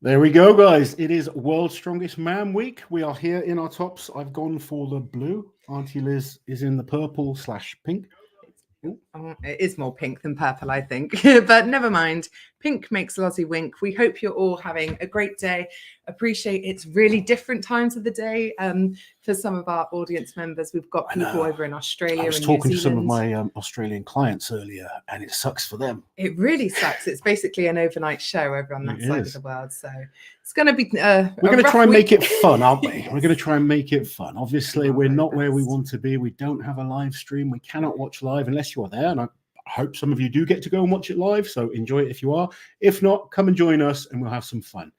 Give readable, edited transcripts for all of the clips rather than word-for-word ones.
There we go, guys. It is World's Strongest Man Week. We are here in our tops. I've gone for the blue. Auntie Liz is in the purple/pink. It is more pink than purple, I think, but never mind. Pink makes Lozzie wink. We hope you're all having a great day. Appreciate it's really different times of the day. For some of our audience members, we've got people over in Australia. I was talking to some of my Australian clients earlier, and it sucks for them. It really sucks. It's basically an overnight show over on that side of the world. So it's going to be we're going to try and make it fun, aren't we? We're going to try and make it fun. Obviously, we're not where we want to be. We don't have a live stream. We cannot watch live unless you're there. And I hope some of you do get to go and watch it live. So enjoy it if you are. If not, come and join us and we'll have some fun.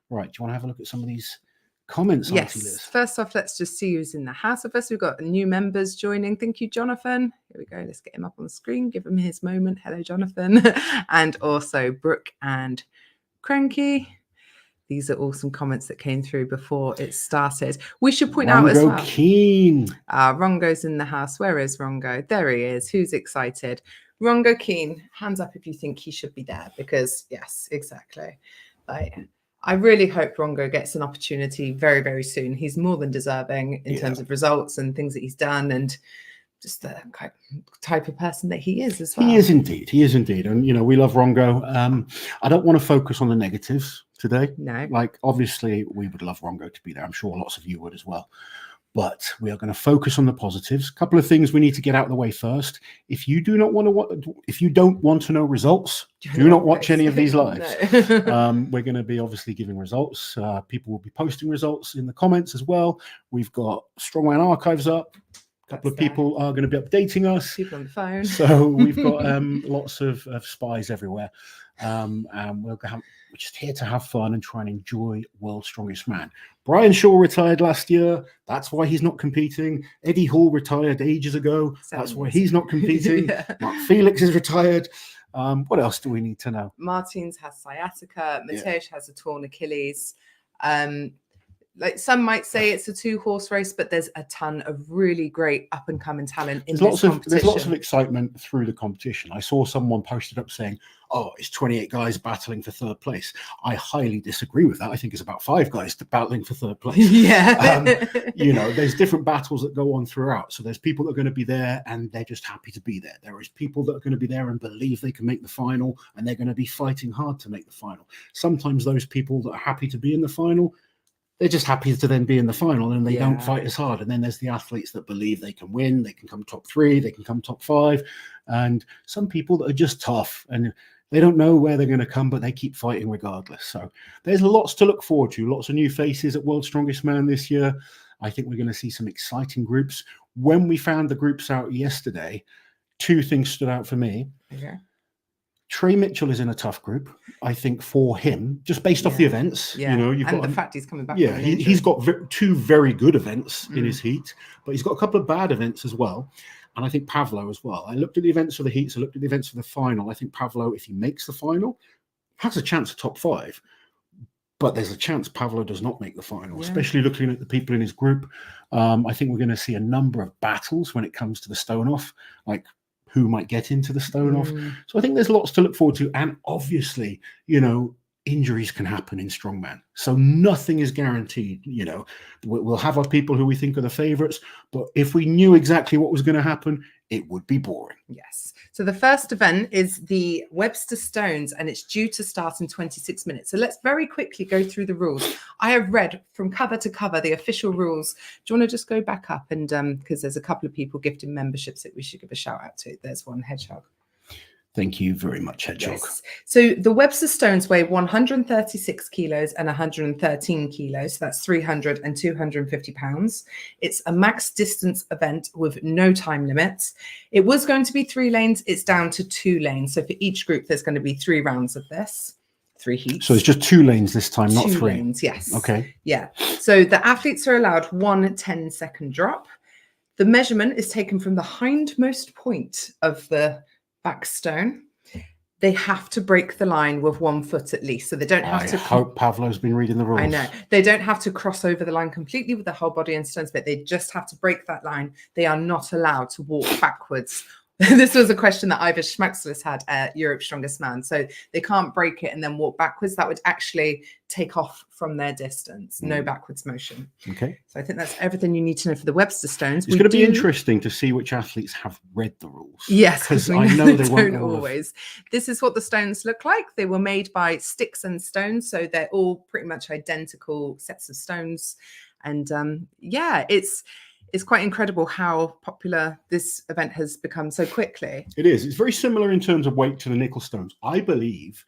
Right. Do you want to have a look at some of these comments? Yes. First off, let's just see who's in the house of us. We've got new members joining. Thank you, Jonathan. Here we go. Let's get him up on the screen. Give him his moment. Hello, Jonathan. And also Brooke and Cranky. These are all some comments that came through before it started. We should point out as well. Keen. Rongo's in the house. Where is Rongo? There he is. Who's excited? Rongo Keen. Hands up if you think he should be there. Because yes, exactly. I really hope Rongo gets an opportunity very, very soon. He's more than deserving in terms of results and things that he's done and just the type of person that he is as well. He is indeed. He is indeed. And, you know, we love Rongo. I don't want to focus on the negatives today. No. Like, obviously, we would love Rongo to be there. I'm sure lots of you would as well. But we are going to focus on the positives. A couple of things we need to get out of the way first. If you do not want to, if you don't want to know results, do not watch any of these lives. We're going to be obviously giving results. People will be posting results in the comments as well. We've got Strongman archives up. A couple of people are going to be updating us. People on the phone. So we've got lots of spies everywhere. And we're just here to have fun and try and enjoy World's Strongest Man. Brian Shaw retired last year. That's why he's not competing. Eddie Hall retired ages ago. That's why he's not competing. Mark Felix is retired. What else do we need to know? Martins has sciatica. Mateusz has a torn Achilles. Like some might say it's a 2-horse race, but there's a ton of really great up and coming talent in this competition. There's lots of excitement through the competition. I saw someone posted up saying, oh, it's 28 guys battling for third place. I highly disagree with that. I think it's about 5 guys battling for third place. You know, there's different battles that go on throughout. So there's people that are going to be there and they're just happy to be there. There is people that are going to be there and believe they can make the final and they're going to be fighting hard to make the final. Sometimes those people that are happy to be in the final, they're just happy to then be in the final and they don't fight as hard. And then there's the athletes that believe they can win, they can come top 3, they can come top 5. And some people that are just tough and they don't know where they're going to come, but they keep fighting regardless. So there's lots to look forward to. Lots of new faces at World's Strongest Man this year. I think we're going to see some exciting groups. When we found the groups out yesterday, 2 things stood out for me. Okay. Trey Mitchell is in a tough group, I think, for him, just based off the events. You know, you've got the fact he's coming back. Yeah, he's got 2 very good events in his heat, but he's got a couple of bad events as well. And I think Pavlo as well. I looked at the events for the heats. I looked at the events for the final. I think Pavlo, if he makes the final, has a chance of top 5. But there's a chance Pavlo does not make the final, especially looking at the people in his group. I think we're going to see a number of battles when it comes to the stone off, like who might get into the stone off. So I think there's lots to look forward to. And obviously, you know, injuries can happen in Strongman. So nothing is guaranteed. You know, we'll have our people who we think are the favorites, but if we knew exactly what was going to happen, it would be boring. Yes. So the first event is the Webster Stones, and it's due to start in 26 minutes. So let's very quickly go through the rules. I have read from cover to cover the official rules. Do you want to just go back up? And because there's a couple of people gifting memberships that we should give a shout out to. There's one, Hedgehog. Thank you very much, Hedgehog. Yes. So the Webster Stones weigh 136 kilos and 113 kilos. So that's 300 and 250 pounds. It's a max distance event with no time limits. It was going to be 3 lanes. It's down to 2 lanes. So for each group, there's going to be 3 rounds of this. 3 heats. So it's just 2 lanes this time, not 3. 2 lanes, yes. Okay. Yeah. So the athletes are allowed 1 10-second drop. The measurement is taken from the hindmost point of the back stone. They have to break the line with 1 foot at least. So they don't have to. I hope Pavlo's been reading the rules. I know. They don't have to cross over the line completely with the whole body in stones, but they just have to break that line. They are not allowed to walk backwards This was a question that Ivar Schmaxless had at Europe's Strongest Man. So they can't break it and then walk backwards. That would actually take off from their distance. No backwards motion. Okay. So I think that's everything you need to know for the Webster stones. It's going to be interesting to see which athletes have read the rules. Yes, because I know they won't always. This is what the stones look like. They were made by sticks and stones. So they're all pretty much identical sets of stones. And yeah, it's quite incredible how popular this event has become so quickly. It is. It's very similar in terms of weight to the nickel stones. I believe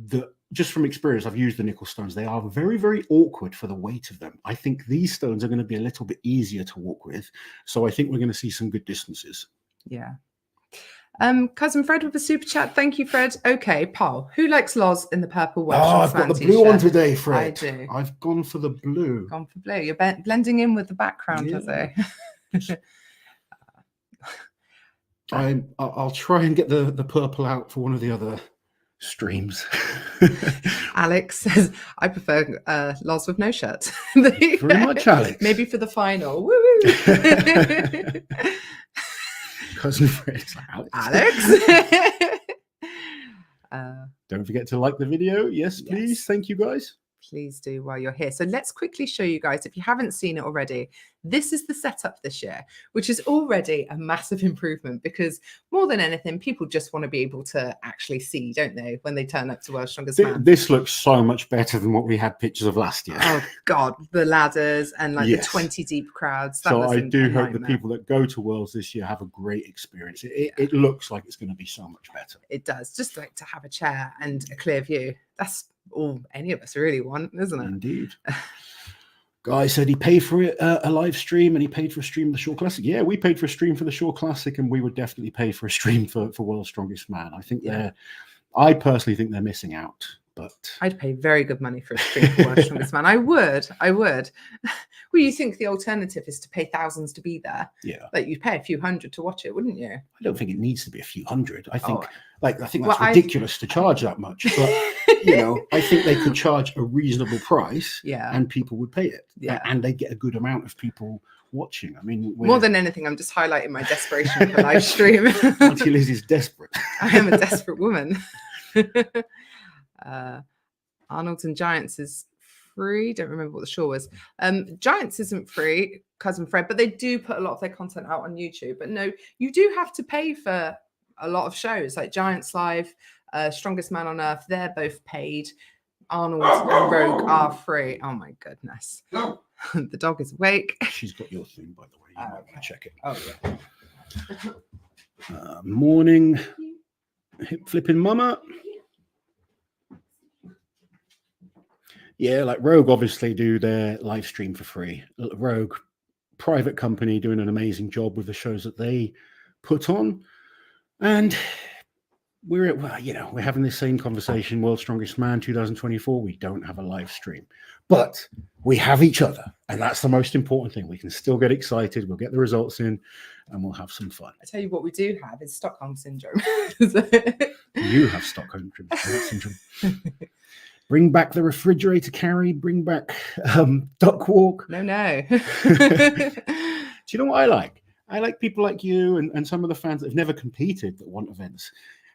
that, just from experience, I've used the nickel stones. They are very, very awkward for the weight of them. I think these stones are going to be a little bit easier to walk with. So I think we're going to see some good distances. Yeah. Cousin Fred with a super chat. Thank you, Fred. Okay, Paul, who likes Loz in the purple Welsh? Oh, I've got the blue one today, Fred. I do. I've gone for the blue. Gone for blue. You're blending in with the background, has he? I'll try and get the purple out for one of the other streams. Alex says, I prefer Loz with no shirt. Very much, Alex. Maybe for the final. Woo! Cousin Fred, Alex. Don't forget to like the video. Yes, please. Yes. Thank you, guys. Please do while you're here. So let's quickly show you guys, if you haven't seen it already, this is the setup this year, which is already a massive improvement, because more than anything, people just want to be able to actually see, don't they, when they turn up to World's Strongest Man. This looks so much better than what we had pictures of last year. Oh God, the ladders and like the 20 deep crowds. So I do hope the people that go to Worlds this year have a great experience. It looks like it's going to be so much better. It does. Just like to have a chair and a clear view. That's all any of us really want, isn't it? Indeed. Guy said he paid for it, a live stream, and he paid for a stream of the Shore Classic. Yeah, we paid for a stream for the Shore Classic, and we would definitely pay for a stream for World's Strongest Man. I think I personally think they're missing out. But I'd pay very good money for a stream for World's Strongest Man. I would. Well, you think the alternative is to pay thousands to be there? Yeah. Like you'd pay a few hundred to watch it, wouldn't you? I don't think it needs to be a few hundred. I think that's ridiculous to charge that much. But I think they could charge a reasonable price, and people would pay it. Yeah. And they get a good amount of people watching. I mean, more than anything, I'm just highlighting my desperation for live stream. Auntie Liz is desperate. I am a desperate woman. Arnold's and Giants is free. Don't remember what the show was. Giants isn't free, Cousin Fred, but they do put a lot of their content out on YouTube. But no, you do have to pay for a lot of shows like Giants Live, Strongest Man on Earth. They're both paid. Arnold and Rogue are free. Oh my goodness. No. The dog is awake. She's got your thing, by the way. You might want to check it. Oh yeah. Morning, hip flipping mama. Yeah, like Rogue obviously do their live stream for free. Rogue, private company, doing an amazing job with the shows that they put on. And we're having this same conversation, World's Strongest Man 2024. We don't have a live stream, but we have each other. And that's the most important thing. We can still get excited. We'll get the results in and we'll have some fun. I tell you what we do have is Stockholm Syndrome. You have Stockholm Syndrome. Bring back the refrigerator carry. Bring back duck walk. No. Do you know what I like? I like people like you and some of the fans that have never competed that want events.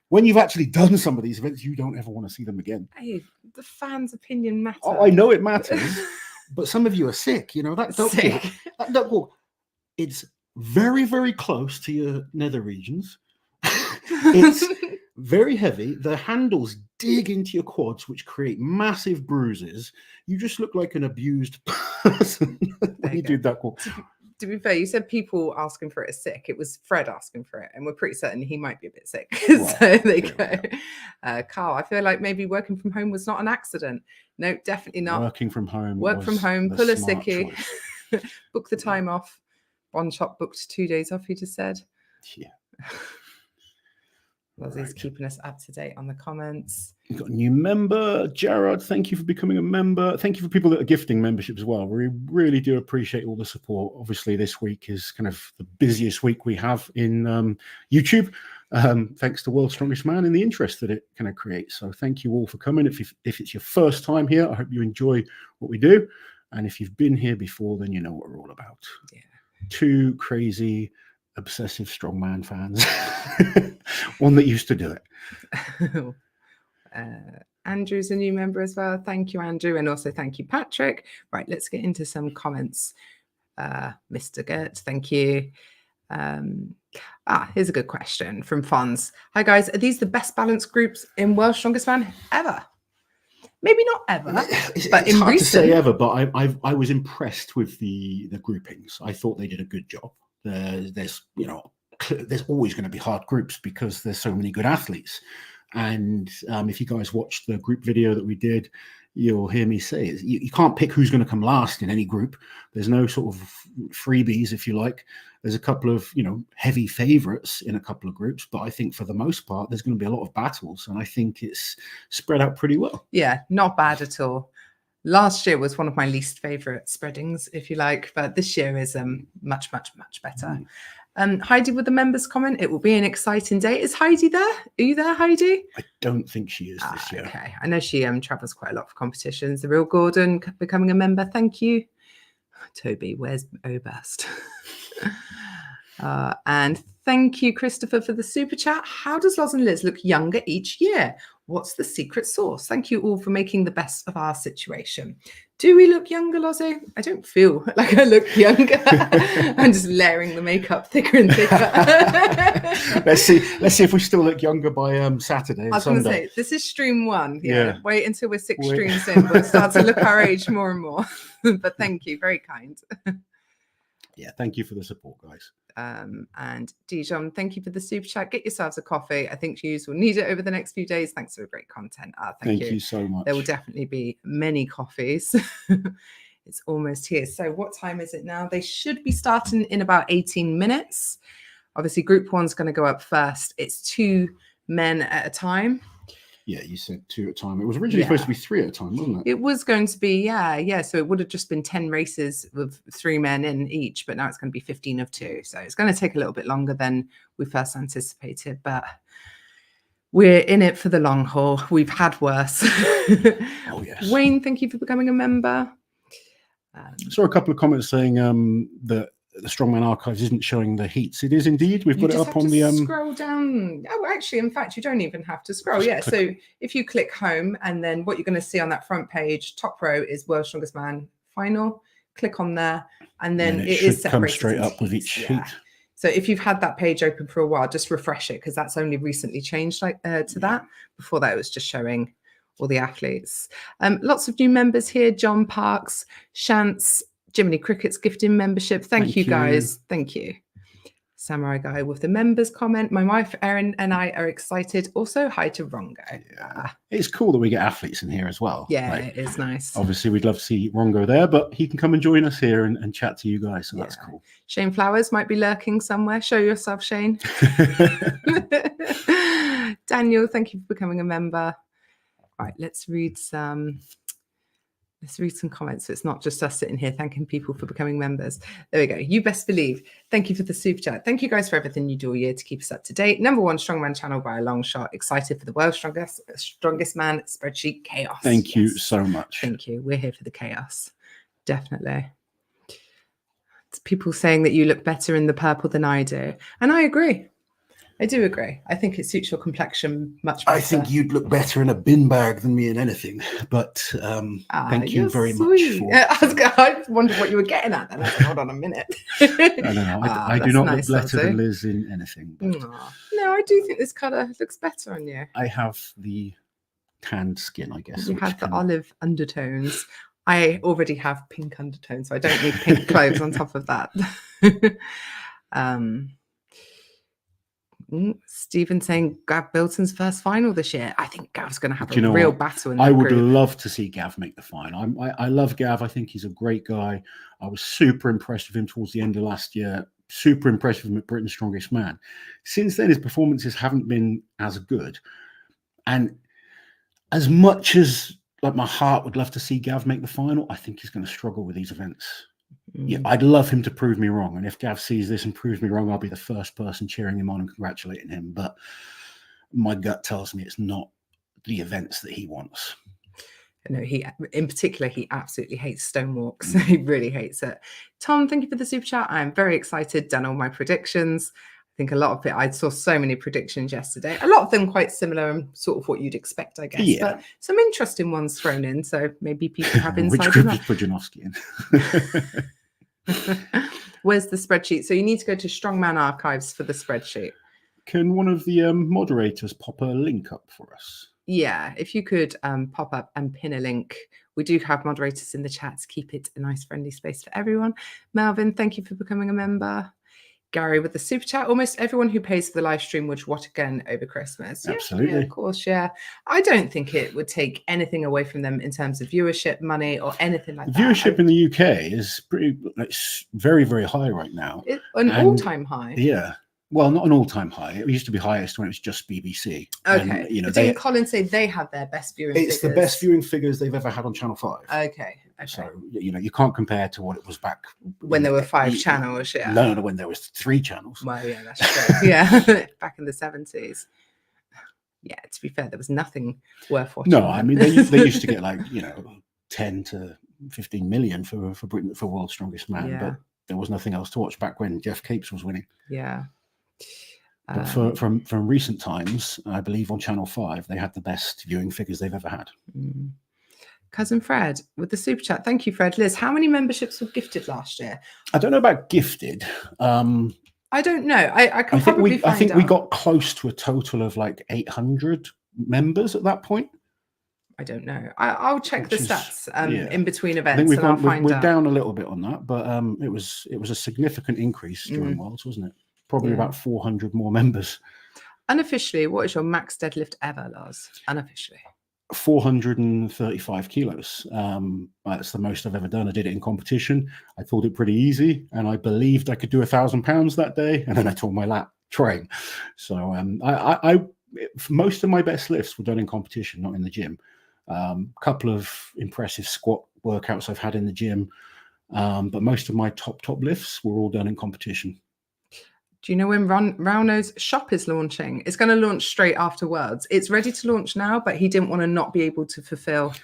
When you've actually done some of these events, you don't ever want to see them again. Hey, the fans' opinion matters. Oh, I know it matters, but some of you are sick. That duck walk, it's very, very close to your nether regions. It's very heavy. The handles dig into your quads, which create massive bruises. You just look like an abused person when you do duck walk. To be fair, you said people asking for it are sick. It was Fred asking for it, and we're pretty certain he might be a bit sick. Well, so there you go. Carl, I feel like maybe working from home was not an accident. No, definitely not. Working from home. Work from home. Pull a sickie. Book the time off. One shop booked 2 days off, he just said. Yeah. Lozzie's keeping us up to date on the comments. We've got a new member, Gerard. Thank you for becoming a member. Thank you for people that are gifting membership as well. We really do appreciate all the support. Obviously, this week is kind of the busiest week we have in YouTube, thanks to World's Strongest Man and the interest that it kind of creates. So thank you all for coming. If it's your first time here, I hope you enjoy what we do. And if you've been here before, then you know what we're all about. Yeah. Two crazy obsessive strongman fans. One that used to do it. Andrew's a new member as well. Thank you, Andrew. And also thank you, Patrick. Right, let's get into some comments. Mr. Gert, thank you. Here's a good question from Fons. Hi, guys. Are these the best balanced groups in World's Strongest Man ever? Maybe not ever, but it's hard to say ever. But I was impressed with the groupings. I thought they did a good job. There's always going to be hard groups because there's so many good athletes. And if you guys watched the group video that we did, you'll hear me say you can't pick who's going to come last in any group. There's no sort of freebies, if you like. There's a couple of heavy favorites in a couple of groups, but I think for the most part there's going to be a lot of battles, and I think it's spread out pretty well. Yeah, not bad at all. Last year was one of my least favorite spreadings, if you like, but this year is much better. Heidi with the members comment, it will be an exciting day. Is Heidi there? Are you there, Heidi? I don't think she is this year. Okay, I know she travels quite a lot for competitions. The real Gordon becoming a member. Thank you. Toby, where's Obest? And thank you, Christopher, for the super chat. How does Loz and Liz look younger each year? What's the secret sauce? Thank you all for making the best of our situation. Do we look younger, Lozzie? I don't feel like I look younger. I'm just layering the makeup thicker and thicker. Let's see if we still look younger by Saturday. I was going to say, this is stream 1. Yeah. Wait until we're 6 streams in. We'll start to look our age more and more. But thank you. Very kind. Yeah, thank you for the support, guys. And Dijon, thank you for the super chat. Get yourselves a coffee. I think you will need it over the next few days. Thanks for the great content. Thank you so much. There will definitely be many coffees. It's almost here. So what time is it now? They should be starting in about 18 minutes. Obviously, group 1's going to go up first. It's 2 men at a time. Yeah, you said 2 at a time. It was originally supposed to be 3 at a time, wasn't it? It was going to be, yeah. So it would have just been 10 races with 3 men in each, but now it's going to be 15 of 2. So it's going to take a little bit longer than we first anticipated, but we're in it for the long haul. We've had worse. Oh, yes. Wayne, thank you for becoming a member. I saw a couple of comments saying that the Strongman Archives isn't showing the heats. It is indeed. We've got it up on the scroll down. Oh, actually, in fact, you don't even have to scroll. Yeah. So if you click home, and then what you're going to see on that front page, top row is World's Strongest Man final. Click on there, and then it is separated. Come straight up with each heat. So if you've had that page open for a while, just refresh it because that's only recently changed to that. Before that, it was just showing all the athletes. Lots of new members here. John Parks, Shantz, Jiminy Cricket's gifting membership. Thank you, guys. Thank you. Samurai Guy with the members comment. My wife, Erin, and I are excited. Also, hi to Rongo. Yeah. It's cool that we get athletes in here as well. Yeah, it is nice. Obviously, we'd love to see Rongo there, but he can come and join us here and chat to you guys. So that's cool. Shane Flowers might be lurking somewhere. Show yourself, Shane. Daniel, thank you for becoming a member. Right, let's read some comments. So it's not just us sitting here thanking people for becoming members. There we go. You best believe. Thank you for the super chat. Thank you guys for everything you do all year to keep us up to date. #1 Strongman channel by a long shot. Excited for the world's strongest man spreadsheet chaos. Thank you so much. Thank you. We're here for the chaos. Definitely. It's people saying that you look better in the purple than I do. And I agree. I do agree. I think it suits your complexion much better. I think you'd look better in a bin bag than me in anything. But thank you very much. I wondered what you were getting at then. I was like, hold on a minute. No. I do not look better than Liz in anything. But no, I do think this colour looks better on you. I have the tanned skin, I guess. You have the olive undertones. I already have pink undertones, so I don't need pink clothes on top of that. Stephen saying Gav Bilton's first final this year. I think Gav's going to have a real battle in that group. I would love to see Gav make the final. I love Gav. I think he's a great guy. I was super impressed with him towards the end of last year. Super impressed with him at Britain's Strongest Man. Since then, his performances haven't been as good. And as much as my heart would love to see Gav make the final, I think he's going to struggle with these events. Yeah, I'd love him to prove me wrong. And if Gav sees this and proves me wrong, I'll be the first person cheering him on and congratulating him. But my gut tells me it's not the events that he wants. No, he in particular, he absolutely hates stone walks. He really hates it. Tom, thank you for the super chat. I'm very excited. Done all my predictions. I think a lot of it, I saw so many predictions yesterday. A lot of them quite similar and sort of what you'd expect, I guess. Yeah. But some interesting ones thrown in. So maybe people have insight. Which group is Pudzianowski in? Where's the spreadsheet? So you need to go to Strongman Archives for the spreadsheet. Can one of the moderators pop a link up for us? Yeah, if you could pop up and pin a link. We do have moderators in the chat to keep it a nice friendly space for everyone. Melvin, thank you for becoming a member. Gary with the super chat. Almost everyone who pays for the live stream would watch again over Christmas. Absolutely. Yeah, of course, yeah. I don't think it would take anything away from them in terms of viewership, money, or anything like that. Viewership in the UK is it's very, very high right now. An all-time high. Yeah. Well, not an all-time high. It used to be highest when it was just BBC. Okay. And, didn't Colin say they had their best viewing figures? It's the best viewing figures they've ever had on Channel 5. Okay. So, you can't compare to what it was back when there were 5 channels. Yeah. No, when there was 3 channels. Well, yeah, that's true. Yeah. Back in the 70s. Yeah, to be fair, there was nothing worth watching. No, I mean, they used to get 10 to 15 million for Britain, for World's Strongest Man, but there was nothing else to watch back when Jeff Capes was winning. Yeah. But from recent times, I believe on Channel 5, they had the best viewing figures they've ever had. Cousin Fred with the super chat. Thank you, Fred. Liz, how many memberships were gifted last year? I don't know about gifted. I don't know. I can probably find out. I think we got close to a total of 800 members at that point. I don't know. I'll check the stats in between events. I think I'll find we're out. down a little bit on that, but it was a significant increase during Worlds, wasn't it? Probably about 400 more members. Unofficially, what is your max deadlift ever, Lars? Unofficially. 435 kilos. That's the most I've ever done. I did it in competition. I thought it pretty easy, and I believed I could do 1,000 pounds that day, and then I tore my lat trying. So most of my best lifts were done in competition, not in the gym. Couple of impressive squat workouts I've had in the gym, but most of my top lifts were all done in competition. Do you know when Rauno's shop is launching? It's going to launch straight after Worlds. It's ready to launch now, but he didn't want to not be able to fulfill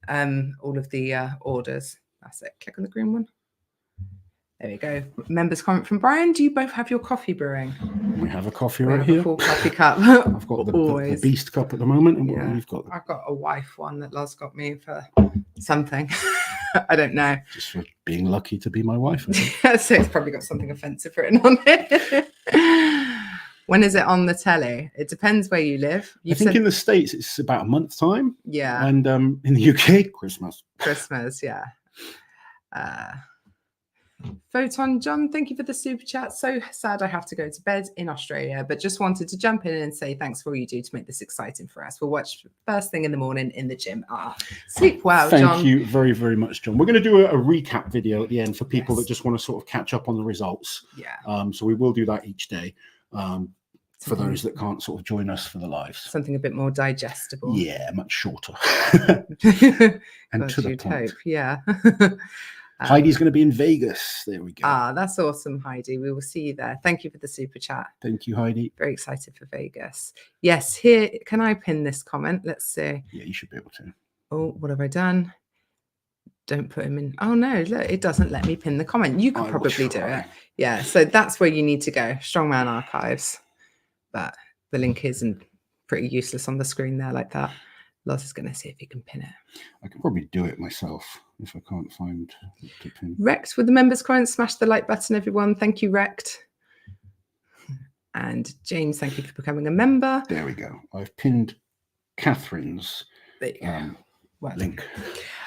all of the orders. That's it. Click on the green one. There we go. Members comment from Brian. Do you both have your coffee brewing? We have a coffee right here. A full coffee cup. I've got the beast cup at the moment. And what you've got? I've got a wife one that Lars got me for something. I don't know. Just for being lucky to be my wife. So it's probably got something offensive written on it. When is it on the telly? It depends where you live. I think in the States it's about a month's time. Yeah. And in the UK, Christmas. Christmas, yeah. Photon John, thank you for the super chat. So sad I have to go to bed in Australia, but just wanted to jump in and say thanks for all you do to make this exciting for us. We'll watch first thing in the morning in the gym. Sleep well, John. Thank you very, very much, John. We're going to do a recap video at the end for people that just want to sort of catch up on the results. Yeah. So we will do that each day for those that can't sort of join us for the lives. Something a bit more digestible. Yeah, much shorter. And to the point. Hope. Yeah. Heidi's going to be in Vegas. There we go. That's awesome, Heidi. We will see you there. Thank you for the super chat. Thank you, Heidi. Very excited for Vegas. Yes, here. Can I pin this comment? Let's see. Yeah, you should be able to. Oh, what have I done? Don't put him in. Oh, no, look, it doesn't let me pin the comment. You could probably do it. Yeah, so that's where you need to go. Strongman Archives. But the link isn't pretty useless on the screen there like that. Loz is going to see if he can pin it. I can probably do it myself if I can't find it to pin. Rect with the members comment, smash the like button, everyone. Thank you, Rect. And James, thank you for becoming a member. There we go. I've pinned Catherine's link.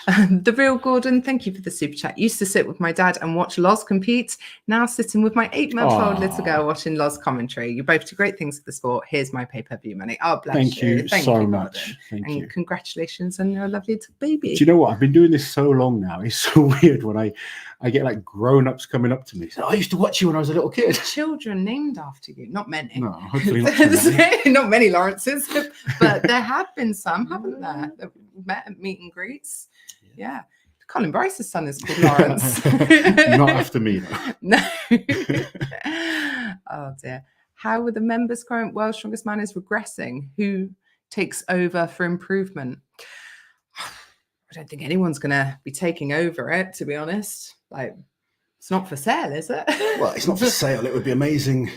The real Gordon, thank you for the super chat. Used to sit with my dad and watch Loz compete. Now sitting with my 8-month-old little girl watching Loz commentary. You both do great things for the sport. Here's my pay-per-view money. Oh, bless you. Thank you so much. Thank you. Congratulations on your lovely little baby. Do you know what? I've been doing this so long now. It's so weird when I get like grown-ups coming up to me. So, I used to watch you when I was a little kid. Children named after you. Not many. No, hopefully not too many. Not many Lawrences. But there have been some, haven't there? That we've met at meet and greets. Yeah. Colin Bryce's son is called Lawrence. Not after me, though. No. Oh, dear. How are the members' current World's Strongest Man is regressing? Who takes over for improvement? don't think anyone's going to be taking over it, to be honest. Like, it's not for sale, is it? Well, it's not for sale. It would be amazing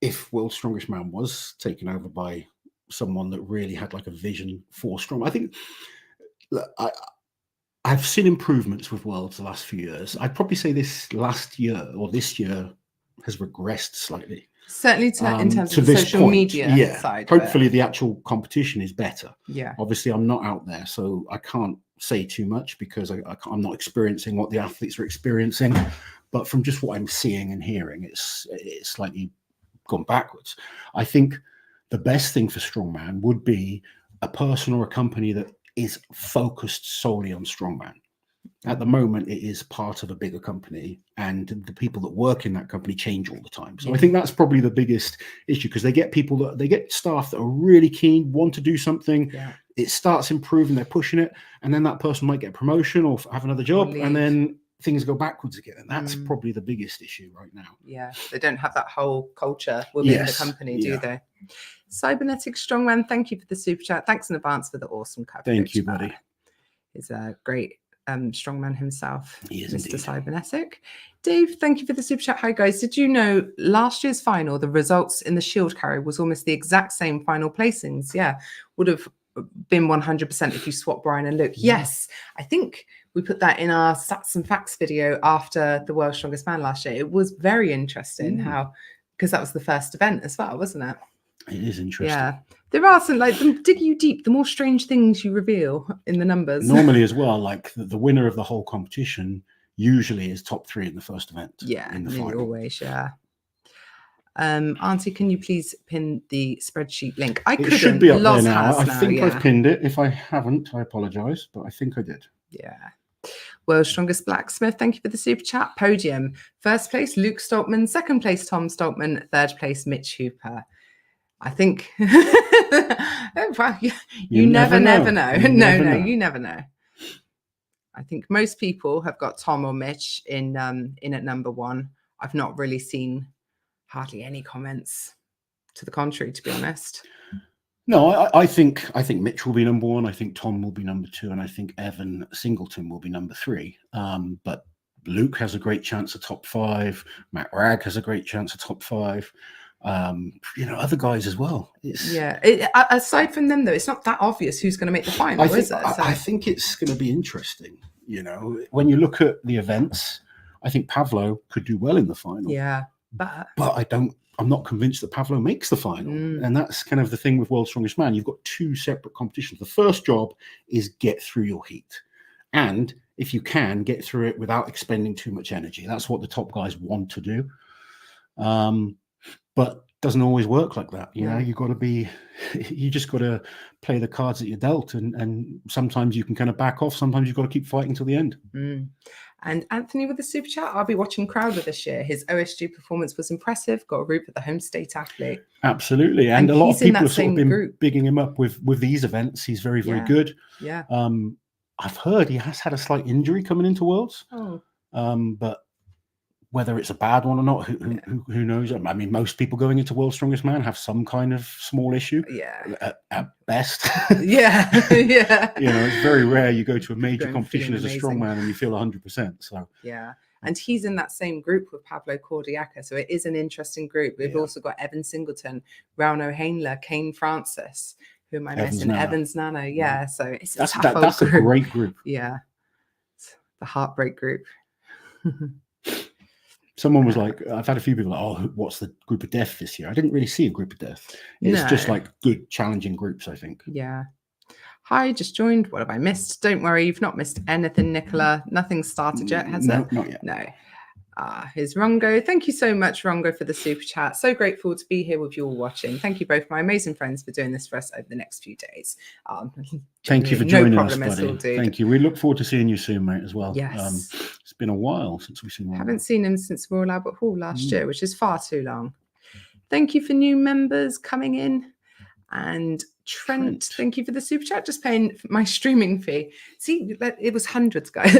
if World's Strongest Man was taken over by someone that really had like a vision for strong. I think I've seen improvements with Worlds the last few years. I'd probably say this year has regressed slightly. Certainly in terms of the social media side. Hopefully the actual competition is better. Yeah. Obviously, I'm not out there, so I can't say too much because I'm not experiencing what the athletes are experiencing. But from just what I'm seeing and hearing, it's slightly gone backwards. I think the best thing for Strongman would be a person or a company that is focused solely on Strongman. At the moment, it is part of a bigger company, and the people that work in that company change all the time. So I think that's probably the biggest issue, because they get staff that are really keen, want to do something. Yeah. It starts improving, they're pushing it, and then that person might get a promotion or have another job, and then things go backwards again. And that's probably the biggest issue right now. Yeah, they don't have that whole culture within the company, do they? Cybernetic Strongman, thank you for the super chat. Thanks in advance for the awesome coverage. Thank you, buddy. He's a great strongman himself, he is Mr. Indeed. Cybernetic. Dave, thank you for the super chat. Hi guys, did you know last year's final, the results in the shield carry was almost the exact same final placings? Yeah, would have been 100% if you swap Brian and Luke. Yes, I think we put that in our stats and facts video after the World's Strongest Man last year. It was very interesting how, because that was the first event as well, wasn't it? It is interesting. Yeah. There are some, like, the dig you deep, the more strange things you reveal in the numbers. Normally as well, like the winner of the whole competition usually is top 3 in the first event. Yeah, in the final. Always, yeah. Auntie, can you please pin the spreadsheet link? I couldn't. It should be up there now. I now, think I've pinned it. If I haven't, I apologise, but I think I did. Yeah. World's Strongest Blacksmith, thank you for the super chat. Podium. First place, Luke Stoltman. Second place, Tom Stoltman. Third place, Mitch Hooper. I think you never know. No, you never know. I think most people have got Tom or Mitch in at number 1. I've not really seen hardly any comments to the contrary, to be honest. No, I think Mitch will be number 1. I think Tom will be number 2, and I think Evan Singleton will be number 3. But Luke has a great chance of top 5. Matt Ragg has a great chance of top 5. Other guys as well. Aside from them, though, it's not that obvious who's going to make the final, is it? I think it's going to be interesting. When you look at the events, I think Pavlo could do well in the final. Yeah, but I'm not convinced that Pavlo makes the final. And that's kind of the thing with World's Strongest Man. You've got 2 separate competitions. The first job is get through your heat. And if you can, get through it without expending too much energy. That's what the top guys want to do. But doesn't always work like that. You just got to play the cards that you're dealt. And sometimes you can kind of back off. Sometimes you've got to keep fighting till the end. And Anthony with the super chat, I'll be watching Crowder this year. His OSG performance was impressive. Got a root at the home state athlete. Absolutely. And a lot of people have sort of been bigging him up with these events. He's very, very good. Yeah. I've heard he has had a slight injury coming into Worlds. But whether it's a bad one or not, who knows? I mean, most people going into World's Strongest Man have some kind of small issue. Yeah. At best. Yeah. It's very rare you go to a major competition as a strongman and you feel 100%. So yeah. And he's in that same group with Pablo Cordiaca. So it is an interesting group. We've also got Evan Singleton, Rauno Hainler, Kane Francis, who am I missing? Evans Nano. Yeah. So it's that's a great group. Yeah. It's the heartbreak group. Someone was like, I've had a few people like, oh, what's the group of death this year? I didn't really see a group of death. It's just like good, challenging groups, I think. Yeah. Hi, just joined. What have I missed? Don't worry, you've not missed anything, Nicola. Nothing's started yet, has it? No, not yet. No. Here's Rongo. Thank you so much, Rongo, for the super chat. So grateful to be here with you all watching. Thank you both, my amazing friends, for doing this for us over the next few days. Thank you for joining us, buddy. Thank you. We look forward to seeing you soon, mate, as well. Yes. It's been a while since we've seen one. Haven't seen him since Royal Albert Hall last year, which is far too long. Thank you for new members coming in. And Trent, thank you for the super chat. Just paying my streaming fee. See, it was hundreds, guys.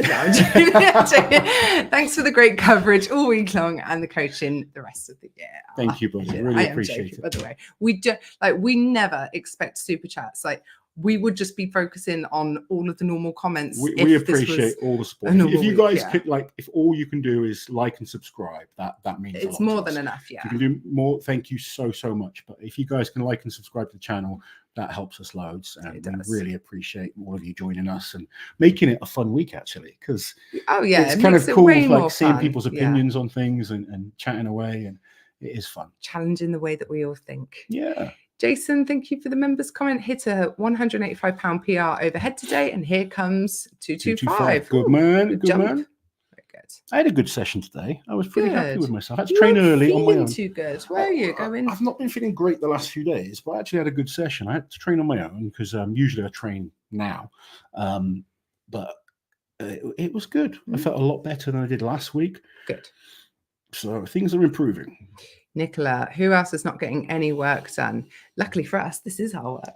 Thanks for the great coverage all week long and the coaching the rest of the year. Thank you, buddy. Really appreciate it. By the way, we never expect super chats. Like we would just be focusing on all of the normal comments. We appreciate all the support. If you guys could, if all you can do is like and subscribe, that means it's a lot more to than us. Enough. Yeah, if you can do more, thank you so much. But if you guys can like and subscribe to the channel, that helps us loads, and we really appreciate all of you joining us and making it a fun week, actually, because it's kind of cool, like seeing people's opinions on things and chatting away, and it is fun, challenging the way that we all think. Yeah. Jason, thank you for the members comment. Hit a £185 PR overhead today, and here comes 225. Good man, good jump. man. Very good. I had a good session today. I was pretty happy with myself. I had to train early on my own. Too good. Where are you going? I've not been feeling great the last few days, but I actually had a good session. I had to train on my own because usually I train now, but it was good. I felt a lot better than I did last week. Good. So things are improving. Nicola, who else is not getting any work done? Luckily for us, this is our work.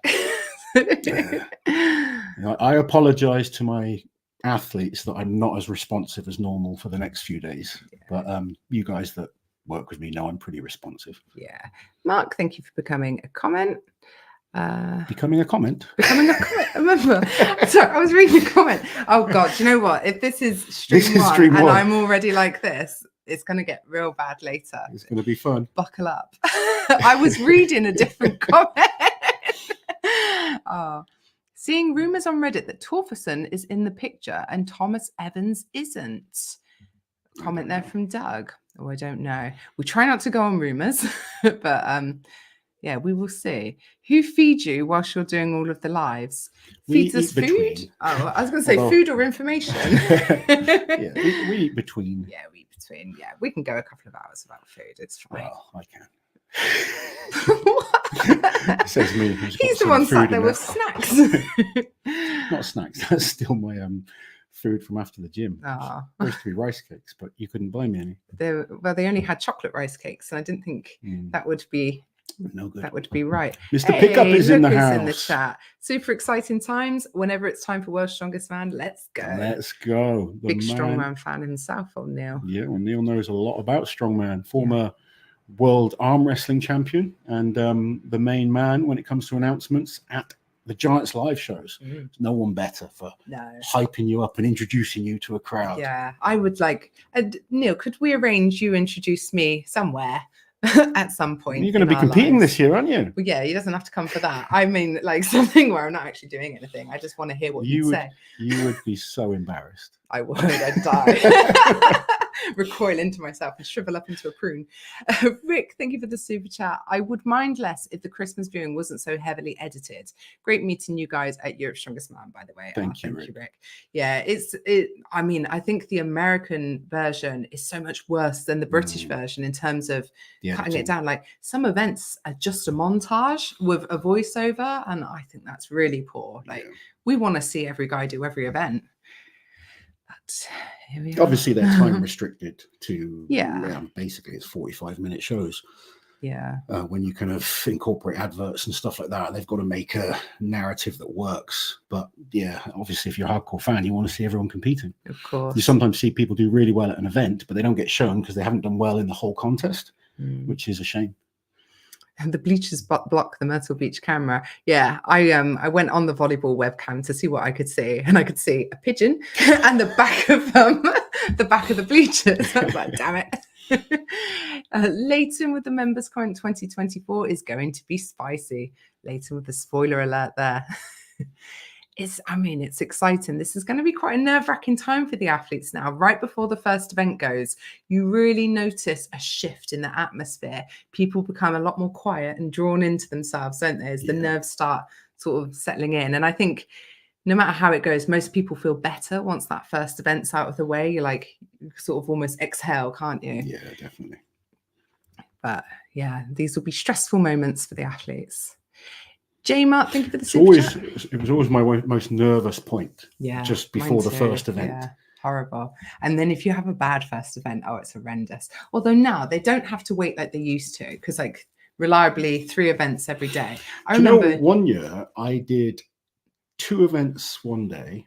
I apologize to my athletes that I'm not as responsive as normal for the next few days. But you guys that work with me know I'm pretty responsive. Yeah. Mark, thank you for becoming a comment. Becoming a comment? Becoming a comment. Remember, sorry, I was reading a comment. Oh God, do you know what? If this is stream one and I'm already like this, it's going to get real bad later. It's going to be fun. Buckle up. I was reading a different comment. Seeing rumours on Reddit that Torferson is in the picture and Thomas Evans isn't. Comment there from Doug. Oh, I don't know. We try not to go on rumours, but yeah, we will see. Who feeds you whilst you're doing all of the lives? Feeds us food? Between. Oh, I was going to say food or information. Yeah, we eat between. Yeah, we eat between. Yeah, we can go a couple of hours without food. It's fine. Well, I can. Says me. He's the one sat there with snacks. Not snacks. That's still my food from after the gym. Supposed to be rice cakes, but you couldn't buy me any. They only had chocolate rice cakes, and I didn't think that would be no good. That would be right. Mr. Pickup is in the house. In the chat. Super exciting times. Whenever it's time for World's Strongest Man, let's go. Let's go. Big Strongman fan himself, old Neil. Yeah, well, Neil knows a lot about Strongman. Former world arm wrestling champion and the main man when it comes to announcements at the Giants live shows. There's no one better for hyping you up and introducing you to a crowd. Yeah, I would like Neil, could we arrange you introduce me somewhere at some point? You're going to be competing this year, aren't you? Well, yeah, he doesn't have to come for that. I mean, like something where I'm not actually doing anything. I just want to hear what you say. You would be so embarrassed. I would. I'd die. Recoil into myself and shrivel up into a prune. Rick, thank you for the super chat. I would mind less if the Christmas viewing wasn't so heavily edited. Great meeting you guys at Europe's Strongest Man, by the way. Thank you, Rick. Yeah, I mean, I think the American version is so much worse than the British version in terms of cutting it down. Like some events are just a montage with a voiceover, and I think that's really poor. Like we want to see every guy do every event. Obviously they're time restricted to basically it's 45-minute shows. When you kind of incorporate adverts and stuff like that, they've got to make a narrative that works. But obviously if you're a hardcore fan, you want to see everyone competing. Of course. You sometimes see people do really well at an event, but they don't get shown because they haven't done well in the whole contest, which is a shame. And the bleachers block the Myrtle Beach camera. Yeah, I went on the volleyball webcam to see what I could see, and I could see a pigeon and the back of the bleachers. I was like, damn it. Leighton with the members comment 2024 is going to be spicy. Leighton with the spoiler alert there. It's exciting. This is going to be quite a nerve-wracking time for the athletes now. Right before the first event goes, you really notice a shift in the atmosphere. People become a lot more quiet and drawn into themselves, don't they? As the nerves start sort of settling in. And I think no matter how it goes, most people feel better once that first event's out of the way. You're like, you sort of almost exhale, can't you? Yeah, definitely. But yeah, these will be stressful moments for the athletes. J Mark, thank you for the super chat. It was always my most nervous point. Yeah, just before the first event. Yeah, horrible. And then if you have a bad first event, it's horrendous. Although now they don't have to wait like they used to, because like reliably 3 events every day. I remember one year I did 2 events one day,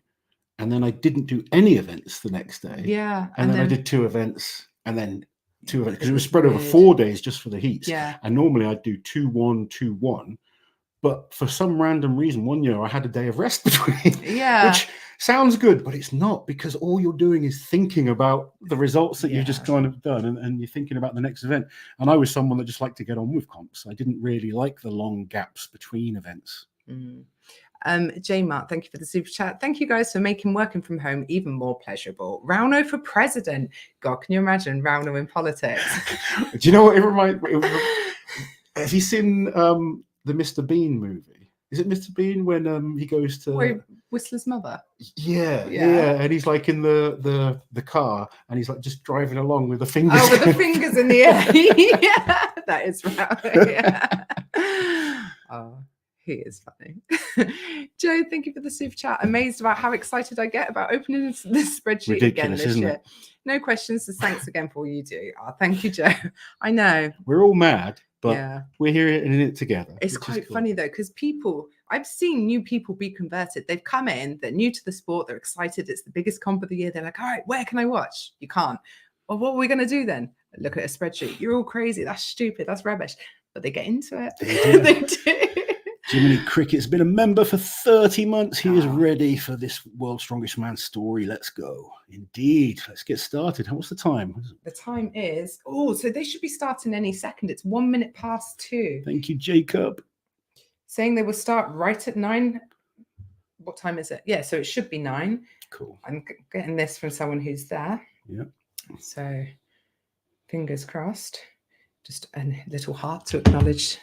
and then I didn't do any events the next day. Yeah, and then I did 2 events, and then 2 events because it was spread over 4 days just for the heats. Yeah, and normally I'd do 2-1, 2-1. But for some random reason, one year I had a day of rest between, Yeah. which sounds good, but it's not, because all you're doing is thinking about the results that you've just kind of done, and you're thinking about the next event. And I was someone that just liked to get on with comps. I didn't really like the long gaps between events. J Mark, thank you for the super chat. Thank you guys for making working from home even more pleasurable. Rauno for president. God, can you imagine Rauno in politics? Do you know what it reminds me of? Have you seen the Mr. Bean movie? Is it Mr. Bean when he goes to Whistler's mother? Yeah, and he's like in the car, and he's like just driving along with the fingers. Oh, with the fingers in the air. Yeah, that is right. Yeah. Oh, he is funny. Joe, thank you for the super chat. Amazed about how excited I get about opening this spreadsheet again this year. It? No questions, so thanks again for all you do. Oh, thank you, Joe. I know. We're all mad, but we're here in it together. It's quite funny though, because I've seen new people be converted. They've come in, they're new to the sport, they're excited. It's the biggest comp of the year. They're like, all right, where can I watch? You can't. Well, what are we going to do then? Look at a spreadsheet. You're all crazy. That's stupid. That's rubbish. But they get into it. They do. Jiminy Cricket's been a member for 30 months. He is ready for this World's Strongest Man story. Let's go. Indeed. Let's get started. What's the time? The time is, so they should be starting any second. It's 1 minute past 2. Thank you, Jacob. Saying they will start right at 9. What time is it? Yeah, so it should be 9. Cool. I'm getting this from someone who's there. Yeah. So fingers crossed. Just a little heart to acknowledge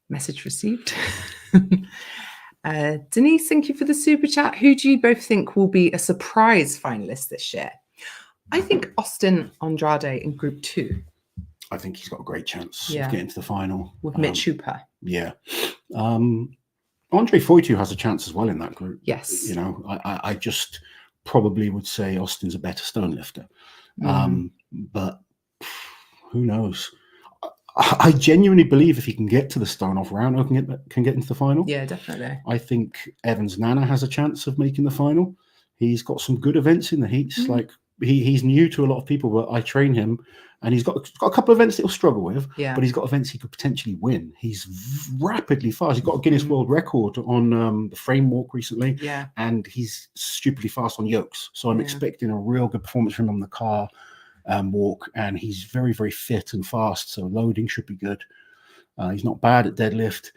message received. Denise, thank you for the super chat. Who do you both think will be a surprise finalist this year? I think Austin Andrade in Group 2. I think he's got a great chance of getting to the final. With Mitch Hooper. Yeah. Andre Foytu has a chance as well in that group. Yes. You know, I just probably would say Austin's a better stone lifter. But who knows? I genuinely believe if he can get to the stone off round, can get into the final. Yeah, definitely. I think Evans Nana has a chance of making the final. He's got some good events in the heats. Like he's new to a lot of people, but I train him, and he's got a couple of events that he'll struggle with. Yeah. But he's got events he could potentially win. He's rapidly fast. He's got a Guinness World Record on the frame walk recently. Yeah. And he's stupidly fast on yokes. So I'm expecting a real good performance from him on the car walk, and he's very, very fit and fast, so loading should be good. He's not bad at deadlift.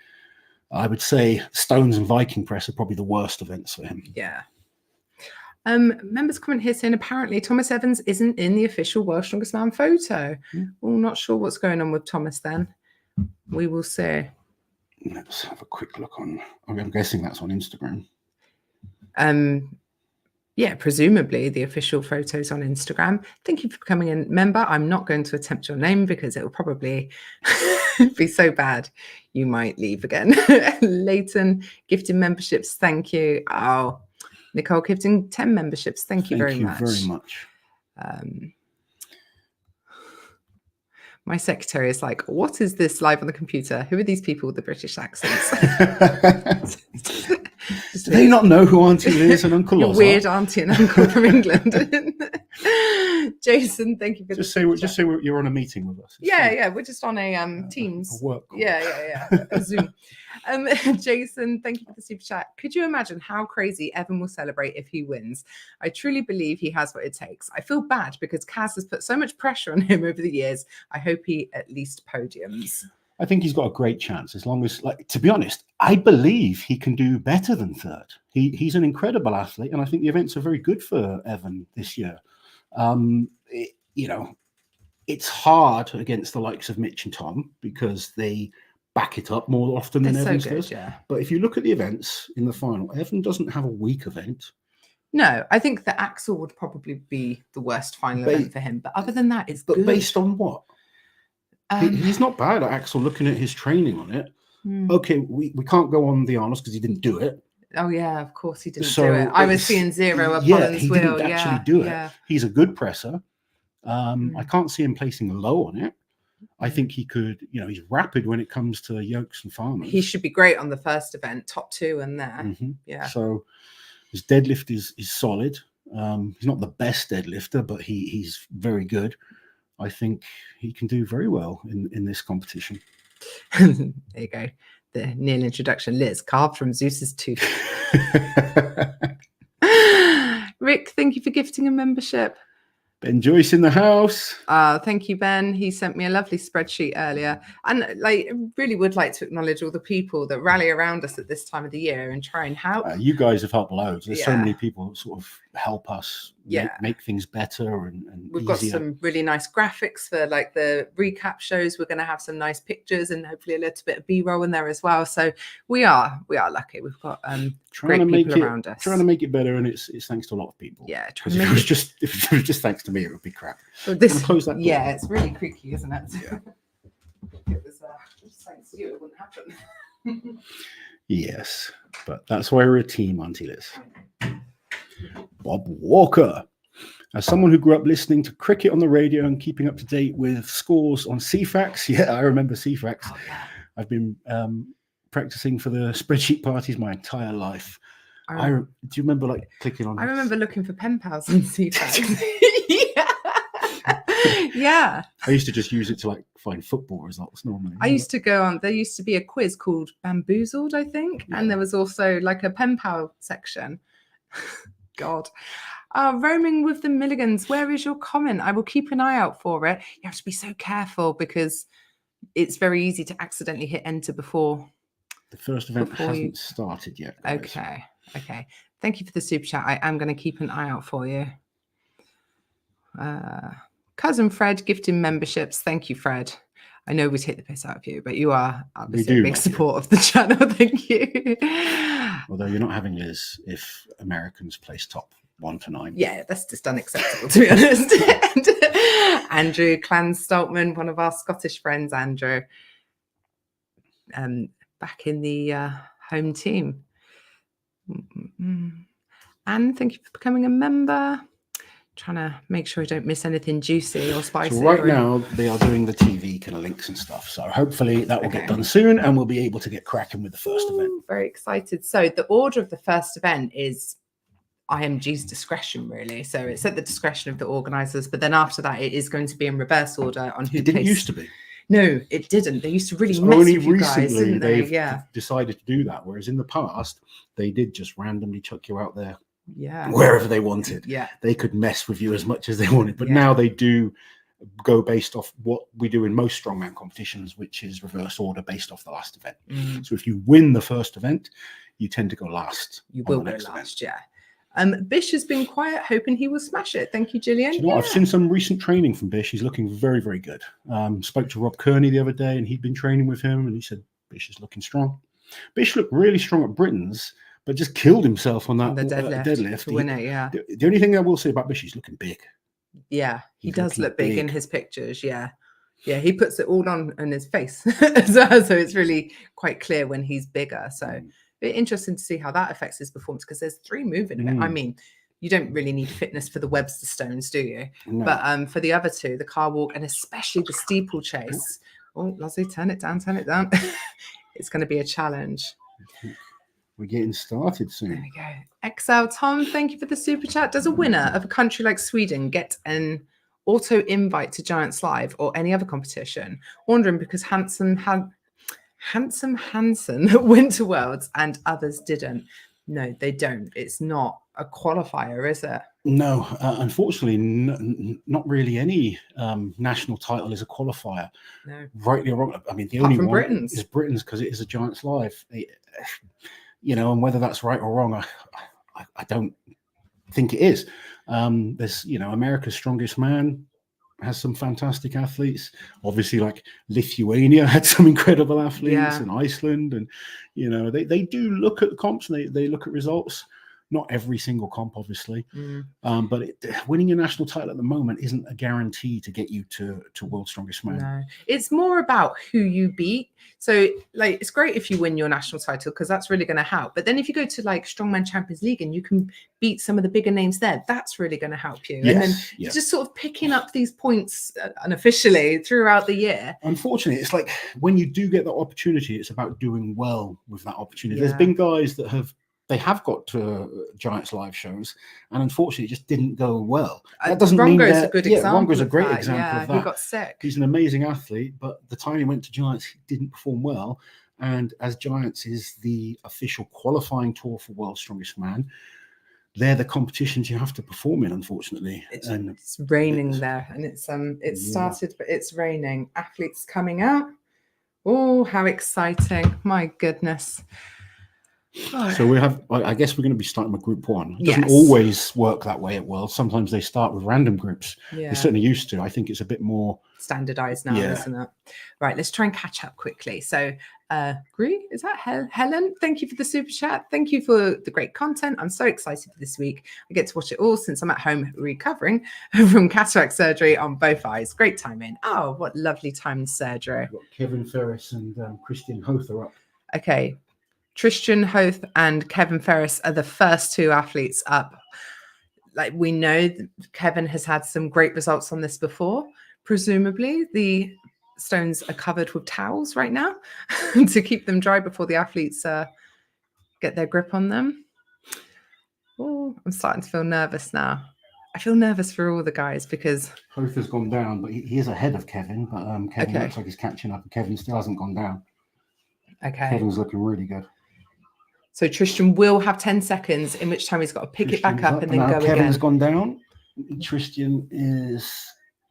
I would say stones and Viking press are probably the worst events for him. Yeah. Members comment here saying apparently Thomas Evans isn't in the official World's Strongest Man photo. Well, not sure what's going on with Thomas then. We will see. Let's have a quick look on. I'm guessing that's on Instagram. Yeah, presumably the official photos on Instagram. Thank you for becoming a member. I'm not going to attempt your name because it will probably be so bad you might leave again. Leighton, gifting memberships. Thank you. Oh, Nicole gifting 10 memberships. Thank you very much. Very much. My secretary is like, what is this live on the computer? Who are these people with the British accents? Do they not know who Auntie Liz and Uncle Loz are? Weird auntie and uncle from England. Jason, thank you for just say you're on a meeting with us. Yeah, we're just on a Teams. A work call. Yeah, a Zoom. Jason, thank you for the super chat. Could you imagine how crazy Evan will celebrate if he wins? I truly believe he has what it takes. I feel bad because Kaz has put so much pressure on him over the years. I hope he at least podiums. I think he's got a great chance as long as, to be honest, I believe he can do better than third. He's an incredible athlete, and I think the events are very good for Evan this year. It's hard against the likes of Mitch and Tom because they back it up more often than Evans does. Yeah. But if you look at the events in the final, Evan doesn't have a weak event. No, I think the Axel would probably be the worst final event for him. But other than that, it's good. But based on what? He's not bad at Axel looking at his training on it. Okay, we can't go on the Arnold because he didn't do it. Oh, yeah, of course he didn't do it. I was seeing zero upon his wheel. He didn't actually do it. Yeah. He's a good presser. I can't see him placing low on it. I think he could, he's rapid when it comes to yokes and farmers. He should be great on the first event, top 2 and there. Yeah. So his deadlift is solid. He's not the best deadlifter, but he's very good. I think he can do very well in this competition. There you go. the Neil introduction. Liz, carved from Zeus's tooth. Rick, thank you for gifting a membership. Ben Joyce in the house. Thank you, Ben. He sent me a lovely spreadsheet earlier. And really would like to acknowledge all the people that rally around us at this time of the year and try and help. You guys have helped loads. There's so many people that sort of help us make things better and we've easier. got some really nice graphics for like the recap shows. We're going to have some nice pictures and hopefully a little bit of B-roll in there as well. So we are lucky. We've got great people around us. Trying to make it better, and it's thanks to a lot of people. Yeah, if it was just thanks to me, it would be crap. Well, close that door. Yeah, it's really creaky, isn't it? Yeah. If it was just thanks to you, it wouldn't happen. Yes, but that's why we're a team, Auntie Liz. Bob Walker. As someone who grew up listening to cricket on the radio and keeping up to date with scores on CFAX, I remember CFAX. Oh, yeah. I've been practicing for the spreadsheet parties my entire life. Do you remember clicking on? I remember looking for pen pals on CFAX. Yeah. I used to just use it to find football results normally. I used to go on. There used to be a quiz called Bamboozled, I think, and there was also a pen pal section. God. Roaming with the Milligans, where is your comment? I will keep an eye out for it. You have to be so careful because it's very easy to accidentally hit enter before. The first event hasn't started yet. Guys. Okay. Thank you for the super chat. I am going to keep an eye out for you. Cousin Fred gifting memberships. Thank you, Fred. I know we take the piss out of you, but you are obviously a big support of the channel. Thank you. Although you're not having Liz if Americans place top 1 to 9. Yeah, that's just unacceptable, to be honest. Andrew Clan Stoltman, one of our Scottish friends, Andrew, back in the home team. And thank you for becoming a member. Trying to make sure I don't miss anything juicy or spicy. So right now they are doing the TV kind of links and stuff. So hopefully that will get done soon and we'll be able to get cracking with the first event. Very excited. So the order of the first event is IMG's discretion, really. So it's at the discretion of the organisers. But then after that, it is going to be in reverse order on who. It didn't used to be. No, it didn't. They used to really mess with you guys, didn't they? They've decided to do that. Whereas in the past, they did just randomly chuck you out there. Yeah, wherever they wanted. Yeah, they could mess with you as much as they wanted, but now they do go based off what we do in most strongman competitions, which is reverse order based off the last event. So if you win the first event, you tend to go last. You will go last, yeah. Bish has been quiet, hoping he will smash it. Thank you, Gillian. You know, I've seen some recent training from Bish. He's looking very, very good. Spoke to Rob Kearney the other day, and he'd been training with him, and he said Bish is looking strong. Bish looked really strong at Britain's, but just killed himself on that deadlift. To win it, yeah. The only thing I will say about Bish, he's looking big. Yeah, he does look big in his pictures. Yeah, he puts it all on his face, so it's really quite clear when he's bigger. So it's interesting to see how that affects his performance because there's 3 moving. I mean, you don't really need fitness for the Webster stones, do you? No. But for the other 2, the car walk and especially the steeplechase. Oh, Lozzie, turn it down. It's going to be a challenge. We're getting started soon. There we go. XL Tom, thank you for the super chat. Does a winner of a country like Sweden get an auto invite to Giants Live or any other competition? Wondering because Hansen went to Worlds and others didn't. No, they don't. It's not a qualifier, is it? No, unfortunately, not really any national title is a qualifier. No. Rightly or wrong. I mean, the Apart only from one Britain's. is Britain's because it is a Giants Live. You know, and whether that's right or wrong, I don't think it is. There's, America's Strongest Man has some fantastic athletes. Obviously, like Lithuania had some incredible athletes, and Iceland, and they do look at the comps and they look at results. Not every single comp, obviously, but winning a national title at the moment isn't a guarantee to get you to World's Strongest Man. No, it's more about who you beat. So, it's great if you win your national title because that's really going to help. But then if you go to Strongman Champions League and you can beat some of the bigger names there, that's really going to help you. Yes, and then just sort of picking up these points unofficially throughout the year. Unfortunately, it's like when you do get that opportunity, it's about doing well with that opportunity. There's been guys that have got to Giants Live shows, and unfortunately, it just didn't go well. That doesn't mean Rongo's a good example. Rongo's a great example of that. He got sick. He's an amazing athlete, but the time he went to Giants, he didn't perform well. And as Giants is the official qualifying tour for World's Strongest Man, they're the competitions you have to perform in, unfortunately. It's raining there, and it's started, but it's raining. Athletes coming out. Oh, how exciting. My goodness. So I guess we're going to be starting with group 1. It doesn't Yes. always work that way at World. Sometimes they start with random groups. Yeah. They certainly used to. I think it's a bit more standardized now, isn't it? Right, let's try and catch up quickly. So is that Helen? Thank you for the super chat. Thank you for the great content. I'm so excited for this week. I get to watch it all since I'm at home recovering from cataract surgery on both eyes. Great timing. Oh, what lovely timed surgery. We've got Kevin Ferris and Christian Hoth are up. Okay, Tristan Hoth and Kevin Ferris are the first 2 athletes up. Like, we know that Kevin has had some great results on this before. Presumably the stones are covered with towels right now to keep them dry before the athletes get their grip on them. Oh, I'm starting to feel nervous now. I feel nervous for all the guys because Hoth has gone down, but he is ahead of Kevin. But Kevin looks like he's catching up, and Kevin still hasn't gone down. Okay. Kevin's looking really good. So Tristan will have 10 seconds, in which time he's got to pick it back up and then go again. Kevin's gone down. Tristan is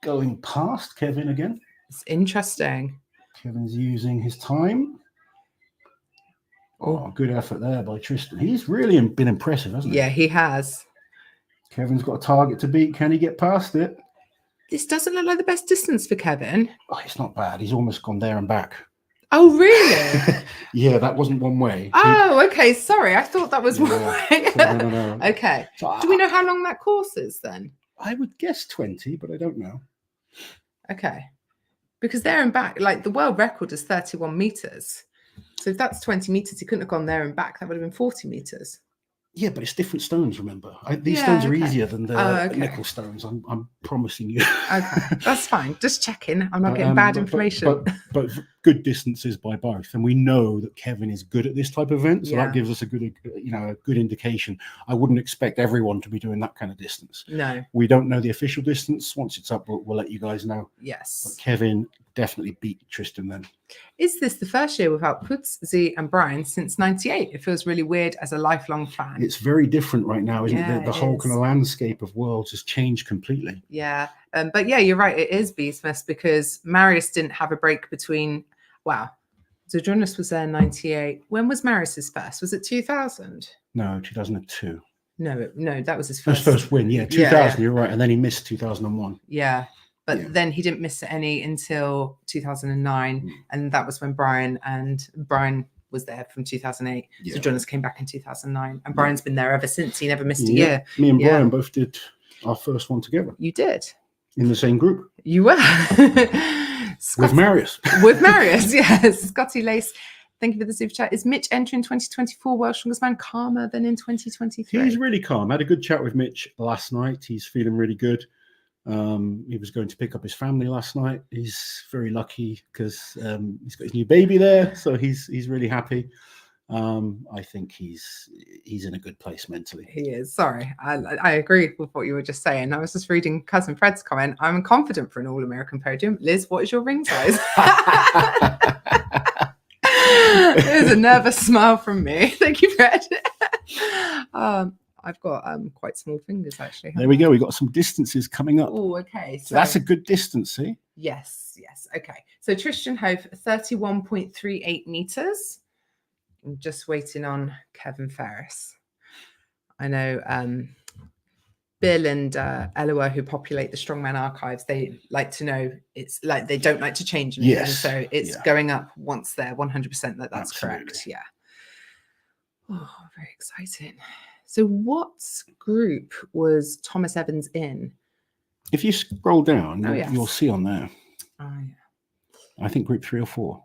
going past Kevin again. It's interesting. Kevin's using his time. Oh, good effort there by Tristan. He's really been impressive, hasn't he? Yeah, he has. Kevin's got a target to beat. Can he get past it? This doesn't look like the best distance for Kevin. Oh, it's not bad. He's almost gone there and back. Oh, really? Yeah, that wasn't one way. Oh, okay. Sorry. I thought that was one way. No. Okay. So, do we know how long that course is then? I would guess 20, but I don't know. Okay. Because there and back, like the world record is 31 meters. So if that's 20 meters, he couldn't have gone there and back. That would have been 40 meters. Yeah, but it's different stones, remember. These stones are easier than the nickel stones. I'm promising you. Okay, that's fine. Just checking. I'm not getting bad information. But good distances by both. And we know that Kevin is good at this type of event. So that gives us a good indication. I wouldn't expect everyone to be doing that kind of distance. No. We don't know the official distance. Once it's up, we'll let you guys know. Yes. But Kevin definitely beat Tristan then. Is this the first year without Putz, Z and Brian since 98? It feels really weird as a lifelong fan. It's very different right now, isn't it? The whole kind of landscape of Worlds has changed completely. Yeah. But yeah, you're right. It is Beastmas because Marius didn't have a break between, so Jonas was there in 98. When was Marius's first? Was it 2000? No, 2002. No, that was his first. First win, 2000, you're right. And then he missed 2001. Yeah. But then he didn't miss any until 2009. And that was when Brian was there from 2008. So Jonas came back in 2009. And Brian's been there ever since. He never missed a year. Me and Brian both did our first one together. You did? In the same group. You were. With Marius. With Marius, yes. Scotty Lace. Thank you for the super chat. Is Mitch entering 2024 World's Strongest Man calmer than in 2023? He's really calm. I had a good chat with Mitch last night. He's feeling really good. He was going to pick up his family last night. He's very lucky because he's got his new baby there, so he's really happy. I think he's in a good place mentally. He is. Sorry, I agreed with what you were just saying. I was just reading cousin Fred's comment. I'm confident for an All-American podium. Liz, what is your ring size? There's a nervous smile from me. Thank you, Fred. I've got quite small fingers, actually. There we go. We've got some distances coming up. Oh, okay. So that's a good distance, see? Yes. Okay. So Tristan Hoth, 31.38 meters. I'm just waiting on Kevin Ferris. I know Bill and Eloa, who populate the Strongman archives, they like to know it's like they don't like to change anything. Yes. So it's going up once they're 100% that's Absolutely. Correct. Yeah. Oh, very exciting. So what group was Thomas Evans in? If you scroll down, you'll see on there. Oh, yeah. I think group 3 or 4.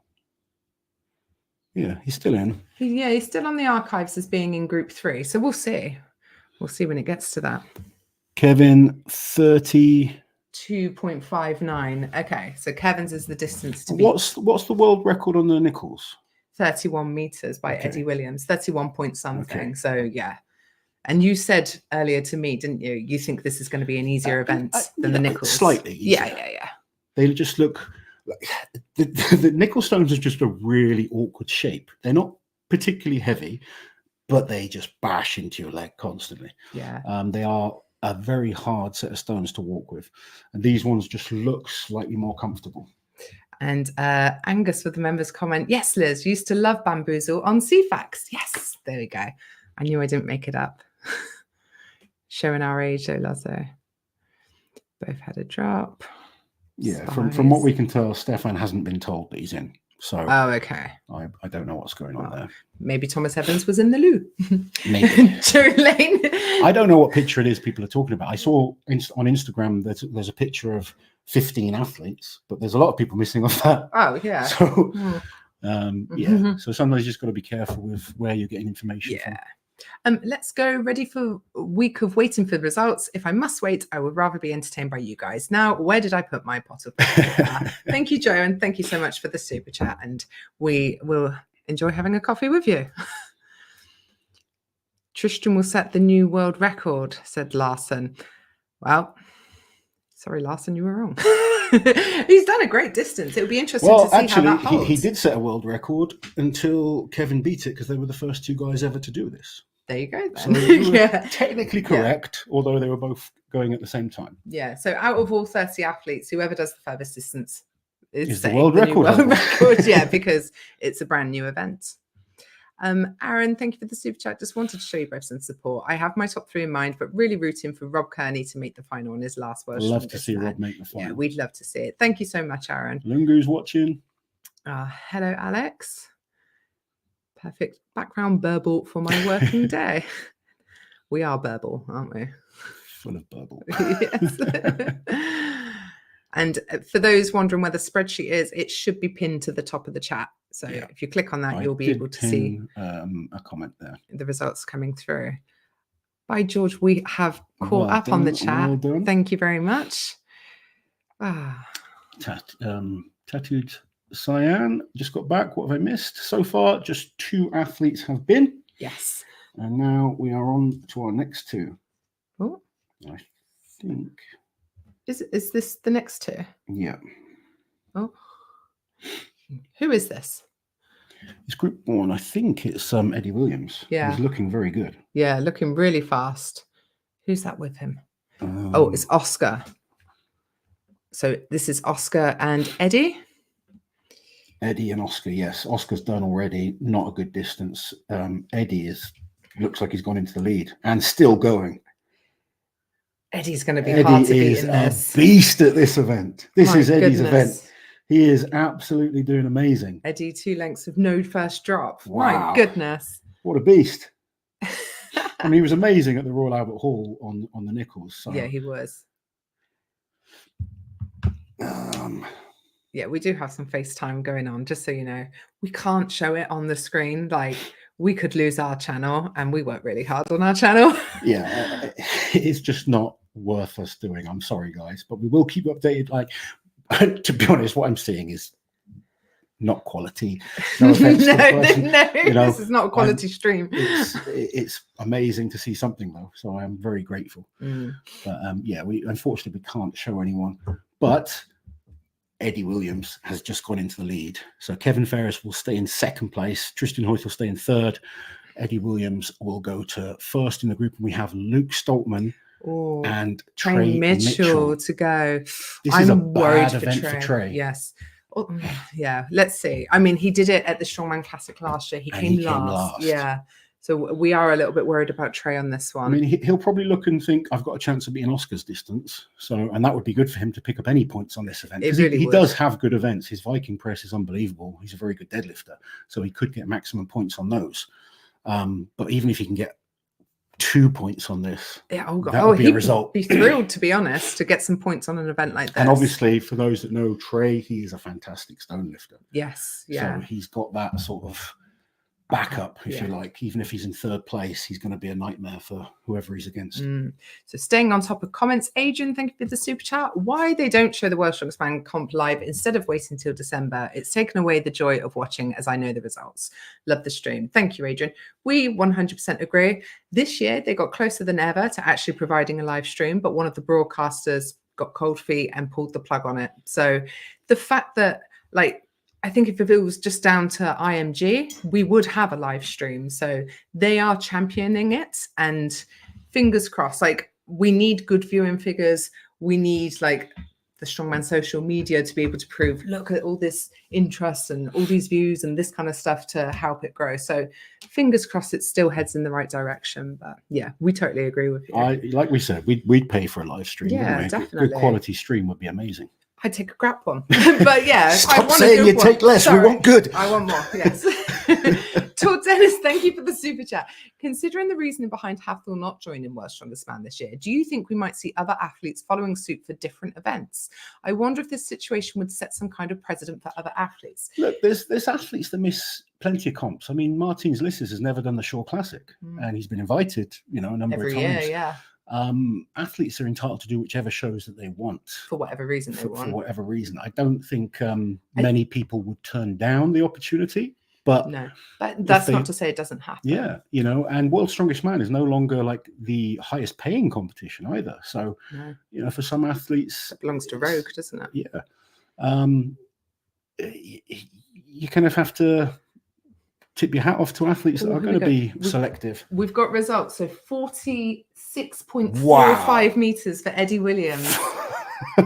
Yeah, he's still in. He's still on the archives as being in group 3. So we'll see. We'll see when it gets to that. Kevin, 30. 2.59. Okay, so Kevin's is the distance to beat. What's the world record on the nickels? 31 meters by Eddie Williams. 31 point something. Okay. So yeah. And you said earlier to me, didn't you? You think this is going to be an easier event than the nickels? Slightly easier. Yeah. They just look The nickel stones are just a really awkward shape. They're not particularly heavy, but they just bash into your leg constantly. Yeah. They are a very hard set of stones to walk with, and these ones just look slightly more comfortable. And Angus with the members comment, yes, Liz, used to love bamboozle on CFAX. Yes, there we go. I knew I didn't make it up. Showing our age, though, Lazo. Both had a drop. Yeah, from what we can tell, Stefan hasn't been told that he's in. So okay. I don't know what's going on there. Maybe Thomas Evans was in the loo. Maybe. Joe Lane. I don't know what picture it is people are talking about. I saw on Instagram there's a picture of 15 athletes, but there's a lot of people missing off that. Oh, yeah. So, so sometimes you just got to be careful with where you're getting information from. Let's go ready for a week of waiting for the results. If I must wait, I would rather be entertained by you guys. Now, where did I put my pot of Thank you, Joe, and thank you so much for the super chat. And we will enjoy having a coffee with you. Tristan will set the new world record, said Larson. Well, sorry, Larson, you were wrong. He's done a great distance. It would be interesting to see how that holds. He did set a world record until Kevin beat it because they were the first two guys ever to do this. There you go, then. So you were technically correct, although they were both going at the same time. Yeah, so out of all 30 athletes, whoever does the furthest distance is the world record. Yeah, because it's a brand new event. Aaron, thank you for the super chat. Just wanted to show you both some support. I have my top 3 in mind, but really rooting for Rob Kearney to make the final in his last World. Love to see Rob make the final. Yeah, we'd love to see it. Thank you so much, Aaron. Lungu's watching. Hello, Alex. Perfect background burble for my working day. We are burble, aren't we? Full of burble. Yes. And for those wondering where the spreadsheet is, it should be pinned to the top of the chat. So if you click on that, you'll be able to see a comment there. The results coming through. By George, we have caught up on the chat. Well Thank you very much. Tattooed Cyan just got back. What have I missed? So far, just 2 athletes have been. Yes. And now we are on to our next 2. Oh. I think. Is this the next 2? Yeah. Oh. Who is this? It's Group 1. I think it's Eddie Williams. Yeah. He's looking very good. Yeah, looking really fast. Who's that with him? It's Oscar. So this is Oscar and Eddie? Eddie and Oscar, yes. Oscar's done already. Not a good distance. Eddie looks like he's gone into the lead and still going. Eddie's going to be hard to beat in this. Eddie is a beast at this event. This is Eddie's event. He is absolutely doing amazing. Eddie, 2 lengths with no first drop. Wow. My goodness. What a beast. I mean, he was amazing at the Royal Albert Hall on the Nichols. So. Yeah, he was. Yeah, we do have some FaceTime going on, just so you know. We can't show it on the screen. Like, we could lose our channel, and we work really hard on our channel. Yeah, it's just not worth us doing. I'm sorry, guys, but we will keep you updated. Like, to be honest, what I'm seeing is not quality. No offense to the person. This is not a quality stream. It's amazing to see something, though, so I am very grateful. But unfortunately we can't show anyone. But Eddie Williams has just gone into the lead. So Kevin Ferris will stay in 2nd place. Tristan Hoyt will stay in 3rd. Eddie Williams will go to 1st in the group. And we have Luke Stoltman and Trey Mitchell to go. This is a bad event for Trey. Yes. Yeah, let's see. I mean, he did it at the Strongman Classic last year. He came last. Yeah. So we are a little bit worried about Trey on this one. I mean, he'll probably look and think, I've got a chance of beating Oscar's distance. And that would be good for him to pick up any points on this event. Because he does have good events. His Viking press is unbelievable. He's a very good deadlifter. So he could get maximum points on those. But even if he can get 2 points on this, that would be a result. He'd be thrilled, to be honest, to get some points on an event like this. And obviously, for those that know Trey, he is a fantastic stone lifter. Yes. Yeah. So he's got that sort of backup, if you like. Even if he's in 3rd place, he's going to be a nightmare for whoever he's against. So staying on top of comments, Adrian, thank you for the super chat. Why they don't show the World Strongest Man comp live instead of waiting until December? It's taken away the joy of watching, as I know the results. Love the stream. Thank you, Adrian. We 100% agree. This year they got closer than ever to actually providing a live stream, but one of the broadcasters got cold feet and pulled the plug on it. So the fact that, like, I think if it was just down to IMG, we would have a live stream. So they are championing it, and fingers crossed. Like, we need good viewing figures. We need, like, the Strongman social media to be able to prove, look at all this interest and all these views and this kind of stuff to help it grow. So fingers crossed it still heads in the right direction. But yeah, we totally agree with you. Like we said, we'd pay for a live stream. Yeah, wouldn't we? definitely. Good quality stream would be amazing. I'd take a crap one. But yeah, Stop saying you take less. Sorry. We want good. I want more. Yes. Todd Dennis, thank you for the super chat. Considering the reasoning behind Hathel not joining World's Strongest Man this year, do you think we might see other athletes following suit for different events? I wonder if this situation would set some kind of precedent for other athletes. Look, there's athletes that miss plenty of comps. I mean, Martins Lisses has never done the Shore Classic, and he's been invited, a number of times. Every year, yeah. Athletes are entitled to do whichever shows that they want for whatever reason they want. For whatever reason, I don't think many people would turn down the opportunity. But no, but that's not to say it doesn't happen. Yeah, and World's Strongest Man is no longer like the highest paying competition either. So, for some athletes, it belongs to Rogue, doesn't it? Yeah, you kind of have to tip your hat off to athletes that are going to be selective. We've got results. So 46.45 meters for Eddie Williams.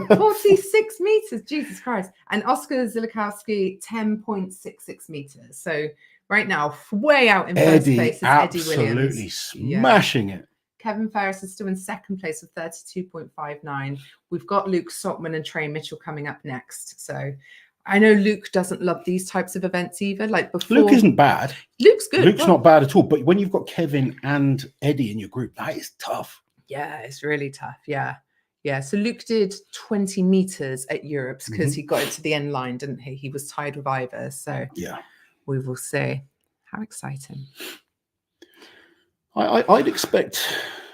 46 meters, Jesus Christ. And Oscar Zilikowski, 10.66 meters. So right now, way out in first place is Eddie Williams. Absolutely smashing it. Kevin Ferris is still in second place with 32.59. We've got Luke Stoltman and Trey Mitchell coming up next. So I know Luke doesn't love these types of events either. Like before, Luke isn't bad. Luke's good. Luke's not bad at all. But when you've got Kevin and Eddie in your group, that is tough. Yeah, it's really tough. Yeah. Yeah. So Luke did 20 meters at Europe's because he got it to the end line, didn't he? He was tied with Ivor. So yeah, we will see. How exciting. I'd expect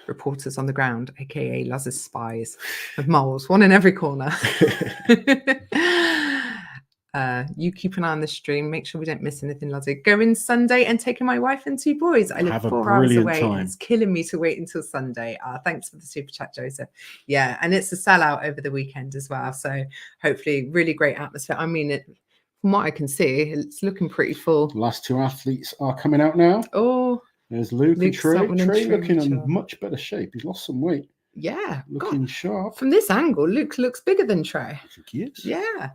reporters on the ground, aka Laz's spies of moles, one in every corner. You keep an eye on the stream. Make sure we don't miss anything, Lozzie. Go in Sunday and taking my wife and 2 boys. I live 4 hours away. And it's killing me to wait until Sunday. Thanks for the super chat, Joseph. Yeah, and it's a sellout over the weekend as well. So hopefully, really great atmosphere. I mean, from what I can see, it's looking pretty full. The last 2 athletes are coming out now. Oh, there's Luke and Trey. Trey looking in much better shape. He's lost some weight. Yeah, looking sharp. From this angle, Luke looks bigger than Trey. I think he is. Yeah.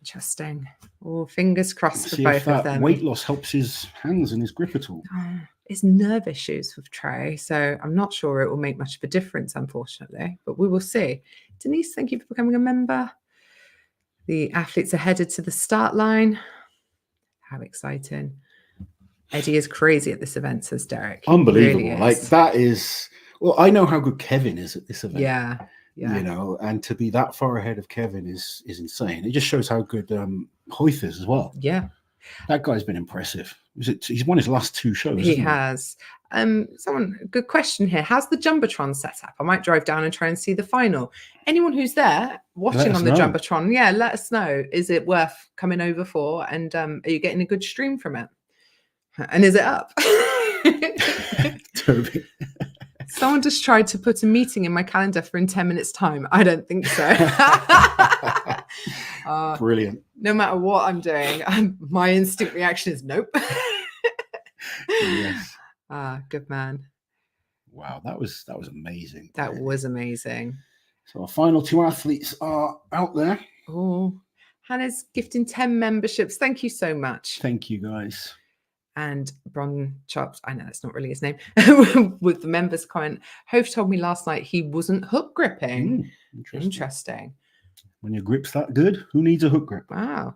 Interesting. Oh, fingers crossed for both of them. Weight loss helps his hands and his grip at all. It's nerve issues with Trey, so I'm not sure it will make much of a difference, unfortunately, but we will see. Denise, thank you for becoming a member. The athletes are headed to the start line. How exciting. Eddie is crazy at this event, says Derek. Unbelievable. Really like that is, well, I know how good Kevin is at this event. Yeah. And to be that far ahead of Kevin is insane. It just shows how good Hoyth is as well. Yeah, that guy's been impressive. He's won his last 2 shows. He has. Good question here. How's the Jumbotron set up? I might drive down and try and see the final. Anyone who's there watching on the Jumbotron, let us know. Is it worth coming over for? And are you getting a good stream from it? And is it up? Toby. Someone just tried to put a meeting in my calendar for in 10 minutes time. I don't think so. Brilliant. No matter what I'm doing, my instinct reaction is nope. Yes. Good man. Wow, that was amazing. That was amazing. So our final 2 athletes are out there. Oh, Hannah's gifting 10 memberships. Thank you so much. Thank you, guys. And Bron Chops, I know that's not really his name, with the members comment, Hof told me last night he wasn't hook gripping. Interesting. When your grip's that good, who needs a hook grip? Wow.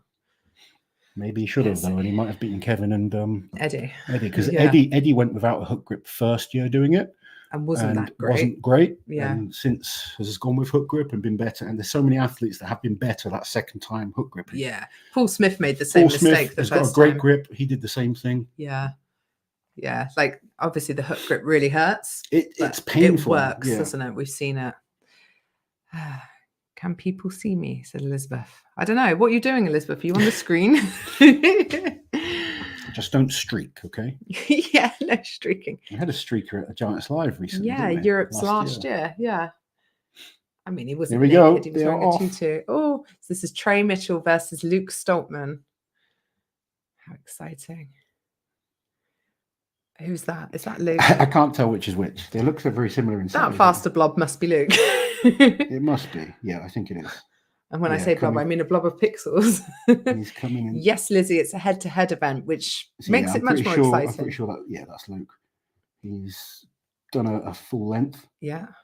Maybe he should have, though, and he might have beaten Kevin and Eddie. Because Eddie went without a hook grip first year doing it. And wasn't great. Yeah. And since has gone with hook grip and been better. And there's so many athletes that have been better that second time hook gripping. Yeah. Paul Smith made the same mistake the first time. He's got a great grip. He did the same thing. Yeah. Yeah. Like, obviously, the hook grip really hurts. It's painful. It works, doesn't it? We've seen it. Can people see me? Said Elizabeth. I don't know. What are you doing, Elizabeth? Are you on the screen? Just don't streak, okay? Yeah, no streaking. I had a streaker at a Giants Live recently. Yeah, Europe's last year. Yeah. I mean, he wasn't Here we naked. go. He was They are wearing a off. tutu. Oh, so this is Trey Mitchell versus Luke Stoltman. How exciting. Who's that? Is that Luke? I can't tell which is which. They look so very similar in size. That faster blob must be Luke. It must be. Yeah, I think it is. And when I Yeah, say blob, I mean a blob of pixels. He's coming in. Yes, Lizzie, it's a head-to-head event, which So, makes it much more exciting. I'm pretty sure that, yeah, that's Luke. He's done a full length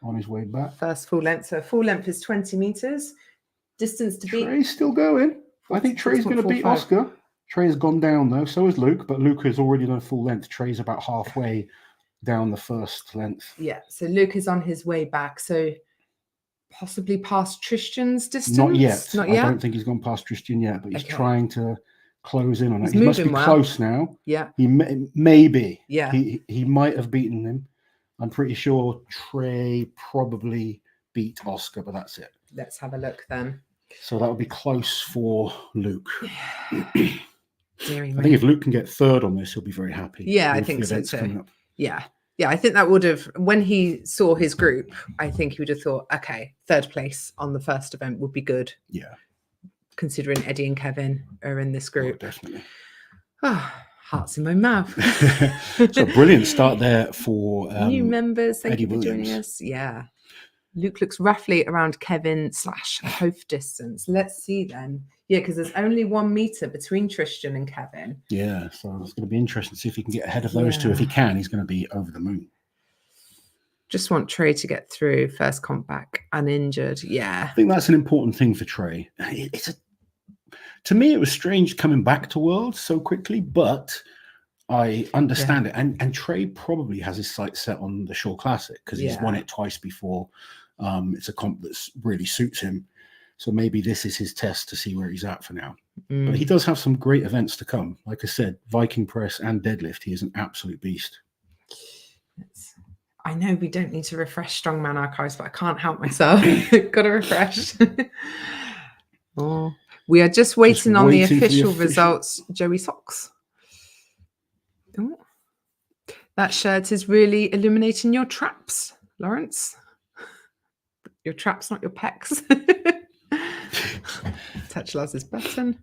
on his way back. First full length. So full length is 20 meters. Distance to beat. Trey's still going. I think Trey's going to beat Oscar. Trey has gone down though, so is Luke, but Luke has already done a full length. Trey's about halfway down the first length. Yeah, so Luke is on his way back, so possibly past Tristan's distance. Not yet. Not yet. I don't think he's gone past Tristan yet, but he's trying to close in on it. He moving must be close now. Yeah. He may be. Yeah. He might have beaten him. I'm pretty sure Trey probably beat Oscar, but that's it. Let's have a look then. So that would be close for Luke. Deary I think if Luke can get third on this, he'll be very happy. Yeah, I think so too. Yeah. I think that would have, when he saw his group, I think he would have thought, okay, third place on the first event would be good. Yeah. Considering Eddie and Kevin are in this group. Oh, definitely. Oh, hearts in my mouth. So brilliant start there for new members. Thank Eddie you for Williams. joining us. Yeah. Luke looks roughly around Kevin/Hof distance. Let's see then. Yeah, because there's only 1 meter between Tristan and Kevin. Yeah, so it's going to be interesting to see if he can get ahead of those two. If he can, he's going to be over the moon. Just want Trey to get through first comp back uninjured. Yeah. I think that's an important thing for Trey. To me, it was strange coming back to Worlds so quickly, but I understand it. And Trey probably has his sights set on the Shore Classic because he's won it twice before. It's a comp that really suits him. So maybe this is his test to see where he's at for now. But he does have some great events to come. Like I said, Viking press and deadlift. He is an absolute beast. I know we don't need to refresh Strongman archives, but I can't help myself. Got to refresh. We are just waiting on the official results. Joey Socks. Ooh. That shirt is really illuminating your traps, Lawrence. Your traps, not your pecs. Touch Laz's button.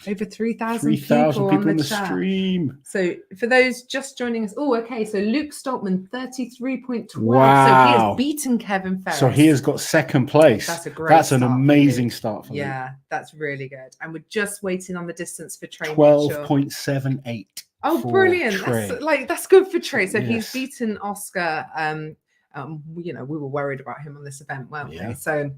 Over 3,000 people on the stream. So for those just joining us, okay. So Luke Stoltman, 33.12. Wow. So he has beaten Kevin Ferris. So he has got second place. That's an amazing start for Luke. Yeah, that's really good. And we're just waiting on the distance for Trey. 12.78. Oh, brilliant! That's good for Trey. So he's beaten Oscar. We were worried about him on this event, weren't we? So,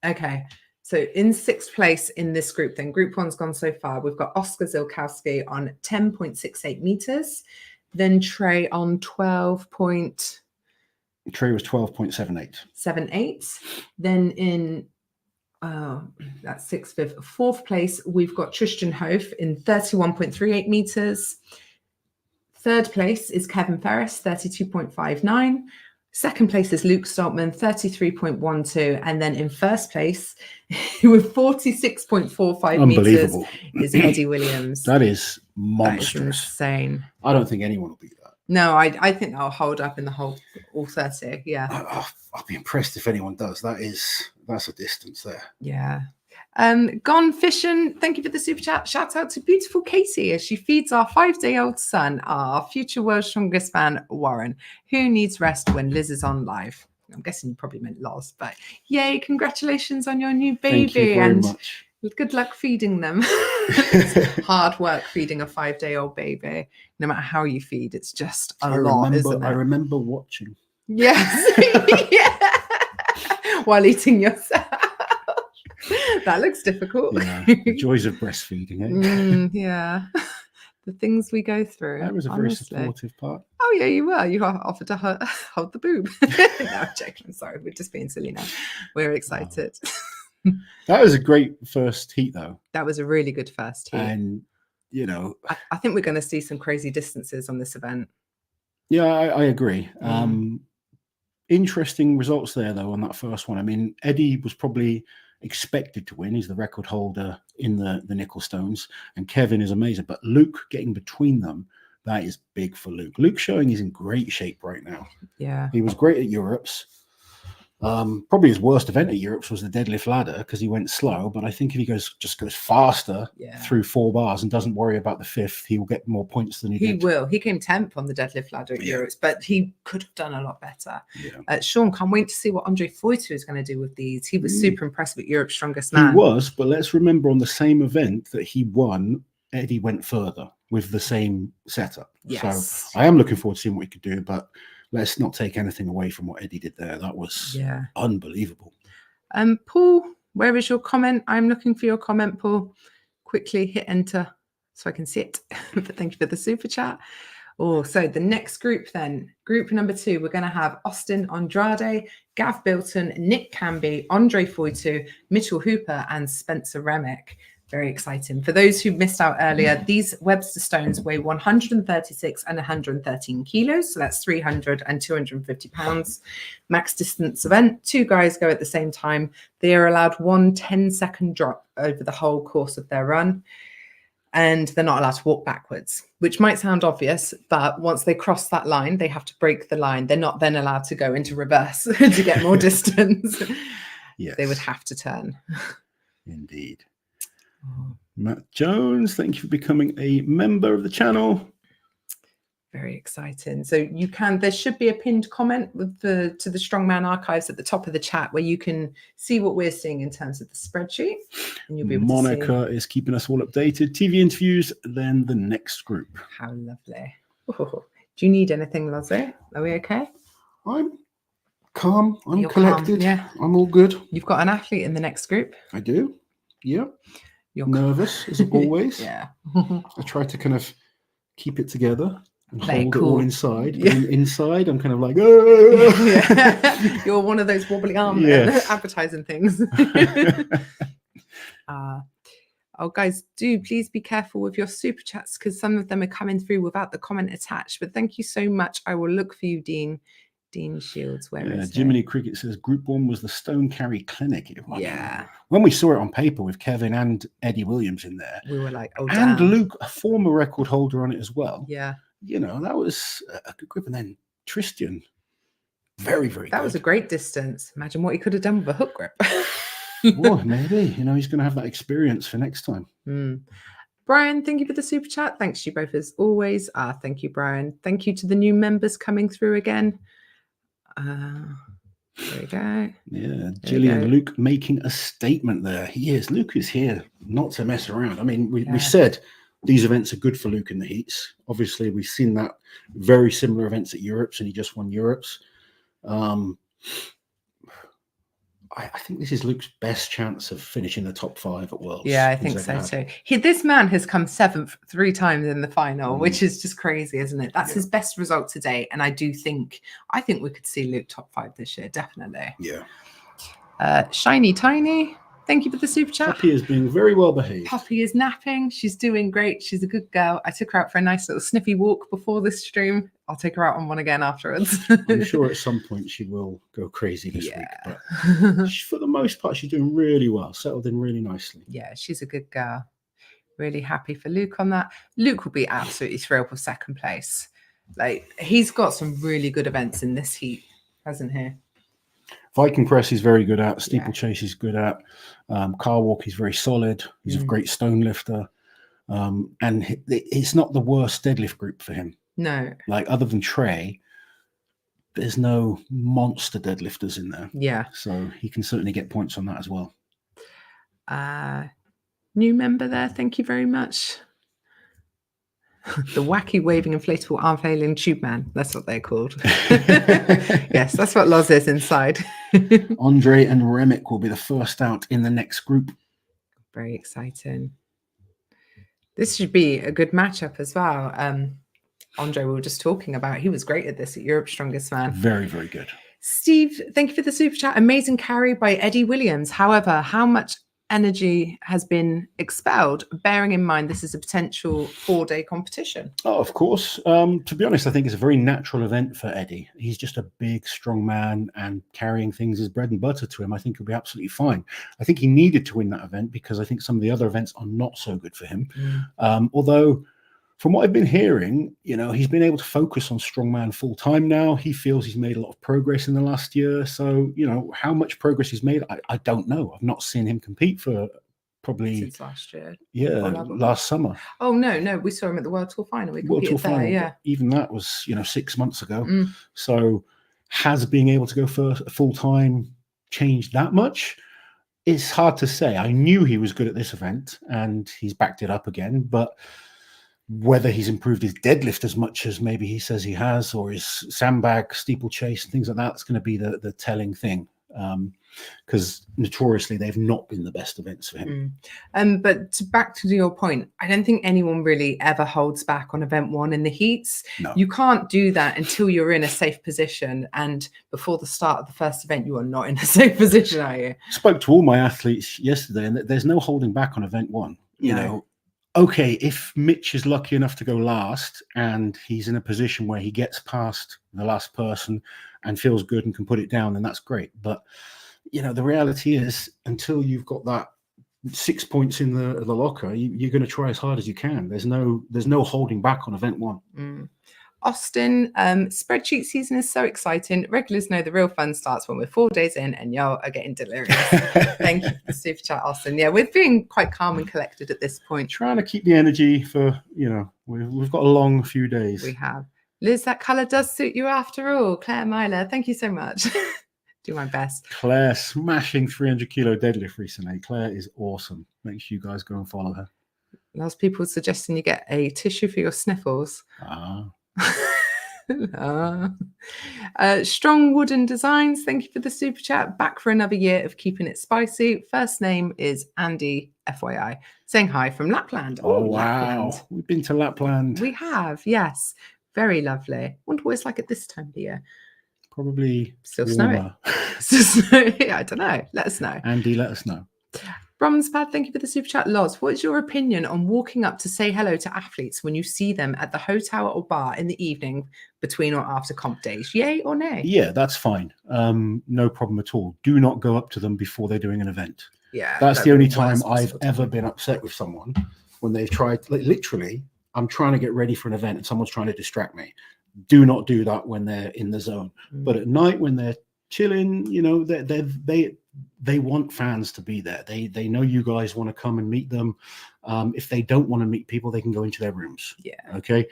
okay. So in 6th place in this group, then Group 1's gone so far. We've got Oscar Zilkowski on 10.68 meters. Then Trey on 12. Trey was 12.78. 78. Then in that's 6th, 5th, 4th place, we've got Tristan Hof in 31.38 meters. 3rd place is Kevin Ferris, 32.59. 2nd place is Luke Stoltman, 33.12. And then in 1st place, with 46.45 meters, is Eddie Williams. That is monstrous. That is insane. I don't think anyone will beat that. No, I think that'll hold up in the all 30. Yeah. I'll be impressed if anyone does. That's a distance there. Yeah. Gone Fishing, thank you for the super chat. Shout out to beautiful Katie as she feeds our 5-day-old son, our future world's strongest man, Warren, who needs rest when Liz is on live. I'm guessing you probably meant Loz, but yay, congratulations on your new baby. Thank you very much. Good luck feeding them. It's hard work feeding a 5-day-old baby. No matter how you feed, it's just a lot, isn't it? I remember watching. Yes. Yeah. While eating yourself. That looks difficult. Yeah, the joys of breastfeeding. Yeah. The things we go through. That was a very supportive part. Oh, yeah, you were. You offered to hold the boob. No, I'm joking. Sorry, we're just being silly now. We're excited. That was a great first heat, though. That was a really good first heat. And, I think we're going to see some crazy distances on this event. Yeah, I agree. Interesting results there, though, on that first one. I mean, Eddie was probably expected to win. He's the record holder in the nickel stones, and Kevin is amazing. But Luke getting between them, that is big for Luke. Luke showing he's in great shape right now. Yeah. He was great at Europe's. Probably his worst event at Europe's was the deadlift ladder because he went slow. But I think if he just goes faster through 4 bars and doesn't worry about the 5th, he will get more points than he did. He will. He came 10th on the deadlift ladder at Europe's, but he could have done a lot better. Sean, can't wait to see what Andre Foytu is going to do with these. He was super impressed with Europe's strongest man. He was, but let's remember on the same event that he won, Eddie went further with the same setup. Yes. So I am looking forward to seeing what he could do, but let's not take anything away from what Eddie did there. That was unbelievable. Paul, where is your comment? I'm looking for your comment, Paul. Quickly hit enter so I can see it. But thank you for the super chat. Oh, so the next group then, group number 2, we're going to have Austin Andrade, Gav Bilton, Nick Camby, Andre Foytu, Mitchell Hooper, and Spencer Remick. Very exciting. For those who missed out earlier, these Webster stones weigh 136 and 113 kilos. So that's 300 and 250 pounds. Max distance event. 2 guys go at the same time. They are allowed 1 10-second drop over the whole course of their run. And they're not allowed to walk backwards, which might sound obvious, but once they cross that line, they have to break the line. They're not then allowed to go into reverse to get more distance. Yes. They would have to turn. Indeed. Matt Jones, thank you for becoming a member of the channel. Very exciting. So you can, there should be a pinned comment with to the Strongman archives at the top of the chat where you can see what we're seeing in terms of the spreadsheet. And you'll be able Monica to see. Is keeping us all updated. TV interviews, then the next group. How lovely. Oh, do you need anything, Lozzie? Are we okay? I'm calm. I'm You're collected. Calm, yeah. I'm all good. You've got an athlete in the next group. I do. Yeah. You're nervous as always. Yeah. I try to kind of keep it together and hold it cool. all inside. But inside, I'm kind of like, oh. Yeah. You're one of those wobbly arm advertising things. Oh, guys, do please be careful with your super chats because some of them are coming through without the comment attached. But thank you so much. I will look for you, Dean. Dean Shields, where is Jiminy Cricket says Group 1 was the Stone Carry Clinic. Yeah. When we saw it on paper with Kevin and Eddie Williams in there, we were like, oh, and damn. Luke, a former record holder on it as well. Yeah. You know, that was a good group. And then Tristan, very, very That good. was a great distance. Imagine what he could have done with a hook grip. Well, maybe. You know, he's going to have that experience for next time. Brian, thank you for the super chat. Thanks to you both as always. Thank you, Brian. Thank you to the new members coming through again. There we go. Yeah, Gillian Luke making a statement there. He is. Luke is here not to mess around. I mean, we said these events are good for Luke in the heats. Obviously, we've seen that very similar events at Europe's, and he just won Europe's. I think this is Luke's best chance of finishing the top 5 at Worlds. Yeah, I think so too. This man has come 7th 3 times in the final, which is just crazy, isn't it? That's his best result to date. And I think we could see Luke top 5 this year, definitely. Yeah. Shiny Tiny, thank you for the super chat. Puppy is being very well behaved. Puppy is napping. She's doing great. She's a good girl. I took her out for a nice little sniffy walk before this stream. I'll take her out on one again afterwards. I'm sure at some point she will go crazy this week. But for the most part, she's doing really well, settled in really nicely. Yeah, she's a good girl. Really happy for Luke on that. Luke will be absolutely thrilled with 2nd place. Like, he's got some really good events in this heat, hasn't he? Viking press he's very good at. Steeplechase he's good at. Car walk he's very solid. He's a great stone lifter. And it's not the worst deadlift group for him. No. Like, other than Trey, there's no monster deadlifters in there. Yeah. So he can certainly get points on that as well. New member there. Thank you very much. The wacky waving inflatable arm flailing tube man. That's what they're called. Yes, that's what Loz is inside. Andre and Remick will be the first out in the next group. Very exciting. This should be a good matchup as well. Andre, we were just talking about, he was great at this at Europe's Strongest Man. Very, very good. Steve, thank you for the super chat. Amazing carry by Eddie Williams. However, how much energy has been expelled, bearing in mind this is a potential 4-day competition? Oh, of course. To be honest, I think it's a very natural event for Eddie. He's just a big, strong man, and carrying things is bread and butter to him. I think he'll be absolutely fine. I think he needed to win that event because I think some of the other events are not so good for him. Although from what I've been hearing, he's been able to focus on strongman full time now. He feels he's made a lot of progress in the last year. So, how much progress he's made, I don't know. I've not seen him compete for probably since last year. Yeah, last summer. Oh no, we saw him at the World Tour final. We competed there, final, yeah. Even that was 6 months ago. So has being able to go for full time changed that much? It's hard to say. I knew he was good at this event, and he's backed it up again, but whether he's improved his deadlift as much as maybe he says he has, or his sandbag, steeplechase, and things like that, it's going to be the telling thing. Because notoriously they've not been the best events for him. But back to your point, I don't think anyone really ever holds back on event one in the heats. No. You can't do that until you're in a safe position, and before the start of the first event, you are not in a safe position, are you? Spoke to all my athletes yesterday, and there's no holding back on event one. Okay, if Mitch is lucky enough to go last and he's in a position where he gets past the last person and feels good and can put it down, then that's great. But the reality is, until you've got that 6 points in the locker, you're going to try as hard as you can. There's no holding back on event one. Austin, spreadsheet season is so exciting. Regulars know the real fun starts when we're 4 days in and y'all are getting delirious. Thank you for the super chat, Austin. Yeah, we're being quite calm and collected at this point. Trying to keep the energy for, we've got a long few days. We have. Liz, that colour does suit you after all. Claire Myler, thank you so much. Do my best. Claire smashing 300 kilo deadlift recently. Claire is awesome. Make sure you guys go and follow her. Lots of people suggesting you get a tissue for your sniffles. Strong Wooden Designs, thank you for the super chat. Back for another year of keeping it spicy. First name is Andy, FYI, saying hi from Lapland. Oh wow, Lapland. We've been to Lapland. We have, yes. Very lovely. Wonder what it's like at this time of the year. Probably still snowing. I don't know. Let us know. Andy, let us know. Bromspad, thank you for the super chat. Loz, what is your opinion on walking up to say hello to athletes when you see them at the hotel or bar in the evening between or after comp days? Yay or nay? Yeah, that's fine. No problem at all. Do not go up to them before they're doing an event. Yeah, that's the only time I've ever been upset with someone, when they've tried, literally, I'm trying to get ready for an event and someone's trying to distract me. Do not do that when they're in the zone. But at night, when they're chilling, they want fans to be there. They know you guys want to come and meet them. If they don't want to meet people, they can go into their rooms. Yeah. Okay.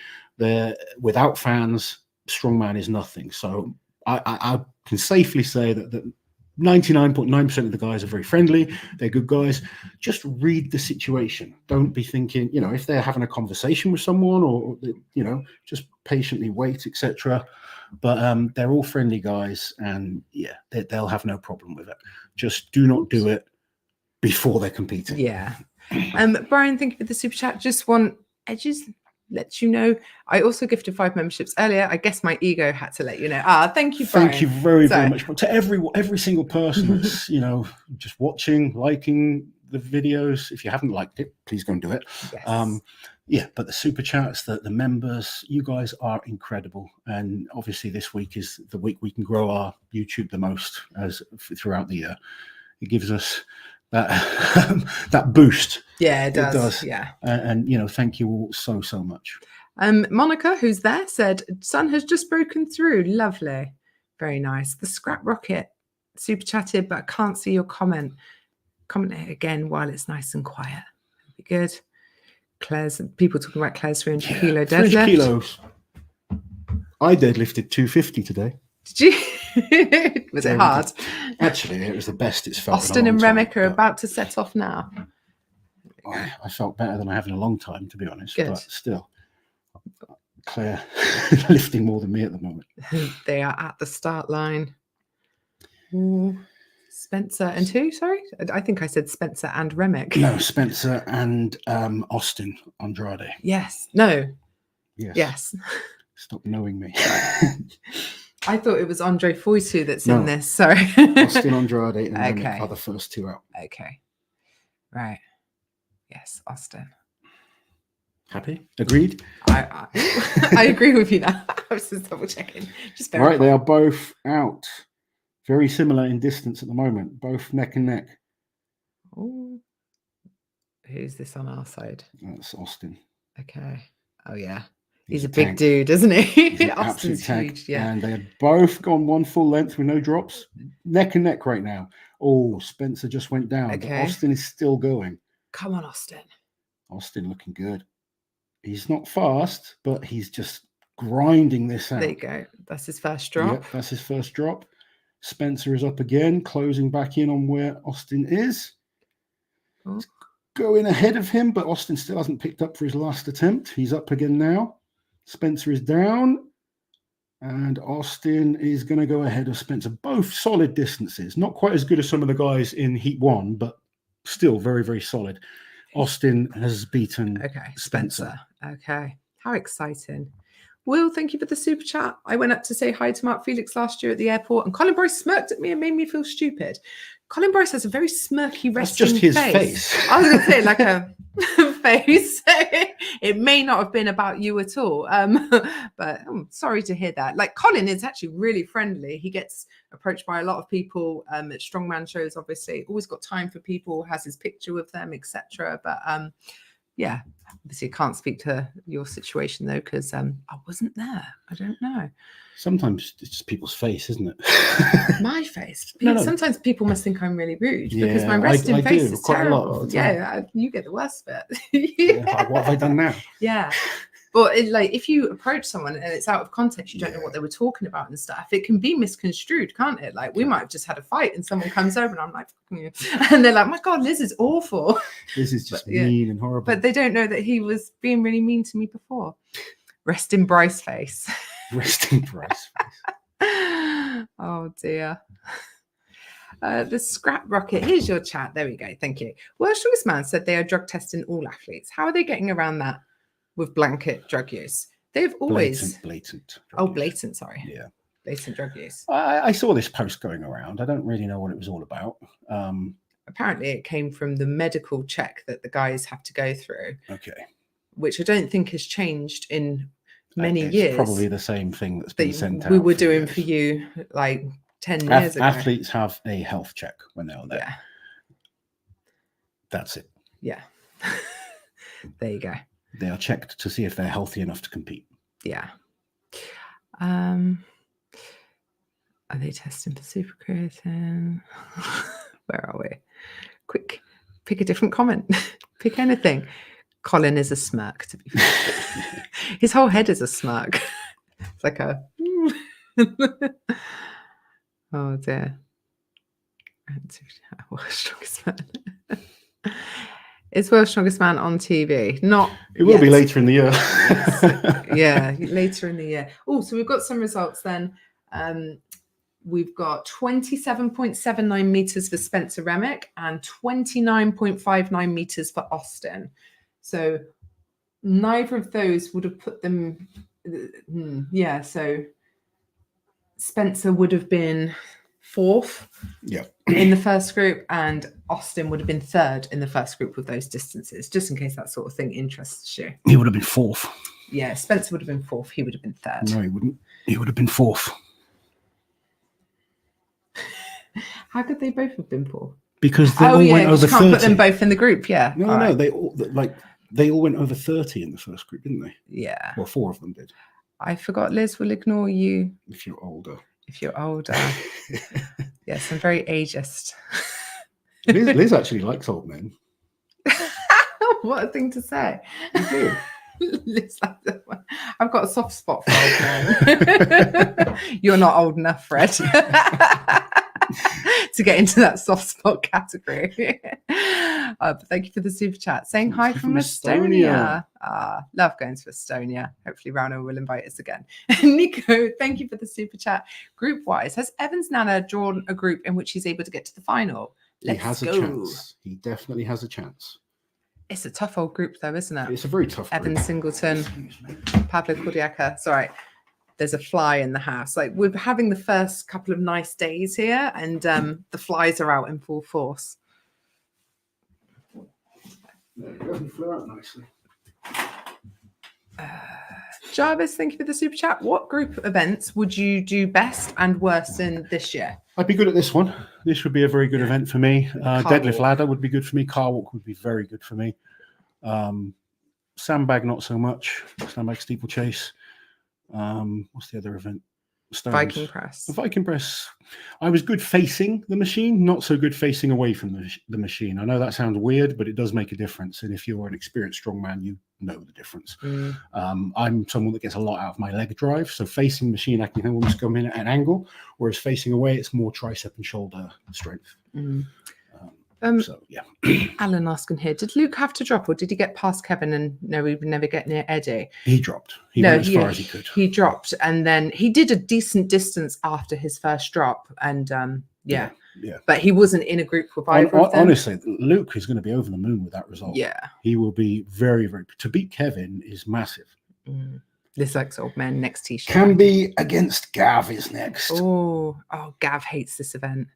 Without fans, strongman is nothing. So I can safely say that 99.9% of the guys are very friendly. They're good guys. Just read the situation. Don't be thinking, if they're having a conversation with someone, or just patiently wait, etc. But they're all friendly guys, and yeah, they'll have no problem with it. Just do not do it before they're competing. Yeah. Brian, thank you for the super chat. Just let you know, I also gifted 5 memberships earlier. I guess my ego had to let you know. Thank you, Brian. Thank you very much to every single person that's just watching, liking the videos. If you haven't liked it, please go and do it. Yes. But the super chats, the members, you guys are incredible. And obviously this week is the week we can grow our YouTube the most throughout the year. It gives us that boost. Yeah, it does. Yeah. And thank you all so much. Monica, who's there, said sun has just broken through. Lovely. Very nice. The Scrap Rocket super chatted, but I can't see your comment. Comment it again while it's nice and quiet. That'd be good. People talking about Claire's 300 kilo deadlift. 300 kilos. I deadlifted 250 today. Did you? Was it hard? Actually, it was the best it's felt. Austin and Remick are about to set off now. I felt better than I have in a long time, to be honest. Good. But still, Claire lifting more than me at the moment. They are at the start line. Ooh. Spencer and who? Sorry, I think I said Spencer and Remick. No, Spencer and Austin Andrade. Yes. No. Yes. Stop knowing me. I thought it was Andre Foytu that's in this. Sorry. Austin Andrade and Remick are the first two out. Okay. Right. Yes, Austin. Happy? Agreed? I agree with you now. I was just double checking. Right, they are both out. Very similar in distance at the moment. Both neck and neck. Oh. Who's this on our side? That's Austin. Okay. Oh yeah, he's a big tank. dude, isn't he? He's an Austin's absolute tank. huge. Yeah, And they had both gone one full length with no drops, neck and neck right now. Oh, Spencer just went down, but Austin is still going. Come on, Austin. Austin looking good. He's not fast, but he's just grinding this out. There you go. That's his first drop. Yep, that's his first drop. Spencer is up again, closing back in on where Austin is. Oh. Going ahead of him, but Austin still hasn't picked up for his last attempt. He's up again now. Spencer is down. And Austin is going to go ahead of Spencer. Both solid distances. Not quite as good as some of the guys in Heat 1, but still very, very solid. Austin has beaten Spencer. Okay. How exciting. Will, thank you for the super chat. I went up to say hi to Mark Felix last year at the airport, and Colin Bryce smirked at me and made me feel stupid. Colin Bryce has a very smirky, resting just his face. I was going to say like a face. It may not have been about you at all, but I'm sorry to hear that. Like Colin is actually really friendly. He gets approached by a lot of people at strongman shows. Obviously, always got time for people. Has his picture with them, etc. But yeah, obviously can't speak to your situation though, because I wasn't there. I don't know. Sometimes it's just people's face, isn't it? My face. No. Sometimes people must think I'm really rude because my resting face is quite terrible. a lot of the time. Yeah, you get the worst bit. Yeah, what have I done now? Yeah. But if you approach someone and it's out of context, you don't know what they were talking about and stuff, it can be misconstrued, can't it? Like we might have just had a fight and someone comes over and I'm like, and they're like, my God, Liz is awful. This is just mean and horrible. But they don't know that he was being really mean to me before. Rest in Bryce face. Rest in Bryce face. Oh dear. The Scrap Rocket, here's your chat. There we go. Thank you. World's Strongest Man said they are drug testing all athletes. How are they getting around that with blanket drug use? They've always blatant. Blatant. Sorry. Yeah. Blatant drug use. I saw this post going around. I don't really know what it was all about. Apparently, it came from the medical check that the guys have to go through. Okay. Which I don't think has changed in many years. Probably the same thing that's been sent out. We were doing for you like 10 years ago. Athletes have a health check when they're there. Yeah. That's it. Yeah. There you go. They are checked to see if they're healthy enough to compete. Yeah. Are they testing for super creatine? Where are we? Quick, pick a different comment. Pick anything. Colin is a smirk, to be fair. His whole head is a smirk. It's like a... Oh, dear. World's Strongest Man. Is World's Strongest Man on TV? Not It will be later in the year. Yes. Yeah, later in the year. Oh, so we've got some results then. We've got 27.79 meters for Spencer Remick and 29.59 meters for Austin. So neither of those would have put them. Yeah, so Spencer would have been fourth in the first group and Austin would have been third in the first group with those distances, just in case that sort of thing interests you. He would have been fourth. Yeah, Spencer would have been fourth. He would have been third. No, he wouldn't. He would have been fourth. How could they both have been fourth? Because they all went over 30. You can't put them both in the group, yeah. No, they all went over 30 in the first group, didn't they? Yeah. Well, 4 of them did. I forgot Liz will ignore you. If you're older. Yes, I'm very ageist. Liz actually likes old men. What a thing to say. You do. Liz, I've got a soft spot for old men. You're not old enough, Fred, to get into that soft spot category. But thank you for the super chat. Saying hi from Estonia. Love going to Estonia. Hopefully Rano will invite us again. Nico, thank you for the super chat. Group wise, has Evans Nana drawn a group in which he's able to get to the final? He has a chance. He definitely has a chance. It's a tough old group though, isn't it? It's a very tough group. Evan Singleton, Pablo Cordiaca. Sorry, there's a fly in the house. Like we're having the first couple of nice days here and the flies are out in full force. He flew out nicely. Jarvis, thank you for the super chat. What group events would you do best and worst in this year? I'd be good at this one. This would be a very good event for me. Deadlift ladder would be good for me. Car walk would be very good for me. Sandbag, not so much. Sandbag steeplechase. What's the other event? Stones. Viking press. The Viking press. I was good facing the machine, not so good facing away from the machine. I know that sounds weird, but it does make a difference. And if you're an experienced strongman, you know the difference. I'm someone that gets a lot out of my leg drive. So facing the machine, I can almost come in at an angle, whereas facing away, it's more tricep and shoulder strength. So yeah. Alan asking here, did Luke have to drop, or did he get past Kevin and no, we would never get near Eddie? He dropped. He went as far as he could. He dropped, and then he did a decent distance after his first drop, and yeah. But he wasn't in a group with either of them. Honestly, Luke is going to be over the moon with that result. Yeah, he will be very, very. To beat Kevin is massive. This old man next t-shirt. Can be against Gav is next. Oh, Gav hates this event.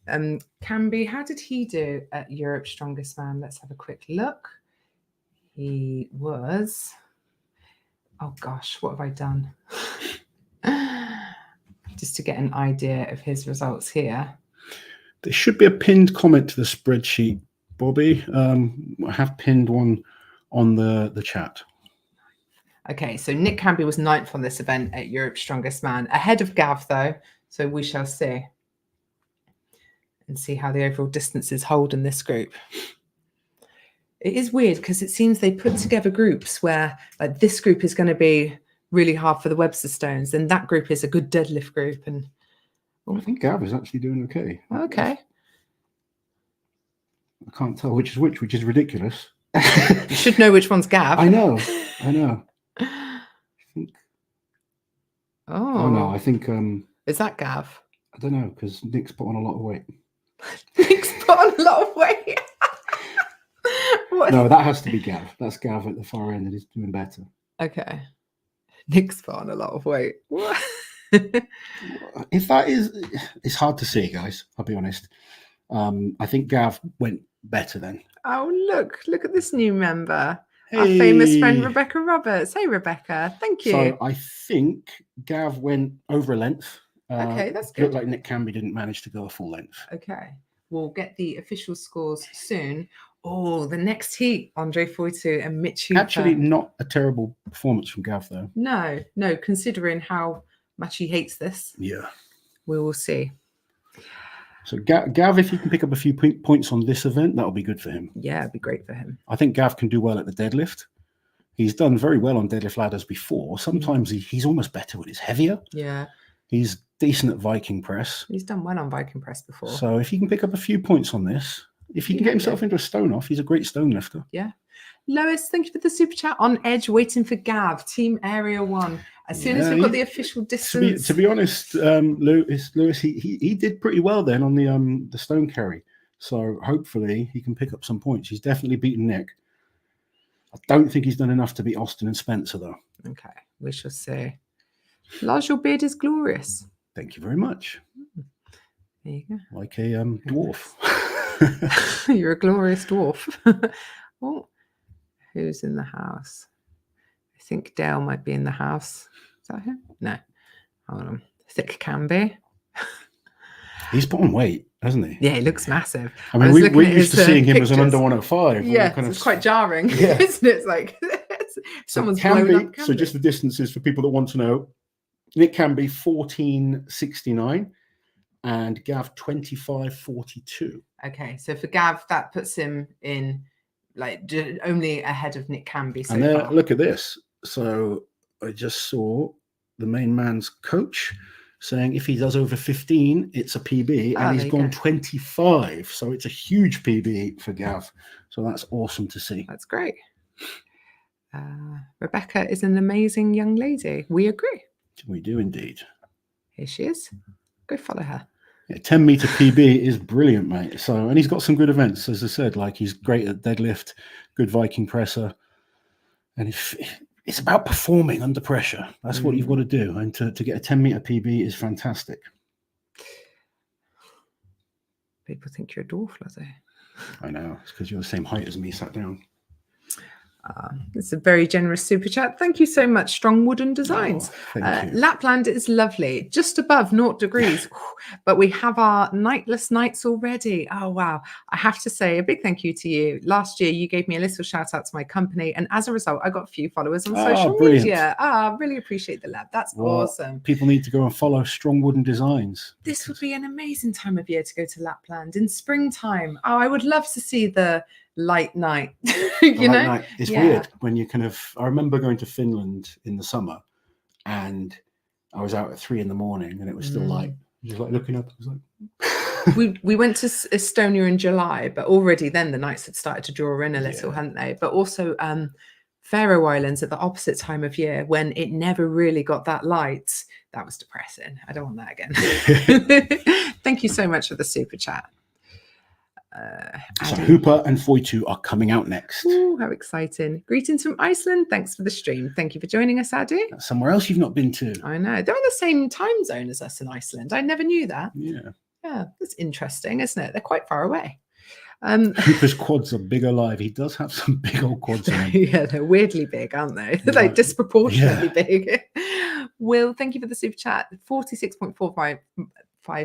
Camby, how did he do at Europe's Strongest Man? Let's have a quick look. He was, oh gosh, what have I done? Just to get an idea of his results here. There should be a pinned comment to the spreadsheet, Bobby. I have pinned one on the chat. Okay, so Nick Camby was 9th on this event at Europe's Strongest Man, ahead of Gav though, so we shall see. And see how the overall distances hold in this group. It is weird because it seems they put together groups where like this group is going to be really hard for the Webster stones, and that group is a good deadlift group. And I think Gav is actually doing okay. Okay. I can't tell which is ridiculous. You should know which one's Gav. I know. I think. Oh no, I think. Is that Gav? I don't know, because Nick's put on a lot of weight. Nick's put on a lot of weight. No, that has to be Gav. That's Gav at the far end, and he's doing better. Okay. Nick's put on a lot of weight. What? If that is, it's hard to see, guys. I'll be honest. I think Gav went better then. Oh, look at this new member. Hey. Our famous friend Rebecca Roberts. Hey, Rebecca. Thank you. So I think Gav went over a length. Okay, that's good. Looked like Nick Camby didn't manage to go a full length. Okay, we'll get the official scores soon. Oh, the next heat, Andre Foytu and Mitch Hooper. Actually, not a terrible performance from Gav, though. No, considering how much he hates this. Yeah. We will see. So Gav, if he can pick up a few points on this event, that'll be good for him. Yeah, it'd be great for him. I think Gav can do well at the deadlift. He's done very well on deadlift ladders before. Sometimes he's almost better when it's heavier. Yeah. He's decent at Viking press. He's done well on Viking press before. So if he can pick up a few points on this, if he can get himself into a stone off, he's a great stone lifter. Yeah. Lois, thank you for the super chat. On edge, waiting for Gav, Team Area 1. As soon as we've got the official distance. To be honest, Lewis, he did pretty well then on the stone carry. So hopefully he can pick up some points. He's definitely beaten Nick. I don't think he's done enough to beat Austin and Spencer, though. Okay, we shall see. Lars, your beard is glorious. Thank you very much. There you go. Like a dwarf. You're a glorious dwarf. Oh, who's in the house? I think Dale might be in the house. Is that him? No. Hold on. Thick Camby. He's put on weight, hasn't he? Yeah, he looks massive. I mean, we're used to seeing him as an under 105. Yeah, it's quite jarring, isn't it? It's like someone's blown up. So just the distances for people that want to know. Nick Camby 14.69 and Gav 25.42. Okay, so for Gav, that puts him in like only ahead of Nick Camby. So and there, look at this. So I just saw the main man's coach saying if he does over 15, it's a PB, and he's gone 25. So it's a huge PB for Gav. So that's awesome to see. That's great. Rebecca is an amazing young lady. We agree. We do indeed. Here she is. Go follow her. Yeah, 10-meter PB is brilliant, mate. So, and he's got some good events, as I said. Like he's great at deadlift, good Viking presser, and it's about performing under pressure. That's what you've got to do, and to get a 10-meter PB is fantastic. People think you're a dwarf, Lizzie. I know. It's because you're the same height as me. Sat down. It's a very generous super chat. Thank you so much, Strong Wooden Designs. Thank you. Lapland is lovely, just above 0 degrees, but we have our nightless nights already. Oh, wow. I have to say a big thank you to you. Last year, you gave me a little shout out to my company, and as a result, I got a few followers on social media. Really appreciate the lab. That's awesome. People need to go and follow Strong Wooden Designs. This would be an amazing time of year to go to Lapland in springtime. Oh, I would love to see the light night. Night. It's weird when you I remember going to Finland in the summer, and I was out at 3 a.m. and it was still light. Just like looking up, I was like, we went to Estonia in July, but already then the nights had started to draw in a little, hadn't they? But also Faroe Islands at the opposite time of year when it never really got that light. That was depressing. I don't want that again. Thank you so much for the super chat. So Hooper and Foytu are coming out next. Ooh, how exciting. Greetings from Iceland. Thanks for the stream. Thank you for joining us, Adu. That's somewhere else you've not been to. I know. They're on the same time zone as us in Iceland. I never knew that. Yeah. Yeah, that's interesting, isn't it? They're quite far away. Hooper's quads are big alive. He does have some big old quads on him. Yeah, they're weirdly big, aren't they? They're like disproportionately big. Will, thank you for the super chat. 46.45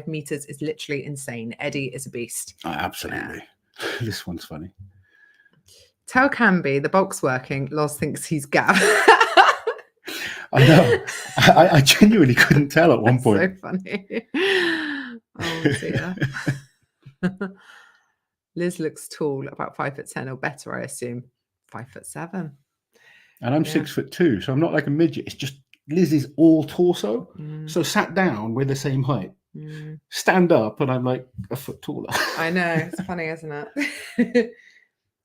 meters is literally insane. Eddie is a beast. Absolutely. This one's funny. Tell Canby the bulk's working. Loz thinks he's Gav. I know. I genuinely couldn't tell at one point. So funny. Oh dear. Liz looks tall, about 5'10" or better, I assume. 5'7". And I'm 6'2", so I'm not like a midget. It's just Liz is all torso. So sat down, we're the same height. Stand up and I'm like a foot taller. I know, it's funny, isn't it?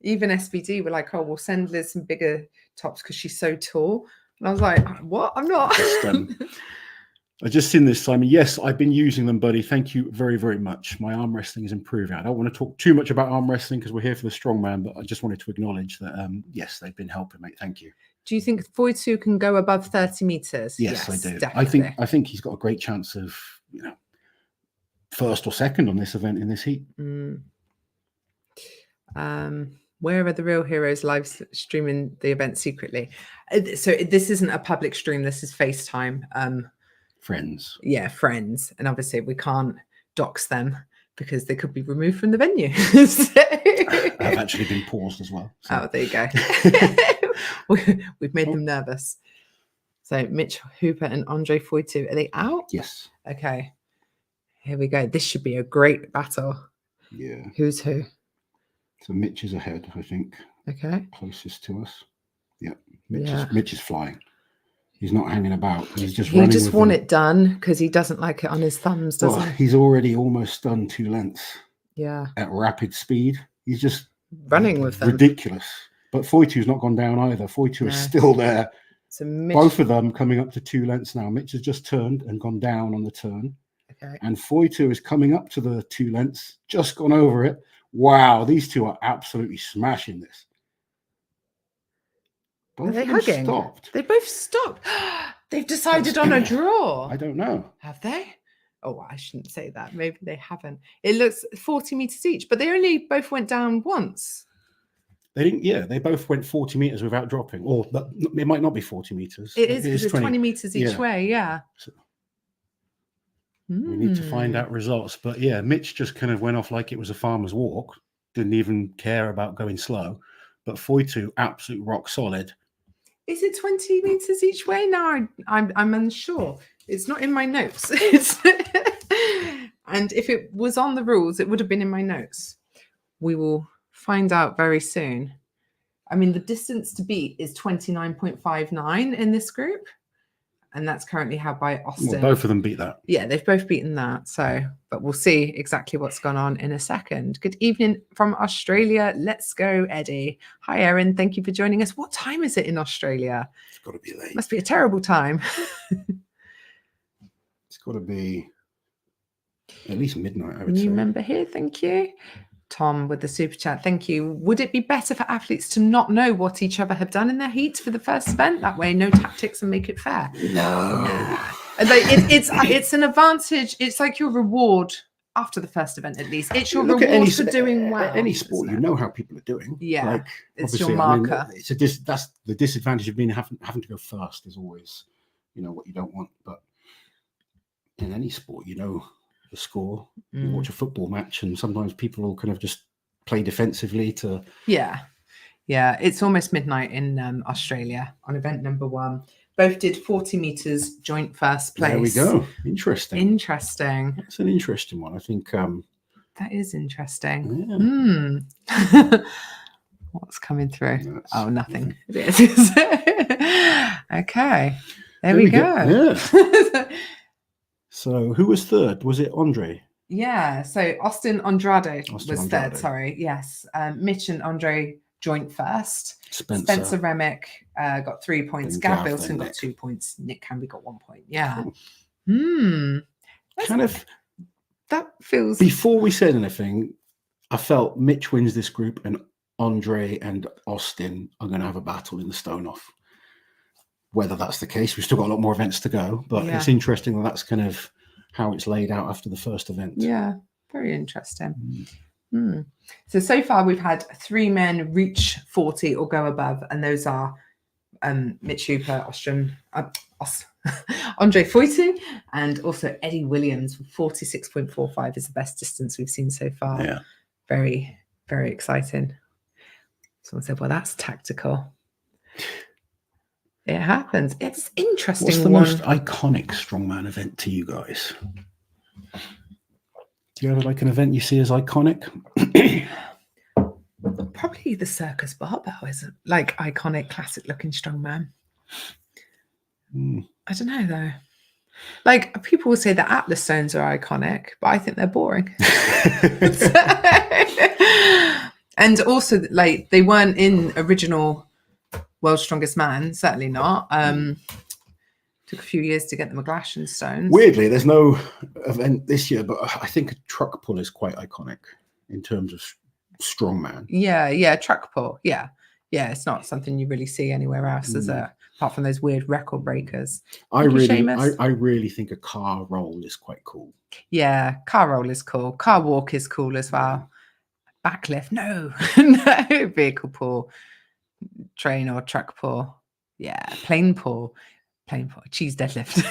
Even SBD were like, oh, we'll send Liz some bigger tops because she's so tall. And I was like, what? I'm not. I just seen this, Simon. Yes, I've been using them, buddy. Thank you very, very much. My arm wrestling is improving. I don't want to talk too much about arm wrestling because we're here for the strongman, but I just wanted to acknowledge that, yes, they've been helping, mate. Thank you. Do you think Foytu can go above 30 meters? Yes, I do. Definitely. I think he's got a great chance of, first or second on this event in this heat. Where are the real heroes live streaming the event secretly? So this isn't a public stream. This is FaceTime. Friends. Yeah, friends. And obviously we can't dox them because they could be removed from the venue. I've actually been paused as well. So. Oh, there you go. We've made them nervous. So Mitch Hooper and Andre Foytu, are they out? Yes. Okay. Here we go. This should be a great battle. Yeah. Who's who? So Mitch is ahead, I think. Okay. Closest to us. Yeah. Mitch is flying. He's not hanging about. He's just running. He just want it done because he doesn't like it on his thumbs, does he? He's already almost done 2 lengths. Yeah. At rapid speed. He's just running with them. Ridiculous. But Foytu's not gone down either. Foytu is still there. So both of them coming up to 2 lengths now. Mitch has just turned and gone down on the turn. Okay. And Foytu is coming up to the 2 lengths, just gone over it. Wow, these two are absolutely smashing this. Both are they hugging? Stopped. They both stopped. They've decided on a draw. I don't know. Have they? Oh, I shouldn't say that. Maybe they haven't. It looks 40 meters each, but they only both went down once. They didn't. Yeah, they both went 40 meters without dropping. Or it might not be 40 meters. It is. It's 20 meters each way. Yeah. So we need to find out results. But yeah, Mitch just kind of went off like it was a farmer's walk. Didn't even care about going slow. But Foytu, absolute rock solid. Is it 20 meters each way? No, I'm unsure. It's not in my notes. And if it was on the rules, it would have been in my notes. We will find out very soon. I mean, the distance to beat is 29.59 in this group. And that's currently held by Austin. Well, both of them beat that. Yeah, they've both beaten that. So, but we'll see exactly what's gone on in a second. Good evening from Australia. Let's go, Eddie. Hi, Erin. Thank you for joining us. What time is it in Australia? It's got to be late. Must be a terrible time. It's got to be at least midnight, I would say. New member here. Thank you. Tom with the super chat. Thank you. Would it be better for athletes to not know what each other have done in their heats for the first event? That way, no tactics and make it fair. No. It's an advantage. It's like your reward after the first event at least. It's your Look at reward for doing well. any sport, you know how people are doing. Yeah, like, it's your obviously, marker. I mean, that's the disadvantage of being having to go first is always, what you don't want. But in any sport, the score. You watch a football match, and sometimes people will kind of just play defensively to. Yeah. It's almost midnight in Australia on event number 1. Both did 40 meters, joint first place. There we go. Interesting. That's an interesting one. I think. That is interesting. Yeah. What's coming through? Nothing. Yeah. It is. Okay. There we go. Yeah. So who was third? Was it Andre? Yeah. So Austin Andrade was third. Sorry. Yes. Mitch and Andre joint first. Spencer Remick got 3 points. Gav Bilton got 2 points. Nick Camby got 1 point. Yeah. Cool. That feels. Before we said anything, I felt Mitch wins this group, and Andre and Austin are going to have a battle in the stone off. Whether that's the case, we've still got a lot more events to go, but it's interesting that's kind of how it's laid out after the first event. Yeah, very interesting. So far we've had 3 men reach 40 or go above, and those are Mitch Hooper, Andre Foytu, and also Eddie Williams. 46.45 is the best distance we've seen so far. Yeah, very, very exciting. Someone said, well, that's tactical. It happens. It's interesting. What's the most iconic strongman event to you guys? Do you have like an event you see as iconic? Probably the circus barbell is like iconic, classic looking strongman. I don't know though. Like people will say the Atlas stones are iconic, but I think they're boring. And also, like they weren't in original World's Strongest Man. Certainly not. Took a few years to get the McGlashan stones. Weirdly, there's no event this year, but I think a truck pull is quite iconic in terms of strongman. Yeah, truck pull. Yeah. It's not something you really see anywhere else, apart from those weird record breakers. I really think a car roll is quite cool. Yeah, car roll is cool. Car walk is cool as well. Backlift, no, vehicle pull, train or truck pull. Yeah, plane pull, cheese deadlift.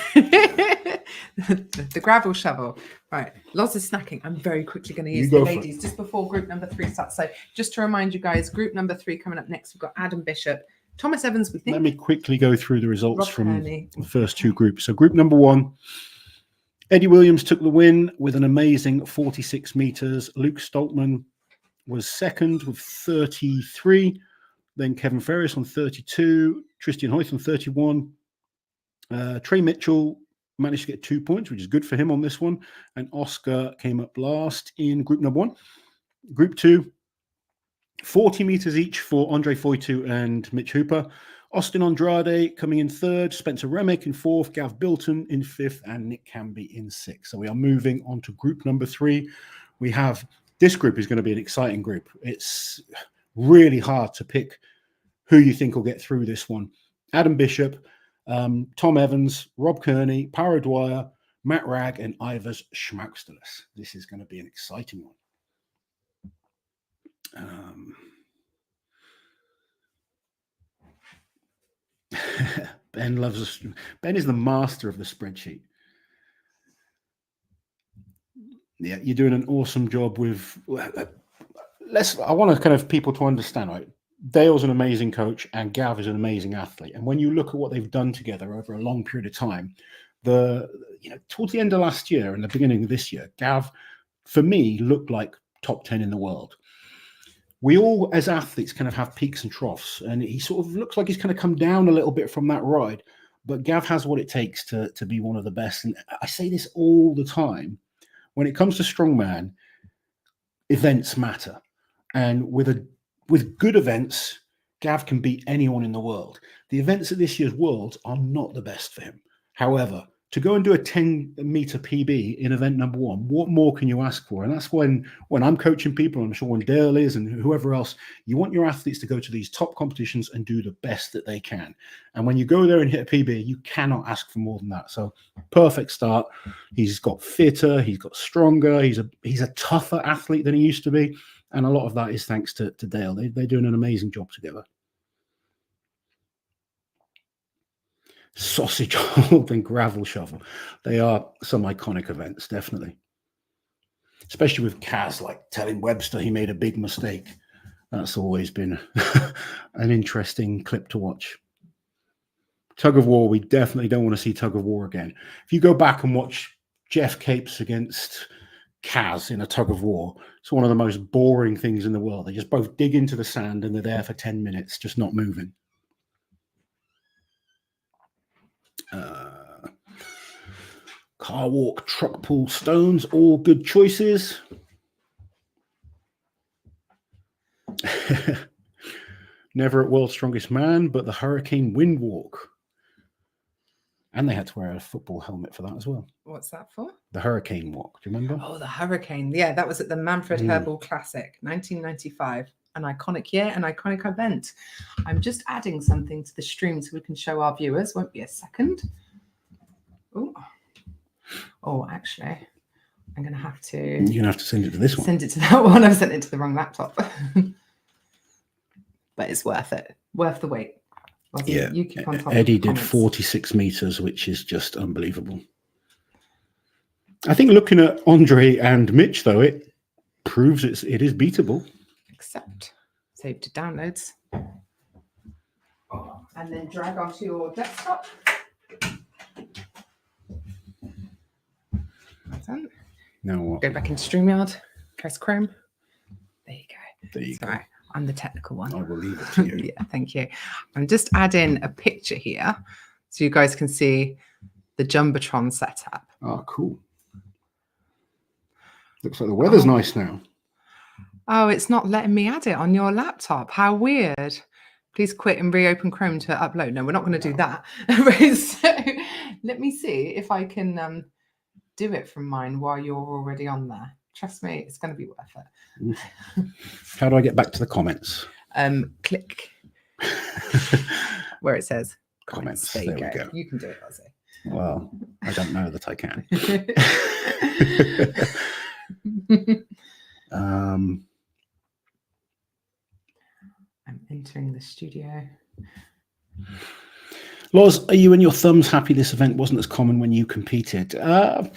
the gravel shovel. Right, lots of snacking. I'm very quickly going to use the ladies just before group number 3 starts. So just to remind you guys, group number 3 coming up next. We've got Adam Bishop, Thomas Evans. We think. Let me quickly go through the results from the first 2 groups. So group number 1, Eddie Williams took the win with an amazing 46 meters. Luke Stoltman was second with 33. Then Kevin Ferris on 32. Tristan Hoyth on 31. Trey Mitchell managed to get 2 points, which is good for him on this one. And Oscar came up last in group number 1. Group 2, 40 meters each for Andre Foytu and Mitch Hooper. Austin Andrade coming in 3rd. Spencer Remick in 4th. Gav Bilton in 5th. And Nick Camby in 6th. So we are moving on to group number 3. We have... This group is going to be an exciting group. It's really hard to pick who you think will get through this one. Adam Bishop, Tom Evans, Rob Kearney, Para Dwyer, Matt Ragg, and Ivers Schmaukstelis. This is going to be an exciting one. Ben loves Ben is the master of the spreadsheet. Yeah, you're doing an awesome job with. I want to kind of people to understand, right? Dale's an amazing coach and Gav is an amazing athlete. And when you look at what they've done together over a long period of time, towards the end of last year and the beginning of this year, Gav, for me, looked like top 10 in the world. We all, as athletes, kind of have peaks and troughs, and he sort of looks like he's kind of come down a little bit from that ride. But Gav has what it takes to be one of the best. And I say this all the time. When it comes to strongman, events matter. And with good events, Gav can beat anyone in the world. The events at this year's Worlds are not the best for him. However, to go and do a 10-meter PB in event number 1, what more can you ask for? And that's when I'm coaching people, I'm sure when Dale is and whoever else, you want your athletes to go to these top competitions and do the best that they can. And when you go there and hit a PB, you cannot ask for more than that. So perfect start. He's got fitter, he's got stronger, he's a tougher athlete than he used to be. And a lot of that is thanks to Dale. They're doing an amazing job together. Sausage hold and gravel shovel. They are some iconic events, definitely. Especially with Kaz, like telling Webster he made a big mistake. That's always been an interesting clip to watch. Tug of war, we definitely don't want to see tug of war again. If you go back and watch Jeff Capes against Kaz in a tug of war, it's one of the most boring things in the world. They just both dig into the sand and they're there for 10 minutes, just not moving. Car walk, truck pull, stones, all good choices. Never at World's Strongest Man, but the Hurricane Wind Walk. And they had to wear a football helmet for that as well. What's that for? The Hurricane Walk. Do you remember? Oh, the Hurricane. Yeah, that was at the Manfred Herbal Classic, 1995. An iconic year, an iconic event. I'm just adding something to the stream so we can show our viewers. Won't be a second. Oh, actually, I'm going to have to... You're going to have to send it to this one. Send it to that one. I've sent it to the wrong laptop. But it's worth it. Worth the wait. Yeah. You keep on top Eddie did 46 meters, which is just unbelievable. I think looking at Andre and Mitch, though, it proves it is beatable. Accept. Save to downloads. And then drag onto your desktop. Done. Now what? Go back into StreamYard. Press Chrome. There you go. There you go. Right. I'm the technical one. I will leave it to you. Yeah, thank you. I'm just adding a picture here so you guys can see the Jumbotron setup. Oh, cool. Looks like the weather's nice now. Oh, it's not letting me add it on your laptop. How weird. Please quit and reopen Chrome to upload. No, we're not going to do that. So let me see if I can do it from mine while you're already on there. Trust me, it's going to be worth it. How do I get back to the comments? Click where it says comments. There we go. You can do it, Ozzy. Well, I don't know that I can. I'm entering the studio. Loz, are you and your thumbs happy this event wasn't as common when you competed? I'm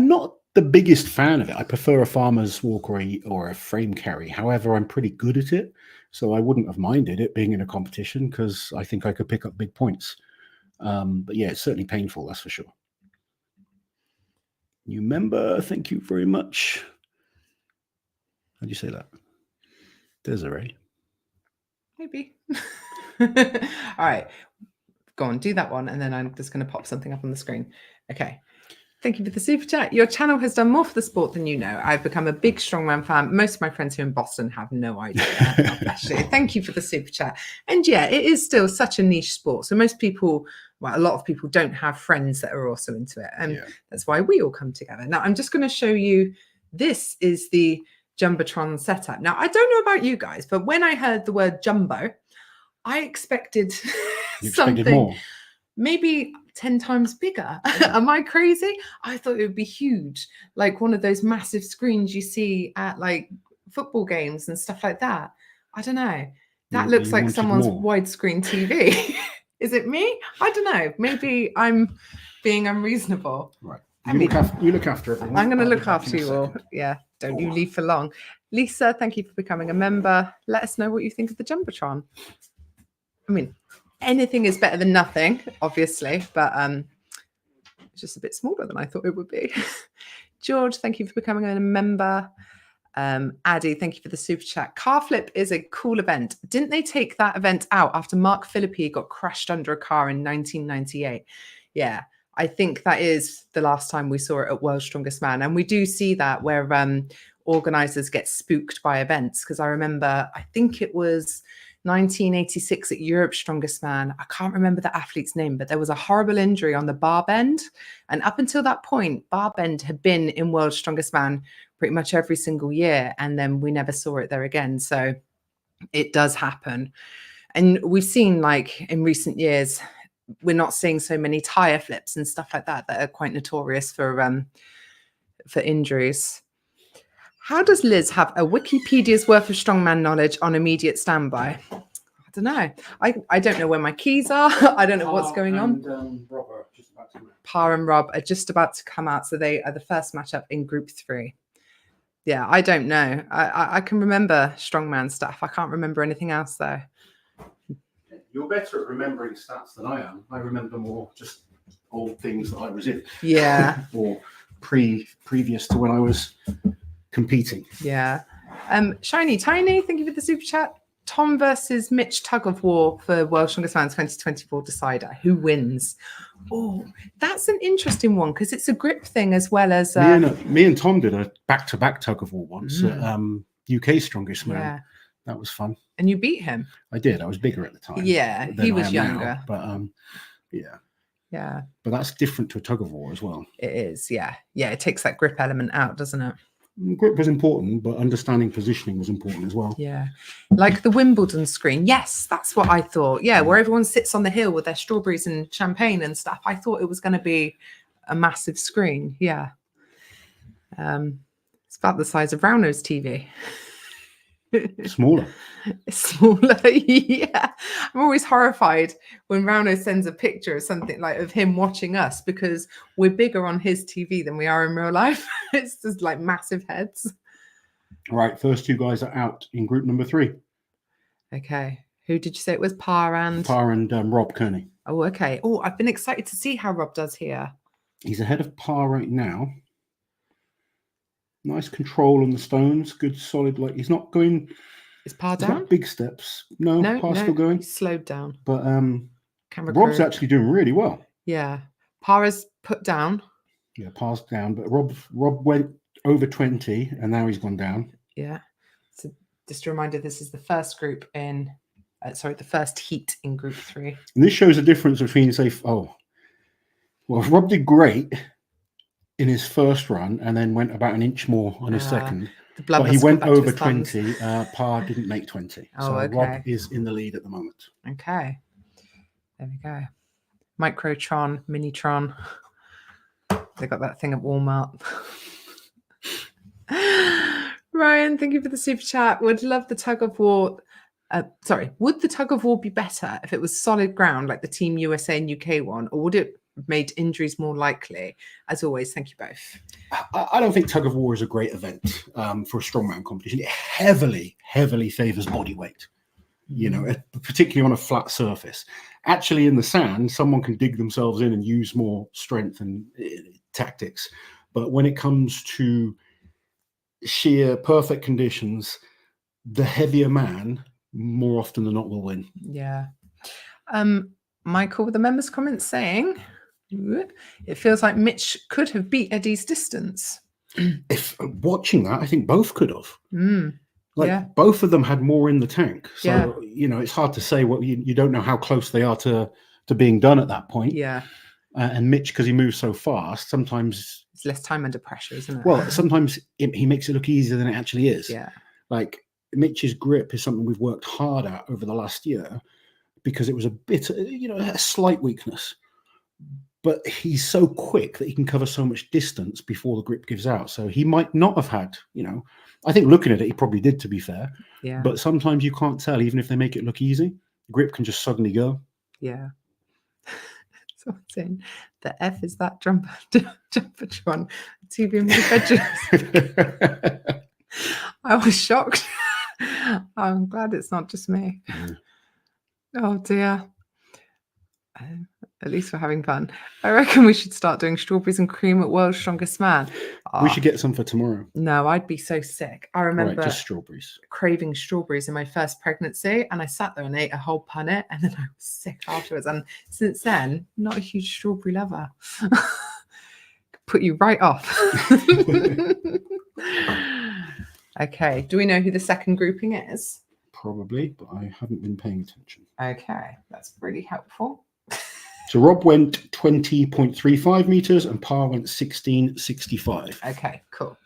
not the biggest fan of it. I prefer a farmer's walk or a frame carry. However, I'm pretty good at it, so I wouldn't have minded it being in a competition because I think I could pick up big points. But yeah, it's certainly painful, that's for sure. New member, thank you very much. How do you say that? Desiree. Maybe. All right. Go on, do that one, and then I'm just going to pop something up on the screen. Okay. Thank you for the super chat. Your channel has done more for the sport than you know. I've become a big Strongman fan. Most of my friends here in Boston have no idea. Actually, thank you for the super chat. And yeah, it is still such a niche sport. So most people, well, a lot of people don't have friends that are also into it. And that's why we all come together. Now, I'm just going to show you, this is the Jumbotron setup. Now, I don't know about you guys, but when I heard the word jumbo, I expected something more. Maybe 10 times bigger. Am I crazy? I thought it would be huge, like one of those massive screens you see at like football games and stuff like that. I don't know. That looks like someone's widescreen TV. Is it me? I don't know. Maybe I'm being unreasonable. Right. You look after everyone. I'm going to look after you all. Yeah. Don't you leave for long. Lisa, thank you for becoming a member. Let us know what you think of the Jumbotron. I mean, anything is better than nothing, obviously, but it's just a bit smaller than I thought it would be. George, thank you for becoming a member. Addy, thank you for the super chat. Car flip is a cool event. Didn't they take that event out after Mark Philippi got crashed under a car in 1998? Yeah, I think that is the last time we saw it at World's Strongest Man. And we do see that where organizers get spooked by events. Because I remember, I think it was 1986 at Europe's Strongest Man. I can't remember the athlete's name, but there was a horrible injury on the bar bend. And up until that point, bar bend had been in World's Strongest Man pretty much every single year. And then we never saw it there again. So it does happen. And we've seen, like, in recent years, we're not seeing so many tire flips and stuff like that are quite notorious for injuries. How does Liz have a Wikipedia's worth of strongman knowledge on immediate standby? I don't know. I don't know where my keys are. I don't know what's going on. Par and Rob are just about to come out. So they are the first matchup in Group 3. Yeah, I don't know. I can remember strongman stuff. I can't remember anything else, though. You're better at remembering stats than I am. I remember more just old things that I was in. Yeah. Or previous to when I was competing. Yeah. Shiny Tiny, thank you for the super chat. Tom versus Mitch tug of war for World Strongest Man 2024 decider. Who wins? Oh, that's an interesting one because it's a grip thing as well as me and Tom did a back-to-back tug of war once at UK Strongest Man. Yeah. That was fun. And you beat him? I did. I was bigger at the time. Yeah, he was younger. Now, but yeah. Yeah. But that's different to a tug of war as well. It is, yeah. Yeah, it takes that grip element out, doesn't it? Grip was important, but understanding positioning was important as well. Yeah. Like the Wimbledon screen. Yes, that's what I thought. Yeah, where everyone sits on the hill with their strawberries and champagne and stuff. I thought it was going to be a massive screen. Yeah. It's about the size of Rauno's TV. Smaller. Smaller, yeah. I'm always horrified when Rauno sends a picture of something like of him watching us because we're bigger on his TV than we are in real life. It's just like massive heads. All right, first two guys are out in group number 3. Okay. Who did you say it was? Par and Rob Kearney. Oh, okay. Oh, I've been excited to see how Rob does here. He's ahead of Par right now. Nice control on the stones. Good, solid. Like he's not going. Is Par down? Big steps. No, Par's still going. He's slowed down. But Rob's actually doing really well. Yeah, Par is put down. Yeah, Par's down, but Rob went over 20, and now he's gone down. Yeah. So just a reminder, this is the first group in. The first heat in Group 3. And this shows the difference between, say, Rob did great in his first run and then went about an inch more on his second. But he went over 20. Par didn't make 20. Okay. Rob is in the lead at the moment. Okay. There we go. Microtron, Minitron. They got that thing at Walmart. Ryan, thank you for the super chat. Would love the tug of war. Would the tug of war be better if it was solid ground like the Team USA and UK one, or would it have made injuries more likely? As always, thank you both. I don't think tug of war is a great event for a strongman competition. It heavily favours body weight, particularly on a flat surface. Actually, in the sand, someone can dig themselves in and use more strength and tactics. But when it comes to sheer perfect conditions, the heavier man more often than not will win. Yeah. Michael with the members' comments saying it feels like Mitch could have beat Eddie's distance. If watching that, I think both could have. Both of them had more in the tank. So, it's hard to say what you don't know how close they are to being done at that point. Yeah. And Mitch, because he moves so fast, sometimes it's less time under pressure, isn't it? Well, sometimes he makes it look easier than it actually is. Yeah. Like Mitch's grip is something we've worked hard at over the last year because it was a bit, a slight weakness. But he's so quick that he can cover so much distance before the grip gives out. So he might not have had, I think looking at it, he probably did, to be fair. Yeah. But sometimes you can't tell, even if they make it look easy, the grip can just suddenly go. Yeah. So I'm saying the F is that Jumbotron TV in my bedroom. I was shocked. I'm glad it's not just me. Oh dear. At least we're having fun. I reckon we should start doing strawberries and cream at World's Strongest Man. We should get some for tomorrow. No, I'd be so sick. I remember just strawberries. Craving strawberries in my first pregnancy, and I sat there and ate a whole punnet, and then I was sick afterwards. And since then, not a huge strawberry lover. Put you right off. Okay. Do we know who the second grouping is? Probably, but I haven't been paying attention. Okay, that's really helpful. So Rob went 20.35 meters and Par went 16.65. Okay, cool.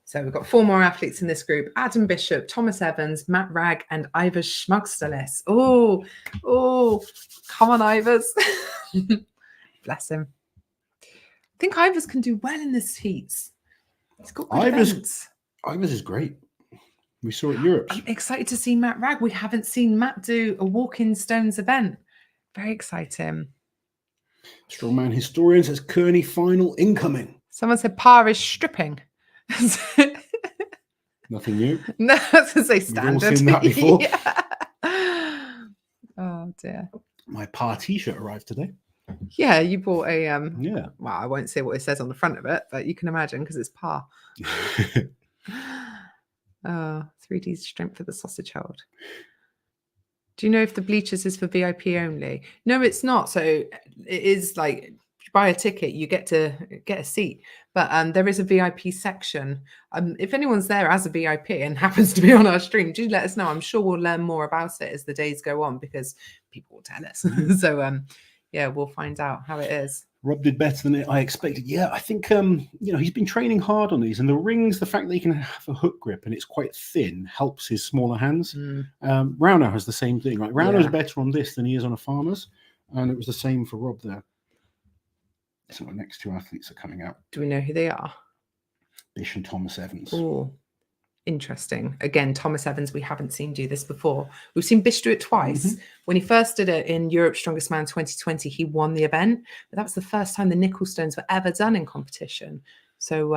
So we've got 4 more athletes in this group: Adam Bishop, Thomas Evans, Matt Ragg, and Ivers Schmugstalis. Oh, come on, Ivers. Bless him. I think Ivers can do well in this heats. He's got good events. Ivers is great. We saw it at Europe. I'm excited to see Matt Ragg. We haven't seen Matt do a walk-in stones event. Very exciting. Strongman historian says Kearney final incoming. Someone said Par is stripping. Nothing new. No, I was going to say standard. We've all seen that before. Yeah. Oh dear. My Par t-shirt arrived today. Yeah, you bought a Yeah. Well, I won't say what it says on the front of it, but you can imagine because it's Par. 3D strength for the sausage hold. Do you know if the bleachers is for VIP only? No, it's not. So it is like you buy a ticket, you get to get a seat. But there is a VIP section. If anyone's there as a VIP and happens to be on our stream, do let us know. I'm sure we'll learn more about it as the days go on because people will tell us. So yeah, we'll find out how it is. Rob did better than I expected. Yeah, I think he's been training hard on these, and the rings, the fact that he can have a hook grip and it's quite thin helps his smaller hands. Rauno has the same thing. Like Rauno's better on this than he is on a farmer's, and it was the same for Rob there. So the next 2 athletes are coming out. Do we know who they are? Bish and Thomas Evans. Oh, interesting. Again, Thomas Evans, we haven't seen do this before. We've seen Bish do it twice. When he first did it in Europe's Strongest Man 2020, he won the event. But that was the first time the nickel stones were ever done in competition. So,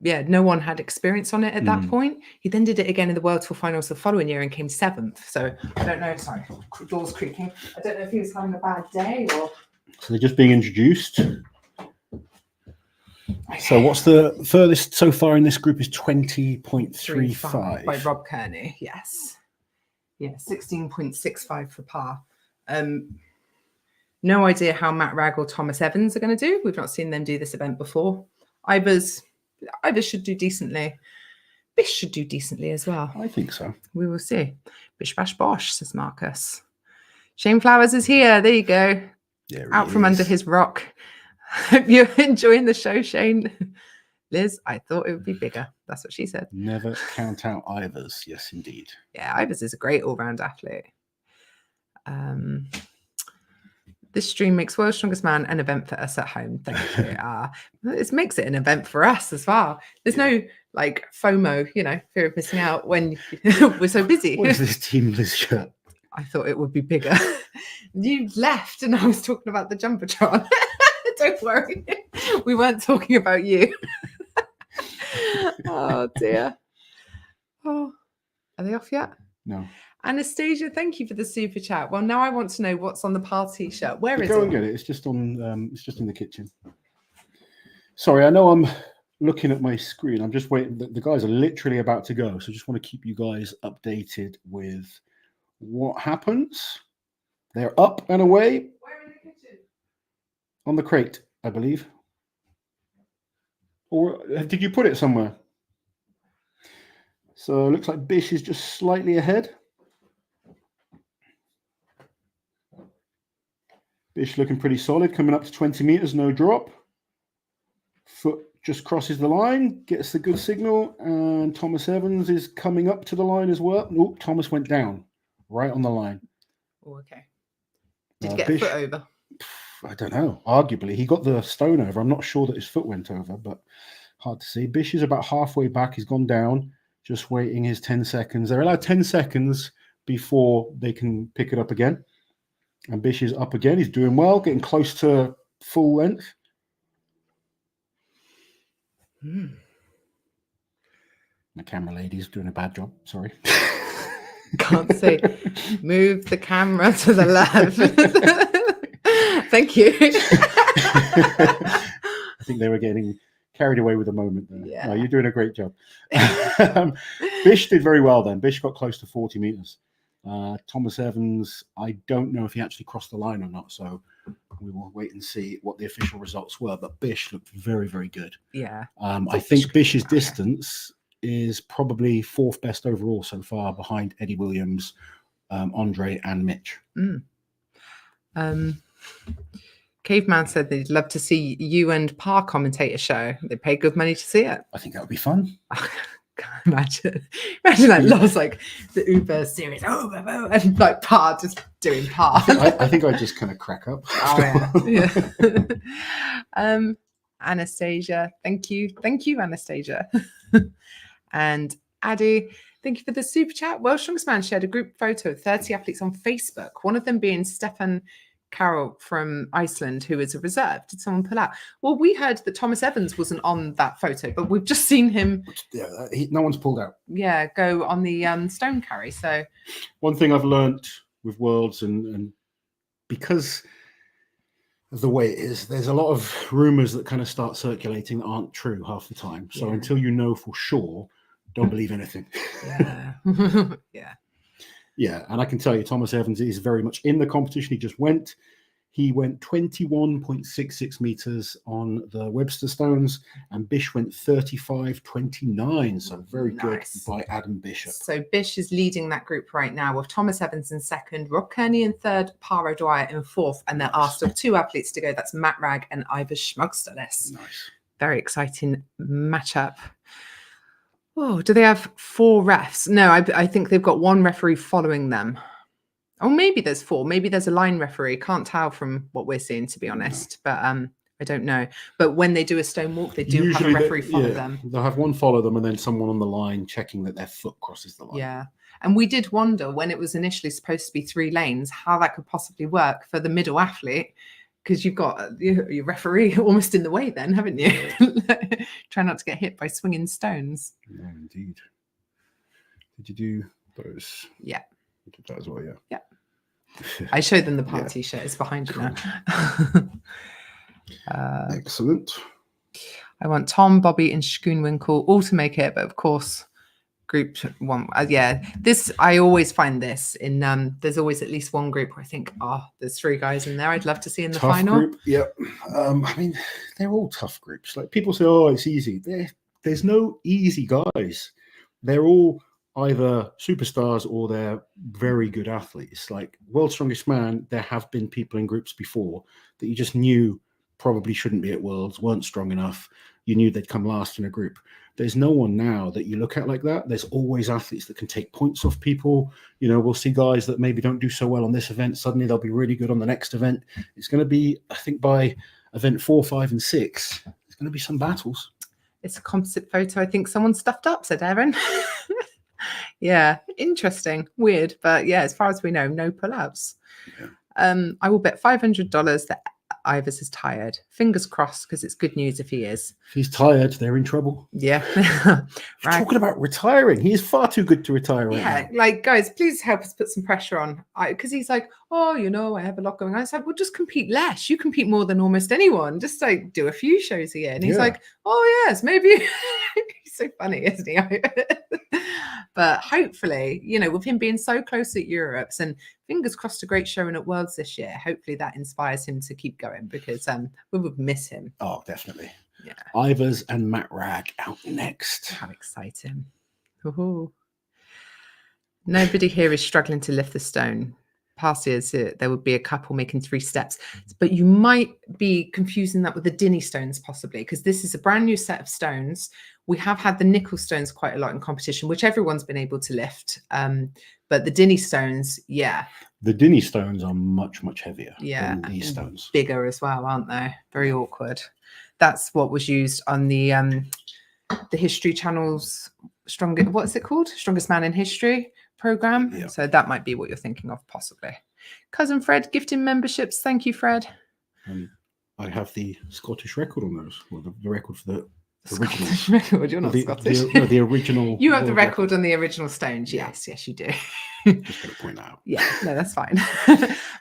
yeah, no one had experience on it at that point. He then did it again in the World Tour Finals the following year and came 7th. So I don't know. Sorry, doors creaking. I don't know if he was having a bad day or... So they're just being introduced. So what's the furthest so far in this group is 20.35 by Rob Kearney. Yes. Yeah, 16.65 for Par. No idea how Matt Ragg or Thomas Evans are going to do. We've not seen them do this event before. Ivers should do decently. Bish should do decently as well. I think so. We will see. Bish bash bosh, says Marcus. Shane Flowers is here. There you go. Yeah, out from under his rock. Hope you're enjoying the show, Shane. Liz, I thought it would be bigger. That's what she said. Never count out Ivers. Yes, indeed. Yeah, Ivers is a great all-round athlete. This stream makes World's Strongest Man an event for us at home. Thank you. This makes it an event for us as well. There's no like FOMO, fear of missing out when we're so busy. What is this Team Liz shirt? I thought it would be bigger. You left and I was talking about the Jumbotron. Don't worry. We weren't talking about you. Oh, dear. Oh, are they off yet? No. Anastasia, thank you for the super chat. Well, now I want to know what's on the Par t-shirt. Where is it? Go and get it. It's just on. It's just in the kitchen. Sorry, I know I'm looking at my screen. I'm just waiting. The guys are literally about to go, so just want to keep you guys updated with what happens. They're up and away. Where in the kitchen? On the crate, I believe. Or did you put it somewhere? So it looks like Bish is just slightly ahead. Bish looking pretty solid, coming up to 20 meters, no drop. Foot just crosses the line, gets the good signal, and Thomas Evans is coming up to the line as well. Nope, Thomas went down, right on the line. Oh, okay. Did you get a foot over? I don't know. Arguably, he got the stone over. I'm not sure that his foot went over, but hard to see. Bish is about halfway back. He's gone down, just waiting his 10 seconds. They're allowed 10 seconds before they can pick it up again. And Bish is up again. He's doing well, getting close to full length. The camera lady's doing a bad job. Sorry. Can't see. Move the camera to the left. Thank you. I think they were getting carried away with the moment there. Yeah. No, you're doing a great job. Bish did very well then. Bish got close to 40 meters. Thomas Evans, I don't know if he actually crossed the line or not, so we will wait and see what the official results were. But Bish looked very, very good. Yeah. I think Bish's distance is probably 4th best overall so far, behind Eddie Williams, Andre, and Mitch. Caveman said they'd love to see you and Parr commentate a show. They pay good money to see it. I think that would be fun. Imagine like Love's like the Uber series, and like Parr just doing Parr. I think I just kind of crack up. Oh yeah. Anastasia, thank you, Anastasia. And Addy, thank you for the super chat. World's Strongest Man shared a group photo of 30 athletes on Facebook. One of them being Stefan Carroll from Iceland, who is a reserve. Did someone pull out? Well, we heard that Thomas Evans wasn't on that photo, but we've just seen him. Yeah, no one's pulled out. Yeah, go on the stone carry. So one thing I've learned with Worlds, and because of the way it is, there's a lot of rumors that kind of start circulating that aren't true half the time. So until you know for sure, don't believe anything. Yeah. Yeah, and I can tell you, Thomas Evans is very much in the competition. He went 21.66 meters on the Webster stones, and Bish went 35.29. So very good by Adam Bishop. So Bish is leading that group right now with Thomas Evans in second, Rob Kearney in third, Parr O'Dwyer in fourth, and there are still 2 athletes to go. That's Matt Ragg and Ivor Schmugsterless. Nice. Very exciting matchup. Oh, do they have 4 refs? No, I think they've got 1 referee following them. Oh, maybe there's 4. Maybe there's a line referee. Can't tell from what we're seeing, to be honest. But I don't know. But when they do a stone walk, they do usually have a referee follow them. They'll have 1 follow them and then someone on the line checking that their foot crosses the line. Yeah. And we did wonder when it was initially supposed to be 3 lanes, how that could possibly work for the middle athlete. Because you've got your referee almost in the way then, haven't you? Try not to get hit by swinging stones. No, indeed. Did you do those? Yeah. You did that as well, yeah. Yeah. I showed them the party shirt. It's behind you now. Excellent. I want Tom, Bobby, and Schoonwinkle all to make it, but of course, group 1. This I always find this in. There's always at least one group where I think, there's 3 guys in there. I'd love to see in the final. Group, yeah. I mean, they're all tough groups. Like people say, oh, it's easy. There's no easy guys. They're all either superstars or they're very good athletes. Like World's Strongest Man, there have been people in groups before that you just knew probably shouldn't be at Worlds, weren't strong enough. You knew they'd come last in a group. There's no one now that you look at like that. There's always athletes that can take points off people. You know, we'll see guys that maybe don't do so well on this event. Suddenly they'll be really good on the next event. It's going to be, I think, by event 4, 5, and 6, there's going to be some battles. It's a composite photo. I think someone stuffed up, said Aaron. Yeah, interesting. Weird. But yeah, as far as we know, no pullouts. Yeah. I will bet $500 that Ivers is tired. Fingers crossed, because it's good news if he is. If he's tired, they're in trouble. Yeah. Right. Talking about retiring, he is far too good to retire right now. Like, guys, please help us put some pressure on. Because he's like, I have a lot going on. I said, well, just compete less. You compete more than almost anyone. Just like do a few shows a year. And he's like, oh, yes, maybe. He's so funny, isn't he? But hopefully, with him being so close at Europe's and fingers crossed a great showing at Worlds this year, hopefully that inspires him to keep going because we would miss him. Oh, definitely. Yeah. Ivers and Matt Ragg out next. How exciting. Ooh. Nobody here is struggling to lift the stone. Past years, there would be a couple making 3 steps, but you might be confusing that with the Dinny stones possibly, because this is a brand new set of stones. We have had the nickel stones quite a lot in competition, which everyone's been able to lift. But the Dinny stones, the Dinny stones are much, much heavier than these stones. Bigger as well, aren't they? Very awkward. That's what was used on the History Channel's what's it called? Strongest Man in History program. Yeah. So that might be what you're thinking of, possibly. Cousin Fred gifting memberships. Thank you, Fred. I have the Scottish record on those. Well, the record for the original record. You're not Scottish. The original. You have the record on the original stones. Yes, you do. Just going to point that out. Yeah, no, that's fine.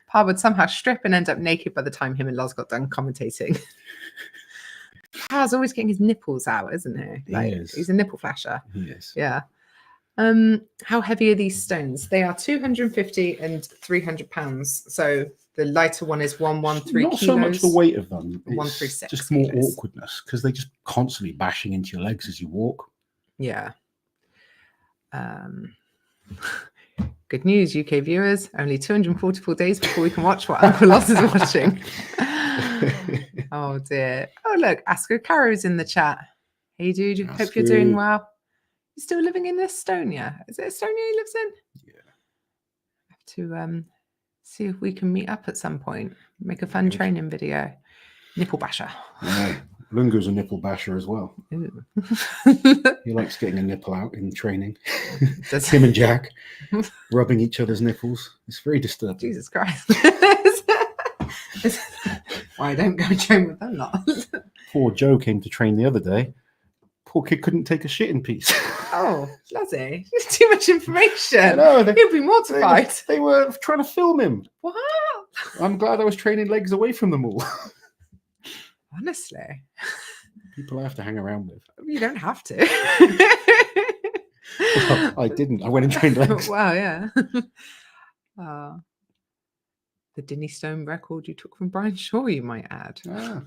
Pa would somehow strip and end up naked by the time him and Loz got done commentating. Pa's always getting his nipples out, isn't he? Like, he is. He's a nipple flasher. He is. Yeah. How heavy are these stones? They are 250 and 300 pounds. So the lighter one is 113 Not kilos. so much the weight of them. It's 136 just more kilos. awkwardness because they're just constantly bashing into your legs as you walk. Yeah. Good news, UK viewers. Only 244 days before we can watch what Uncle Loz is watching. Oh, dear. Oh, look. Asker Caro's in the chat. Hey, dude. Hope you're doing well. You're still living in Estonia. Is it Estonia he lives in? Yeah. Have to see if we can meet up at some point. Make a fun training video. Nipple basher. Yeah. Lungo's a nipple basher as well. He likes getting a nipple out in training. Him and Jack rubbing each other's nipples. It's very disturbing. Jesus Christ. Why don't go train with them lot? Poor Joe came to train the other day. Poor kid couldn't take a shit in peace. Oh, bloody. Too much information. I know, He'll be mortified. They were trying to film him. What? I'm glad I was training legs away from them all. Honestly. People I have to hang around with. You don't have to. Well, I didn't. I went and trained legs. Wow, yeah. The Dinny Stone record you took from Brian Shaw, you might add.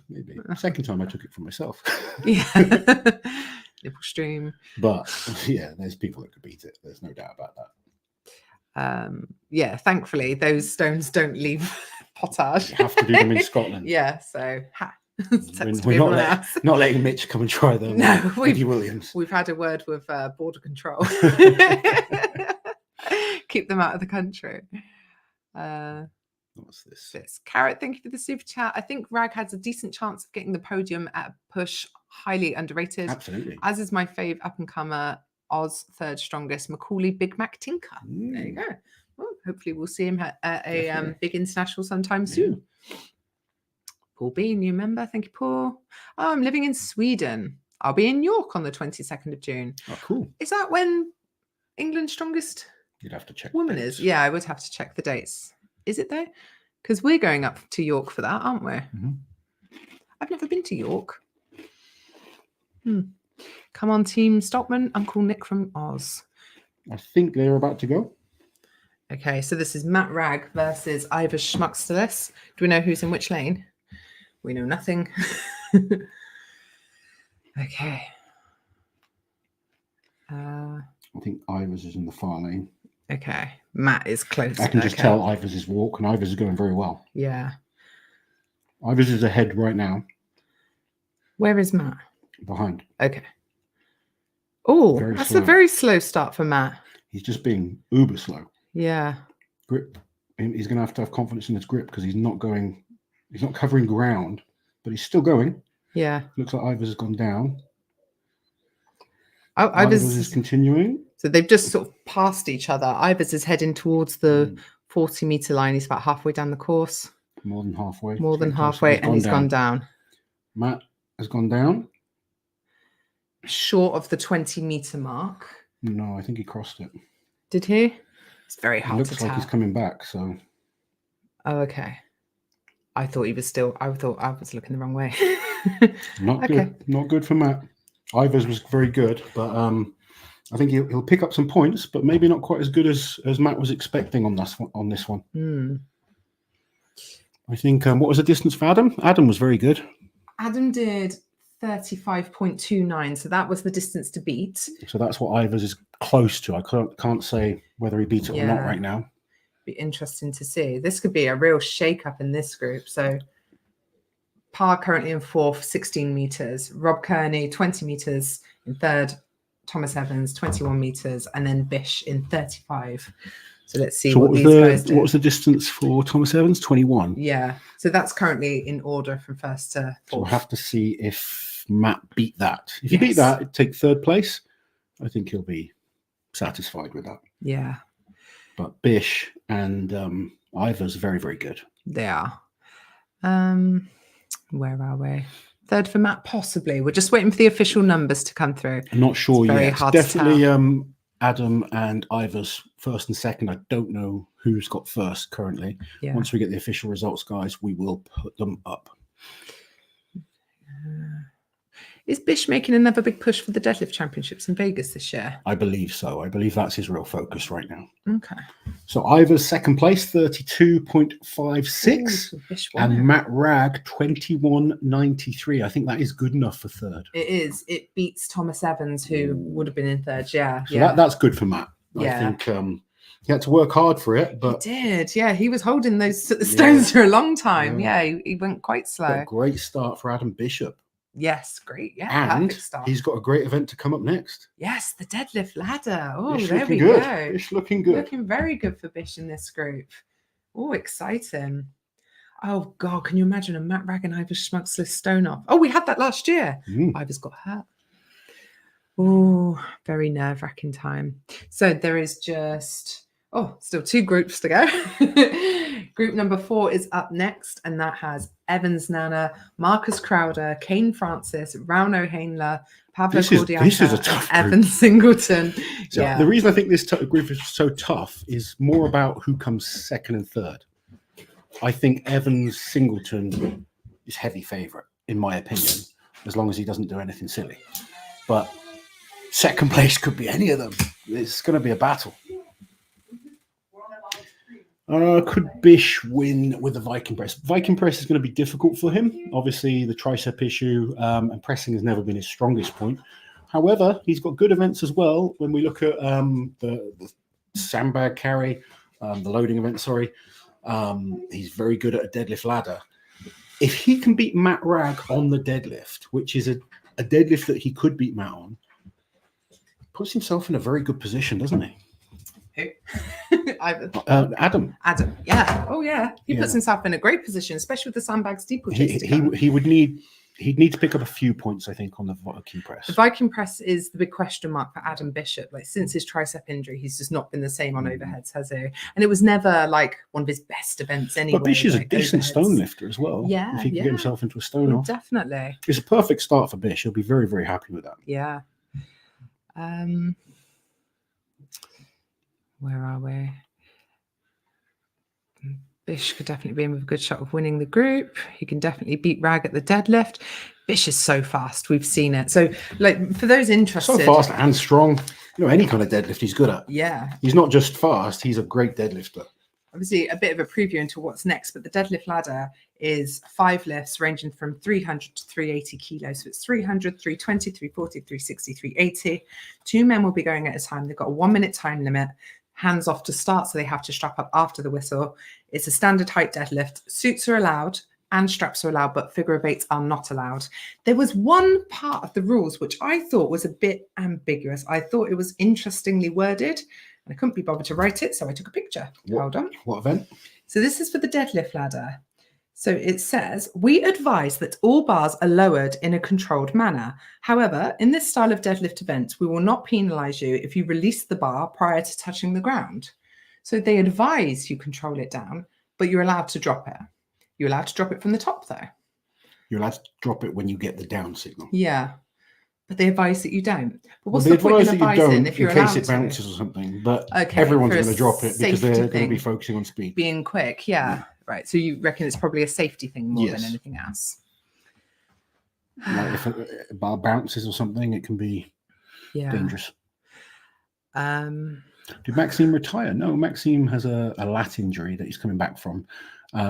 Maybe. Second time I took it from myself. Yeah. Nipple stream. But yeah, there's people that could beat it. There's no doubt about that. Yeah, thankfully, those stones don't leave pottage. You have to do them in Scotland. Yeah, so we're not letting Mitch come and try them. No, Eddie Williams. We've had a word with border control. Keep them out of the country. What's this? It's Carrot, thank you for the super chat. I think Rag has a decent chance of getting the podium at a push. Highly underrated. Absolutely. As is my fave up and comer, Oz third strongest, Macaulay Big Mac Tinker. There you go. Well, hopefully we'll see him at a big international sometime soon. Paul Bean, new member. Thank you, Paul. Oh, I'm living in Sweden. I'll be in York on the 22nd of June. Oh, cool. Is that when England's strongest You'd have to check woman is? Yeah, I would have to check the dates. Is it though? Because we're going up to York for that, aren't we? Mm-hmm. I've never been to York. Come on, Team Stoltman. Uncle Nick from Oz. I think they're about to go. Okay, so this is Matt Rag versus Ivor Schmuckstelis. Do we know who's in which lane? We know nothing. Okay. I think Ivors is in the far lane. Okay. Matt is close. I can just tell Ivors is walk, and Ivors is going very well. Yeah. Ivors is ahead right now. Where is Matt? Behind. Okay. Oh, that's a very slow start for Matt. He's just being uber slow. Yeah. Grip. He's going to have confidence in his grip because he's not covering ground, but he's still going. Yeah. Looks like Ivors has gone down. Oh, Ivors is continuing. So they've just sort of passed each other. Ivors is heading towards the 40-meter line. He's about halfway down the course. More than halfway. More than halfway, and he's gone down. Matt has gone down. Short of the 20-meter mark. No, I think he crossed it. Did he? It's very hard to tell. Looks like he's coming back, so. Oh, okay. I thought he was still. I thought I was looking the wrong way. Not good. Not good for Matt. Ivors was very good, but I think he'll pick up some points, but maybe not quite as good as Matt was expecting on this one. I think what was the distance for Adam? Adam was very good. Adam did 35.29, so that was the distance to beat. So that's what Ivors is close to. I can't say whether he beat it or not right now. Be interesting to see. This could be a real shake-up in this group. So Parr currently in fourth, 16 meters. Rob Kearney, 20 meters in third. Thomas Evans, 21 meters, and then Bish in 35. So let's see what these guys do. What was the distance for Thomas Evans? 21. Yeah. So that's currently in order from first to fourth. So we'll have to see if Matt beat that. If he beat that, take third place. I think he'll be satisfied with that. Yeah. But Bish and Ivors are very, very good. They are. Where are we? Third for Matt, possibly. We're just waiting for the official numbers to come through. I'm not sure yet. Very hard definitely to tell. Adam and Ivors first and second. I don't know who's got first currently. Yeah. Once we get the official results, guys, we will put them up. Is Bish making another big push for the deadlift championships in Vegas this year? I believe so. I believe that's his real focus right now. Okay. So Ivor's second place, 32.56. Ooh, Bish won And it. Matt Ragg, 21.93. I think that is good enough for third. It is. It beats Thomas Evans, who would have been in third. Yeah. So that's good for Matt. Yeah. I think he had to work hard for it, but he did. Yeah, he was holding those stones for a long time. Yeah. Yeah, he went quite slow. But a great start for Adam Bishop. Yes, great. Yeah, And perfect start. he's got a great event to come up next. Yes, the deadlift ladder. Oh, Bish there we good. go. Bish looking good. Looking very good for Bish in this group. Oh, exciting. Oh, God, can you imagine a Matt Ragg and Ivor Schmuxless stone off? Oh, we had that last year. Ivor's got hurt. Oh, very nerve-wracking time. So there is just, still 2 groups to go. Group number 4 is up next, and that has Evans Nana, Marcus Crowder, Kane Francis, Rauno Hainler, Pablo Cordiata, this is a tough group. Evan Singleton. So the reason I think this group is so tough is more about who comes second and third. I think Evans Singleton is heavy favourite, in my opinion, as long as he doesn't do anything silly. But second place could be any of them. It's going to be a battle. Could Bish win with the Viking press? Viking press is going to be difficult for him. Obviously, the tricep issue and pressing has never been his strongest point. However, he's got good events as well. When we look at the sandbag carry, the loading event, he's very good at a deadlift ladder. If he can beat Matt Ragg on the deadlift, which is a deadlift that he could beat Matt on, puts himself in a very good position, doesn't he? Who? Adam. Yeah. Oh, yeah. He puts himself in a great position, especially with the sandbag steeplechase. He'd need to pick up a few points, I think, on the Viking press. The Viking press is the big question mark for Adam Bishop. Like, since his tricep injury, he's just not been the same on overheads, has he? And it was never like one of his best events anyway. But Bish is like, a decent overheads. stone lifter as well. Yeah. If he can get himself into a stone off. Definitely. It's a perfect start for Bish. He'll be very, very happy with that. Yeah. Where are we? Bish could definitely be in with a good shot of winning the group. He can definitely beat Ragg at the deadlift. Bish is so fast. We've seen it. So, like, for those interested, so fast and strong. Any kind of deadlift he's good at. Yeah. He's not just fast. He's a great deadlifter. Obviously, a bit of a preview into what's next, but the deadlift ladder is 5 lifts ranging from 300 to 380 kilos. So it's 300, 320, 340, 360, 380. 2 men will be going at a time. They've got a 1-minute time limit. Hands off to start, so they have to strap up after the whistle. It's a standard height deadlift. Suits are allowed and straps are allowed, but figure of 8s are not allowed. There was one part of the rules which I thought was a bit ambiguous. I thought it was interestingly worded, and I couldn't be bothered to write it, so I took a picture. Hold on. What event? So this is for the deadlift ladder. So it says, we advise that all bars are lowered in a controlled manner. However, in this style of deadlift event, we will not penalize you if you release the bar prior to touching the ground. So they advise you control it down, but you're allowed to drop it. You're allowed to drop it from the top, though. You're allowed to drop it when you get the down signal. Yeah, but they advise that you don't. But what's the the point in advice that you advising don't if you're in case allowed it bounces to? or something? But Okay, everyone's for a going to drop it because they're safety going to be thing. focusing on speed. Being quick, yeah. Right, so you reckon it's probably a safety thing more than anything else? Like if a bar bounces or something, it can be dangerous. Did Maxime retire? No, Maxime has a lat injury that he's coming back from.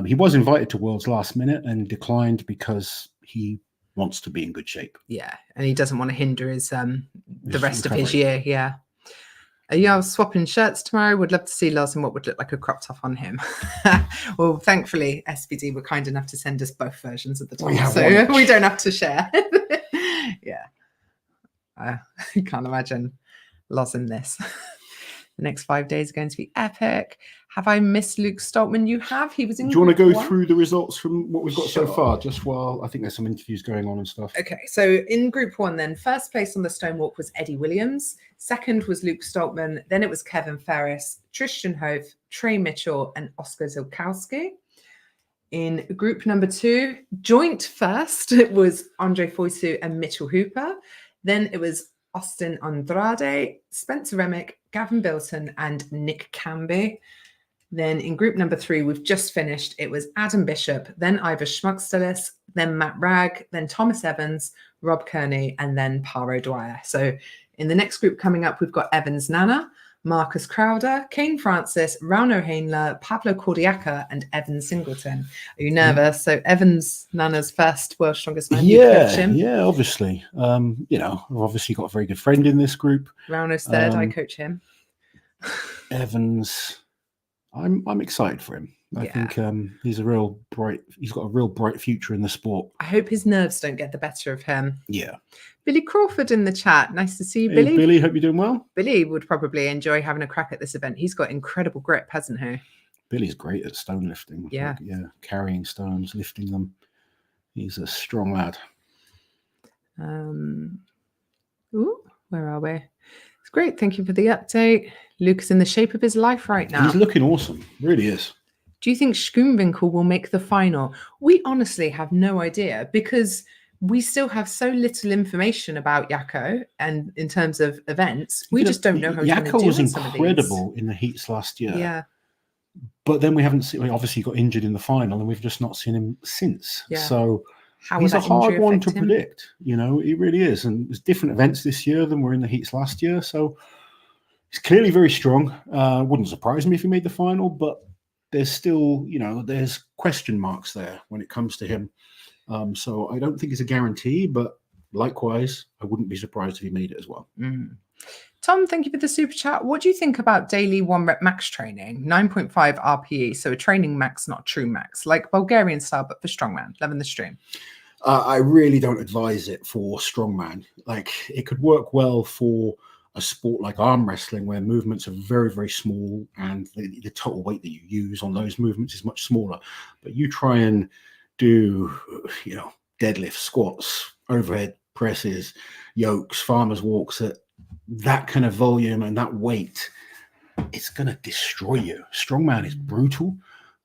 He was invited to Worlds last minute and declined because he wants to be in good shape. Yeah, and he doesn't want to hinder his the rest of his recovery. year. Yeah. Are you swapping shirts tomorrow? Would love to see Lars in what would look like a crop top on him. Well, thankfully, SBD were kind enough to send us both versions of the top, so we don't have to share. Yeah. I can't imagine Lars in this. The next 5 days are going to be epic. Have I missed Luke Stoltman? You have. He was in. Do you want to go Group 1? through the results from what we've got so far? Just while I think there's some interviews going on and stuff. Okay, so in Group 1 then, first place on the stone walk was Eddie Williams. Second was Luke Stoltman. Then it was Kevin Ferris, Tristan Hove, Trey Mitchell, and Oscar Zilkowski. In Group number 2, joint first, it was Andre Foisu and Mitchell Hooper. Then it was Austin Andrade, Spencer Remick, Gavin Bilton, and Nick Camby. Then in group number 3, we've just finished. It was Adam Bishop, then Ivor Schmuckstelis, then Matt Ragg, then Thomas Evans, Rob Kearney, and then Paro Dwyer. So in the next group coming up, we've got Evans Nana, Marcus Crowder, Kane Francis, Rauno Hainler, Pablo Cordiaca, and Evan Singleton. Are you nervous? So Evans Nana's first World's Strongest Man. You coach him? Yeah, obviously. You know, I've obviously got a very good friend in this group. Rauno's third. I coach him. Evans, I'm excited for him. I think he's got a real bright future in the sport. I hope his nerves don't get the better of him. Yeah. Billy Crawford in the chat. Nice to see you, Billy. Billy, hope you're doing well. Billy would probably enjoy having a crack at this event. He's got incredible grip, hasn't he? Billy's great at stone lifting. Yeah. Carrying stones, lifting them. He's a strong lad. Ooh, where are we? It's great. Thank you for the update. Luke is in the shape of his life right now. He's looking awesome. Really is. Do you think Schoonwinkel will make the final? We honestly have no idea because we still have so little information about Jacko, and in terms of events, we just don't know how Jacko was incredible in the heats last year. Yeah. But then we haven't seen, obviously got injured in the final and we've just not seen him since. Yeah. So how he's a hard one to predict. You know, he really is. And there's different events this year than were in the heats last year. So he's clearly very strong. Wouldn't surprise me if he made the final, but there's still, you know, there's question marks there when it comes to him. So I don't think it's a guarantee, but likewise, I wouldn't be surprised if he made it as well. Tom, thank you for the super chat. What do you think about daily 1-rep max training? 9.5 RPE, so a training max, not true max, like Bulgarian style, but for strongman. Loving the stream. I really don't advise it for strongman. Like, it could work well for a sport like arm wrestling, where movements are very, very small and the total weight that you use on those movements is much smaller. But you try and do, you know, deadlifts, squats, overhead presses, yokes, farmers walks at that kind of volume and that weight, it's going to destroy you. Strongman is brutal.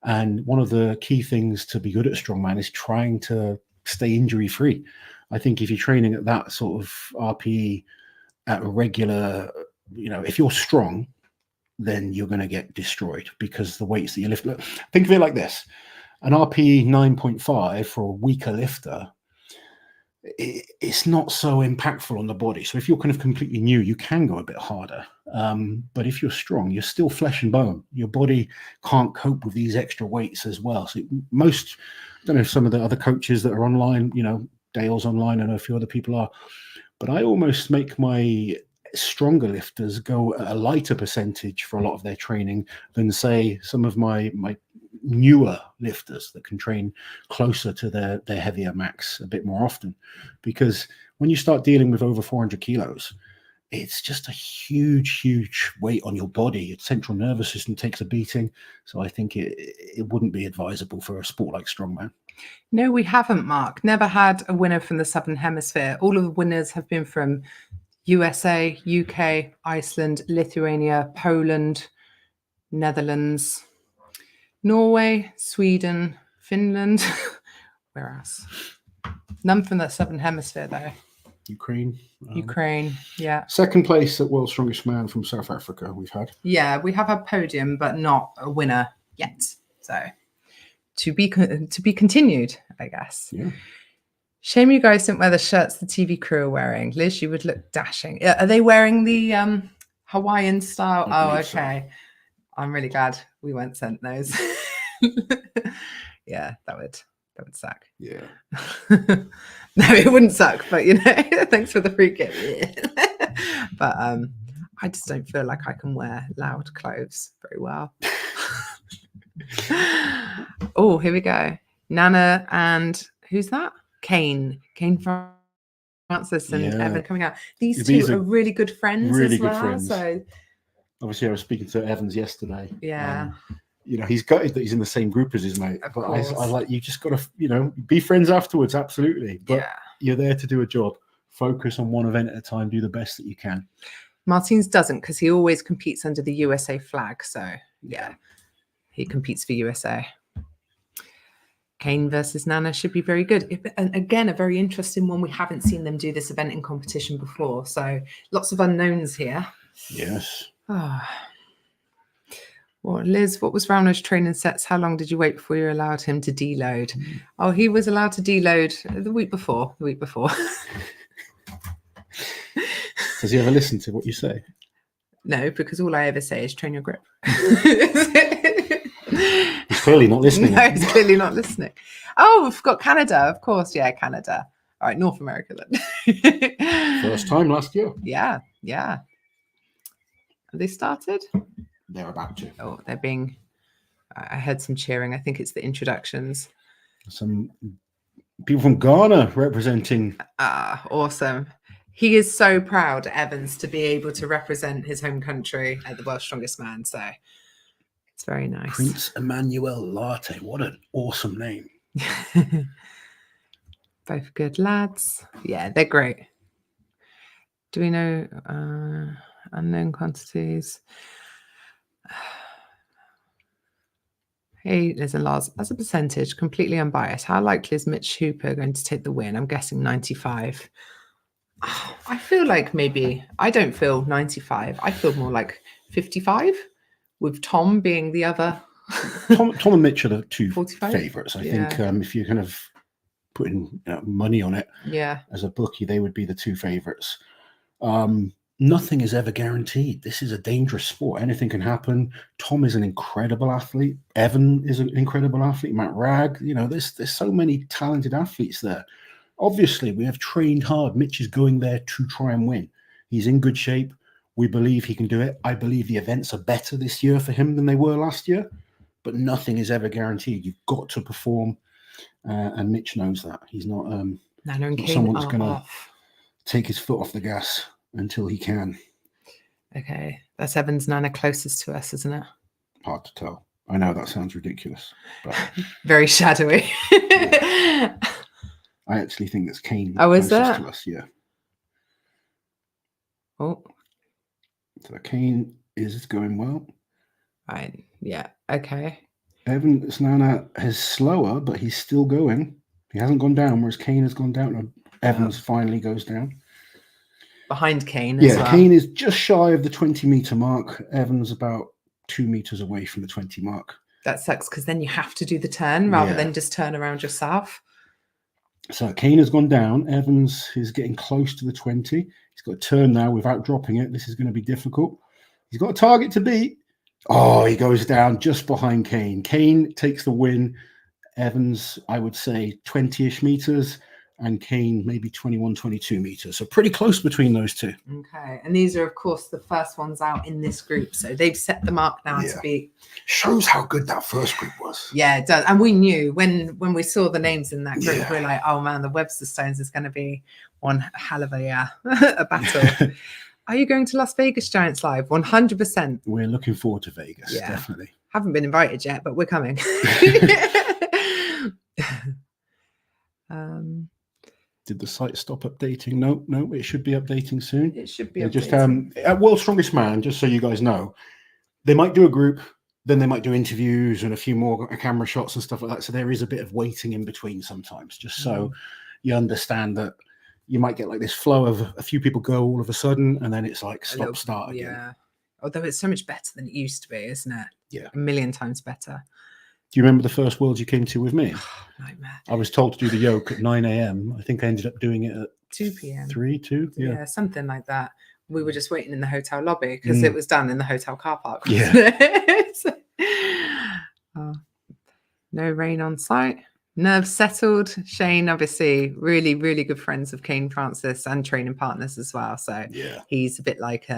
And one of the key things to be good at strongman is trying to stay injury free. I think if you're training at that sort of RPE at a regular, you know, if you're strong, then you're going to get destroyed because the weights that you lift. Think of it like this. An RPE 9.5 for a weaker lifter, it's not so impactful on the body. So if you're kind of completely new, you can go a bit harder. But if you're strong, you're still flesh and bone. Your body can't cope with these extra weights as well. So I don't know if some of the other coaches that are online, you know, Dale's online, I know a few other people are, but I almost make my stronger lifters go at a lighter percentage for a lot of their training than, say, some of my newer lifters that can train closer to their heavier max a bit more often. Because when you start dealing with over 400 kilos, it's just a huge weight on your body. Your central nervous system takes a beating. So I think it wouldn't be advisable for a sport like strongman. No, we haven't, Mark. Never had a winner from the Southern Hemisphere. All of the winners have been from USA, UK, Iceland, Lithuania, Poland, Netherlands, Norway, Sweden, Finland. Where else? None from the Southern Hemisphere, though. Ukraine, yeah. Second place at World's Strongest Man from South Africa we've had. Yeah, we have a podium, but not a winner yet. So to be continued, I guess. Yeah. Shame you guys didn't wear the shirts the TV crew are wearing. Liz, you would look dashing. Are they wearing the Hawaiian style? Oh, okay. So. I'm really glad we weren't sent those. Yeah, that would suck. Yeah. No, it wouldn't suck, but you know, thanks for the free kit. But I just don't feel like I can wear loud clothes very well. Oh, here we go. Nana and who's that? Kane Francis and Evan coming out. These two are really good friends as well. Friends. So obviously, I was speaking to Evans yesterday. Yeah. You know, he's gutted that he's in the same group as his mate. But I was like, you just got to, you know, be friends afterwards. Absolutely. But you're there to do a job. Focus on one event at a time. Do the best that you can. Martins doesn't, because he always competes under the USA flag. So, yeah, he competes for USA. Kane versus Nana should be very good. And again, a very interesting one. We haven't seen them do this event in competition before. So lots of unknowns here. Yes. Oh. What, Liz, what was Rauno's training sets? How long did you wait before you allowed him to deload? Oh, he was allowed to deload the week before. Does he ever listen to what you say? No, because all I ever say is train your grip. He's clearly not listening. No, he's clearly not listening. Oh, we've got Canada, of course. Yeah, Canada. All right, North America then. First time last year. Yeah. Have they started? They're about to. Oh, they're being... I heard some cheering. I think it's the introductions. Some people from Ghana representing. Ah, awesome. He is so proud, Evans, to be able to represent his home country at the World's Strongest Man. So it's very nice. Prince Emmanuel Latte. What an awesome name. Both good lads. Yeah, they're great. Do we know unknown quantities? Hey, Liz and Lars, as a percentage, completely unbiased, how likely is Mitch Hooper going to take the win? I'm guessing 95. I feel like maybe, I don't feel 95. I feel more like 55, with Tom being the other. Tom and Mitch are the two 45? favourites. I think if you're kind of putting money on it as a bookie, they would be the two favourites. Nothing is ever guaranteed. This is a dangerous sport. Anything can happen. Tom is an incredible athlete. Evan is an incredible athlete. Matt Ragg, there's so many talented athletes there. Obviously, we have trained hard. Mitch is going there to try and win. He's in good shape. We believe he can do it. I believe the events are better this year for him than they were last year, but nothing is ever guaranteed. You've got to perform, and Mitch knows that. He's not someone that's going to take his foot off the gas until he can. Okay, that's Evan's Nana closest to us, isn't it? Hard to tell. I know that sounds ridiculous, but very shadowy. Yeah. I actually think that's Kane. Oh, is that? To us, yeah. Oh, so Kane is going well. Right. Yeah. Okay. Evan's Nana is slower, but he's still going. He hasn't gone down, whereas Kane has gone down. Evans finally goes down. Behind Kane as well. Kane is just shy of the 20-meter mark. Evans about 2 meters away from the 20 mark. That sucks because then you have to do the turn rather than just turn around yourself. So Kane has gone down. Evans is getting close to the 20. He's got a turn now without dropping it. This is going to be difficult. He's got a target to beat. Oh, he goes down just behind Kane. Kane takes the win. Evans, I would say 20-ish meters. And Kane maybe 21, 22 meters. So pretty close between those two. Okay. And these are, of course, the first ones out in this group. So they've set the mark now to be. Shows how good that first group was. Yeah, it does. And we knew when we saw the names in that group, we're like, oh, man, the Webster Stones is going to be one hell of a battle. Are you going to Las Vegas Giants Live? 100%. We're looking forward to Vegas, definitely. Haven't been invited yet, but we're coming. Did the site stop updating? No, it should be updating soon. It should be updating. Just at World's Strongest Man, just so you guys know, they might do a group, then they might do interviews and a few more camera shots and stuff like that. So there is a bit of waiting in between sometimes, just so you understand that you might get like this flow of a few people go all of a sudden, and then it's like start again. Yeah. Although it's so much better than it used to be, isn't it? Yeah. A million times better. Do you remember the first Worlds you came to with me? Nightmare. I was told to do the yoke at 9 a.m. I think I ended up doing it at 2 p.m. 2? Yeah, something like that. We were just waiting in the hotel lobby because it was done in the hotel car park. Yeah. No rain on site. Nerves settled. Shane, obviously, really, really good friends of Kane Francis and training partners as well. So he's a bit like,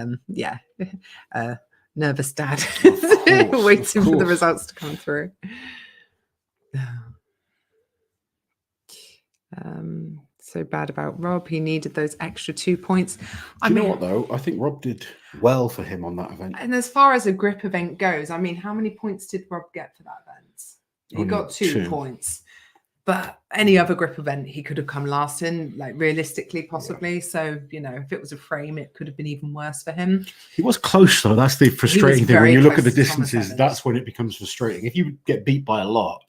nervous dad waiting for the results to come through. So bad about Rob. He needed those extra 2 points. Do you know what, though? I think Rob did well for him on that event. And as far as a grip event goes, I mean, how many points did Rob get for that event? He got 2 points. But any other grip event, he could have come last in, like realistically, possibly. Yeah. So, if it was a frame, it could have been even worse for him. He was close, though. That's the frustrating thing. When you look at the distances, that's when it becomes frustrating. If you get beat by a lot,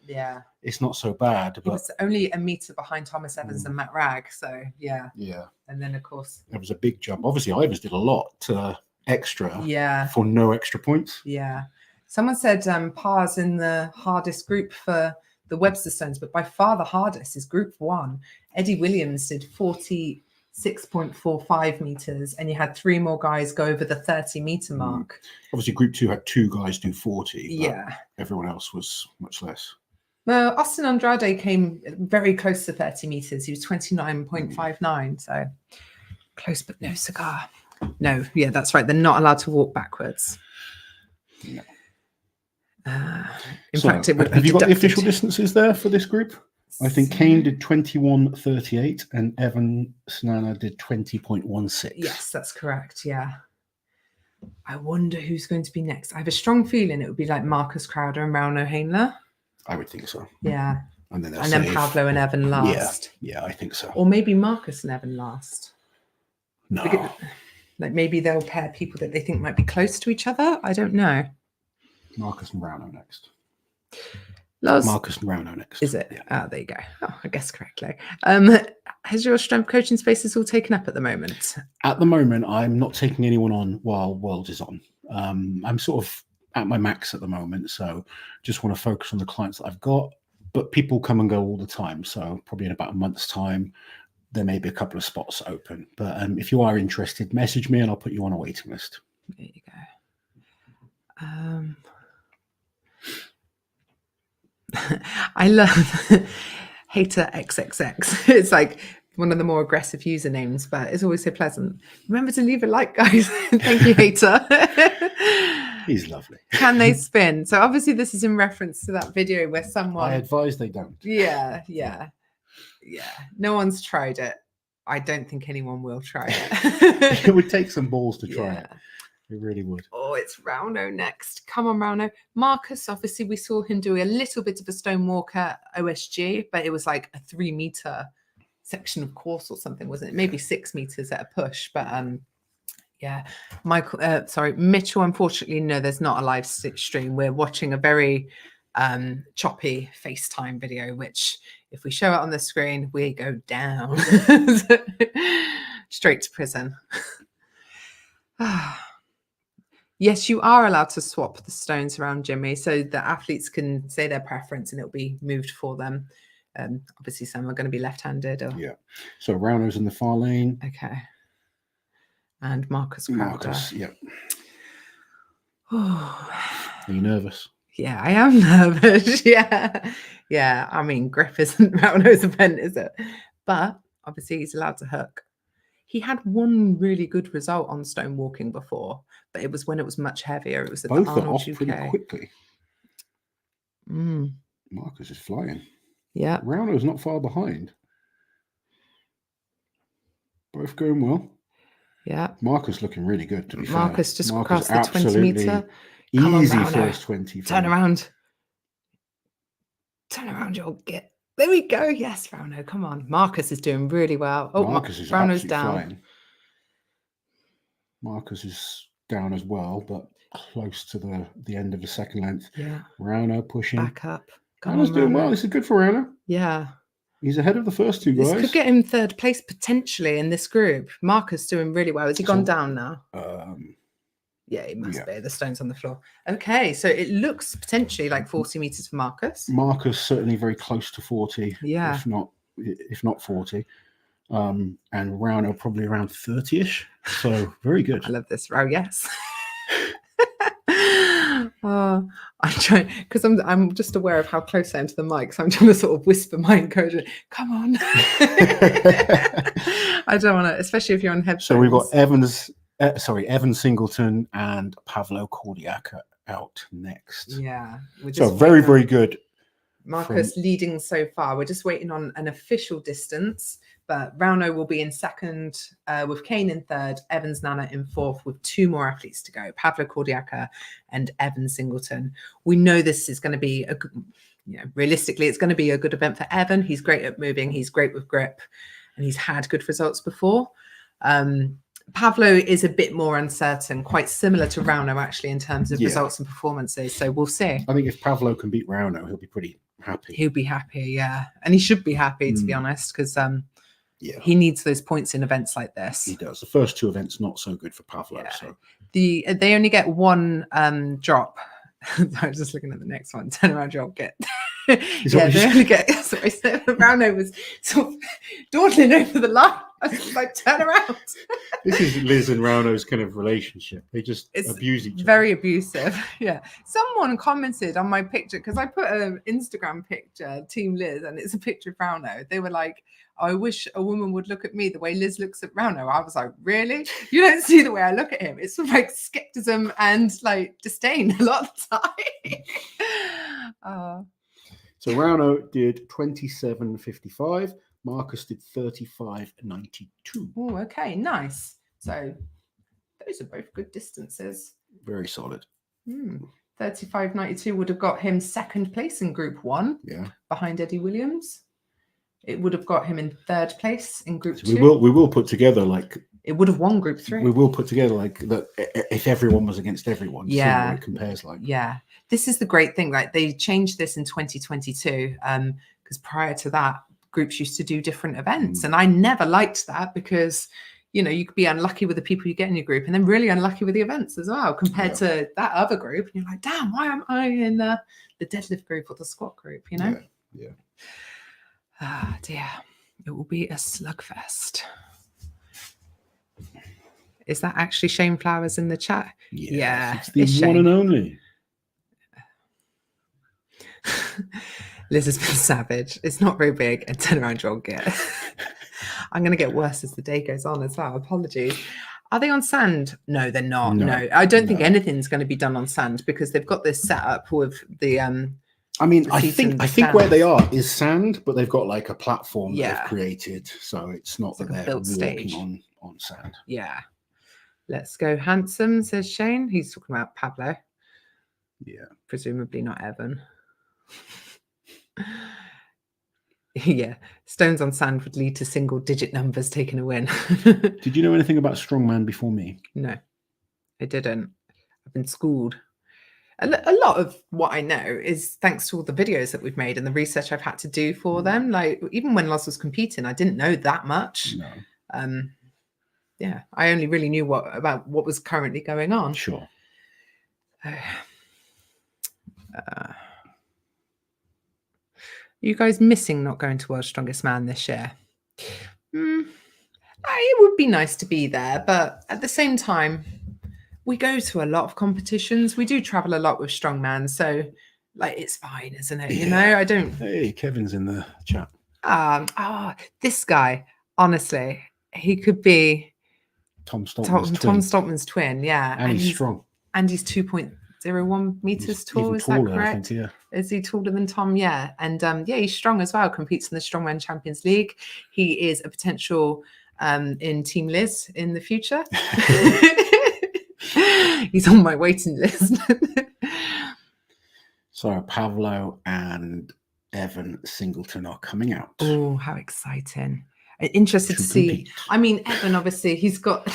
it's not so bad. But he was only a meter behind Thomas Evans and Matt Ragg. So, yeah. And then, of course, there was a big jump. Obviously, Ivers did a lot extra for no extra points. Yeah. Someone said Par's in the hardest group for the Webster stones, but by far the hardest is group 1. Eddie Williams did 46.45 meters, and you had 3 more guys go over the 30-meter mark. Obviously, group 2 had 2 guys do 40. Yeah. Everyone else was much less. Well, Austin Andrade came very close to 30 meters. He was 29.59. So close, but no cigar. No, yeah, that's right. They're not allowed to walk backwards. No. In fact, it would have be you got the deducted. official distances there for this group? I think Kane did 21.38 and Evan Snana did 20.16. Yes, that's correct. Yeah. I wonder who's going to be next. I have a strong feeling it would be like Marcus Crowder and Rauno Hainler. I would think so. Yeah. And then Pablo and Evan last. Yeah, I think so. Or maybe Marcus and Evan last. No. Because, like maybe they'll pair people that they think might be close to each other. I don't know. Marcus and Rauno next. Lars, Marcus and Rauno next. Is it? Yeah. Oh, there you go. Oh, I guess correctly. Has your strength coaching spaces all taken up at the moment? At the moment, I'm not taking anyone on while World is on. I'm sort of at my max at the moment, so just want to focus on the clients that I've got. But people come and go all the time, so probably in about a month's time, there may be a couple of spots open. But if you are interested, message me and I'll put you on a waiting list. There you go. I love Hater XXX. It's like one of the more aggressive usernames, but it's always so pleasant. Remember to leave a like, guys. Thank you, Hater. He's lovely. Can they spin? So obviously this is in reference to that video where someone... I advise they don't. Yeah. No one's tried it. I don't think anyone will try it. It would take some balls to try it. It really would. Oh, it's Rauno next. Come on, Rauno. Marcus, obviously, we saw him do a little bit of a stone walk at OSG, but it was like a 3-meter section of course or something, wasn't it? Maybe 6 meters at a push. But yeah, Mitchell, unfortunately, no, there's not a live stream. We're watching a very choppy FaceTime video, which if we show it on the screen, we go down straight to prison. Yes, you are allowed to swap the stones around, Jimmy, so the athletes can say their preference and it'll be moved for them. Obviously, some are going to be left-handed. Yeah. So Rauno's in the far lane. Okay. And Marcus Crowder. Marcus, yep. Are you nervous? Yeah, I am nervous. Yeah. I mean, grip isn't Rauno's event, is it? But obviously, he's allowed to hook. He had one really good result on stone walking before, but it was when it was much heavier. It was at Both the are Arnold off UK. pretty quickly. Marcus is flying. Yeah. Rauno's not far behind. Both going well. Yeah. Marcus looking really good, to be fair. Marcus just Marcus crossed the 20 meter. Easy first 20. Turn around. Turn around, you'll get. There we go. Yes, Rauno, come on. Marcus is doing really well. Oh, Marcus is Rauno's absolutely down. flying. Marcus is down as well, but close to the end of the second length. Yeah. Rauno pushing. Back up. Rauno's doing well. This is good for Rauno. Yeah. He's ahead of the first two guys. This could get him third place potentially in this group. Marcus doing really well. Has he gone down now? Yeah, he must be. The stone's on the floor. Okay, so it looks potentially like 40 meters for Marcus. Marcus certainly very close to 40. Yeah. If not 40. And Rauno probably around 30-ish. So very good. I love this. Oh, yes. I'm trying because I'm just aware of how close I am to the mic, so I'm trying to sort of whisper my encouragement. Come on. I don't want to, especially if you're on headphones. So we've got Evan Singleton and Pavlo Kordiaka out next. Yeah. So very, very good. Marcus leading so far. We're just waiting on an official distance, but Rauno will be in second with Kane in third, Evans Nana in fourth with 2 more athletes to go, Pavlo Kordiaka and Evan Singleton. We know this is going to be, realistically, it's going to be a good event for Evan. He's great at moving. He's great with grip and he's had good results before. Pavlo is a bit more uncertain, quite similar to Rauno actually in terms of results and performances. So we'll see. I think if Pavlo can beat Rauno, he'll be pretty happy. He'll be happy, yeah. And he should be happy, to be honest, because he needs those points in events like this. He does. The first 2 events, not so good for Pavlo. Yeah. So They only get 1 drop. I was just looking at the next one. Turn around, you'll get. Is Yeah, that they what only get. Sorry, so Rauno was sort of dawdling over the line. I was like, turn around. This is Liz and Rauno's kind of relationship. They just It's abuse each other. very abusive. Yeah. Someone commented on my picture because I put an Instagram picture, Team Liz, and it's a picture of Rauno. They were like, I wish a woman would look at me the way Liz looks at Rauno. I was like, really? You don't see the way I look at him. It's sort of like skepticism and like disdain a lot of the time. So Rauno did 27.55. Marcus did 35.92. Oh, okay, nice. So those are both good distances. Very solid. 35.92 would have got him second place in Group 1. Yeah. Behind Eddie Williams. It would have got him in third place in Group 2. We will put together like. It would have won Group 3. We will put together like that if everyone was against everyone. Yeah. See what it compares like. Yeah. This is the great thing. Like they changed this in 2022 because prior to that, groups used to do different events, and I never liked that because you know you could be unlucky with the people you get in your group, and then really unlucky with the events as well compared to that other group. And you're like, damn, why am I in the deadlift group or the squat group? You know? Yeah. Ah, dear. It will be a slugfest. Is that actually Shane Flowers in the chat? Yeah. It's the Shane. one and only. Liz has been savage. It's not very big, and turn around, you'll get. I'm going to get worse as the day goes on as well. Apologies. Are they on sand? No, they're not. No, I don't think anything's going to be done on sand because they've got this set up with the. I mean, I think where they are is sand, but they've got like a platform they've created, so it's not that they're walking on sand. Yeah. Let's go handsome, says Shane. He's talking about Pablo. Yeah. Presumably not Evan. Yeah. Stones on sand would lead to single digit numbers taking a win. Did you know anything about Strongman before me? No, I didn't. I've been schooled. A lot of what I know is thanks to all the videos that we've made and the research I've had to do for them. Like even when Loz was competing, I didn't know that much. No. Yeah, I only really knew about what was currently going on. Sure. You guys missing not going to World's Strongest Man this year? It would be nice to be there, but at the same time, we go to a lot of competitions. We do travel a lot with Strongman, so like it's fine, isn't it? You know, I don't. Hey, Kevin's in the chat. This guy, honestly, he could be Tom Stoltman's twin. Yeah, and he's strong. And he's 2.01 meters tall. Is that correct? I think, yeah. Is he taller than Tom? Yeah, and he's strong as well. Competes in the Strongman Champions League. He is a potential in Team Liz in the future. He's on my waiting list. So Pablo and Evan Singleton are coming out. Oh, how exciting. Interested to see. Compete. I mean, Evan, obviously, he's got...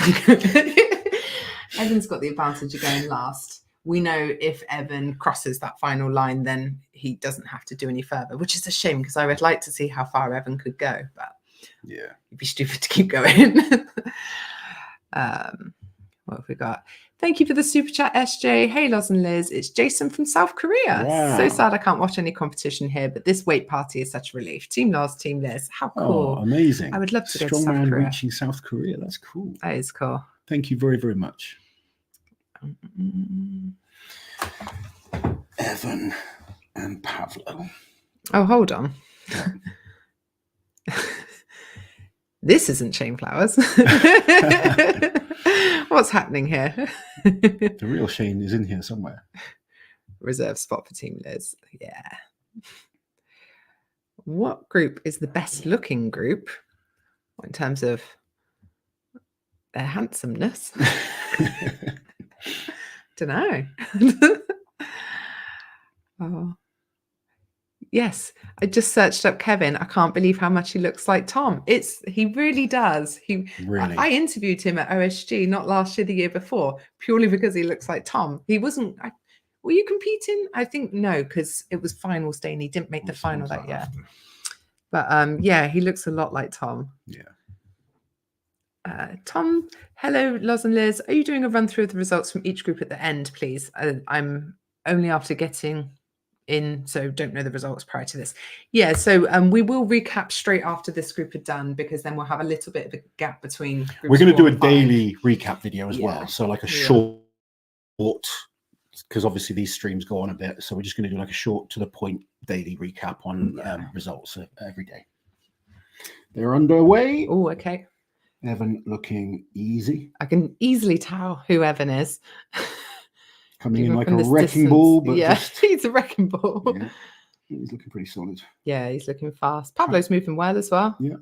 Evan's got the advantage of going last. We know if Evan crosses that final line, then he doesn't have to do any further, which is a shame because I would like to see how far Evan could go, but yeah, it'd be stupid to keep going. What have we got? Thank you for the super chat, SJ. Hey, Loz and Liz. It's Jason from South Korea. Wow. So sad I can't watch any competition here, but this weight party is such a relief. Team Loz, Team Liz. How cool. Oh, amazing. I would love to go to South Strongman Korea. reaching South Korea. That's cool. That is cool. Thank you very, very much. Evan and Pablo. Oh, hold on. This isn't Shane Flowers. What's happening here? The real Shane is in here somewhere. Reserve spot for Team Liz. Yeah. What group is the best looking group in terms of their handsomeness? Don't know. Oh. Yes, I just searched up Kevin. I can't believe how much he looks like Tom. He really does. Really? I interviewed him at OSG, not last year, the year before, purely because he looks like Tom. He wasn't. Were you competing? I think no, because it was finals day and he didn't make the final that year. But yeah, he looks a lot like Tom. Yeah. Tom, hello, Loz and Liz. Are you doing a run through of the results from each group at the end, please? I'm only after getting in, so don't know the results prior to this. Yeah, so we will recap straight after this group are done, because then we'll have a little bit of a gap between groups. We're going to do a daily recap video as well, so like a short, because obviously these streams go on a bit, so we're just going to do like a short to the point daily recap on results every day. They're underway. Oh, okay. Evan looking easy. I can easily tell who Evan is. Coming in like a wrecking ball, but he's a wrecking ball. Yeah, he's looking pretty solid. Yeah, he's looking fast. Pablo's moving well as well. Yeah.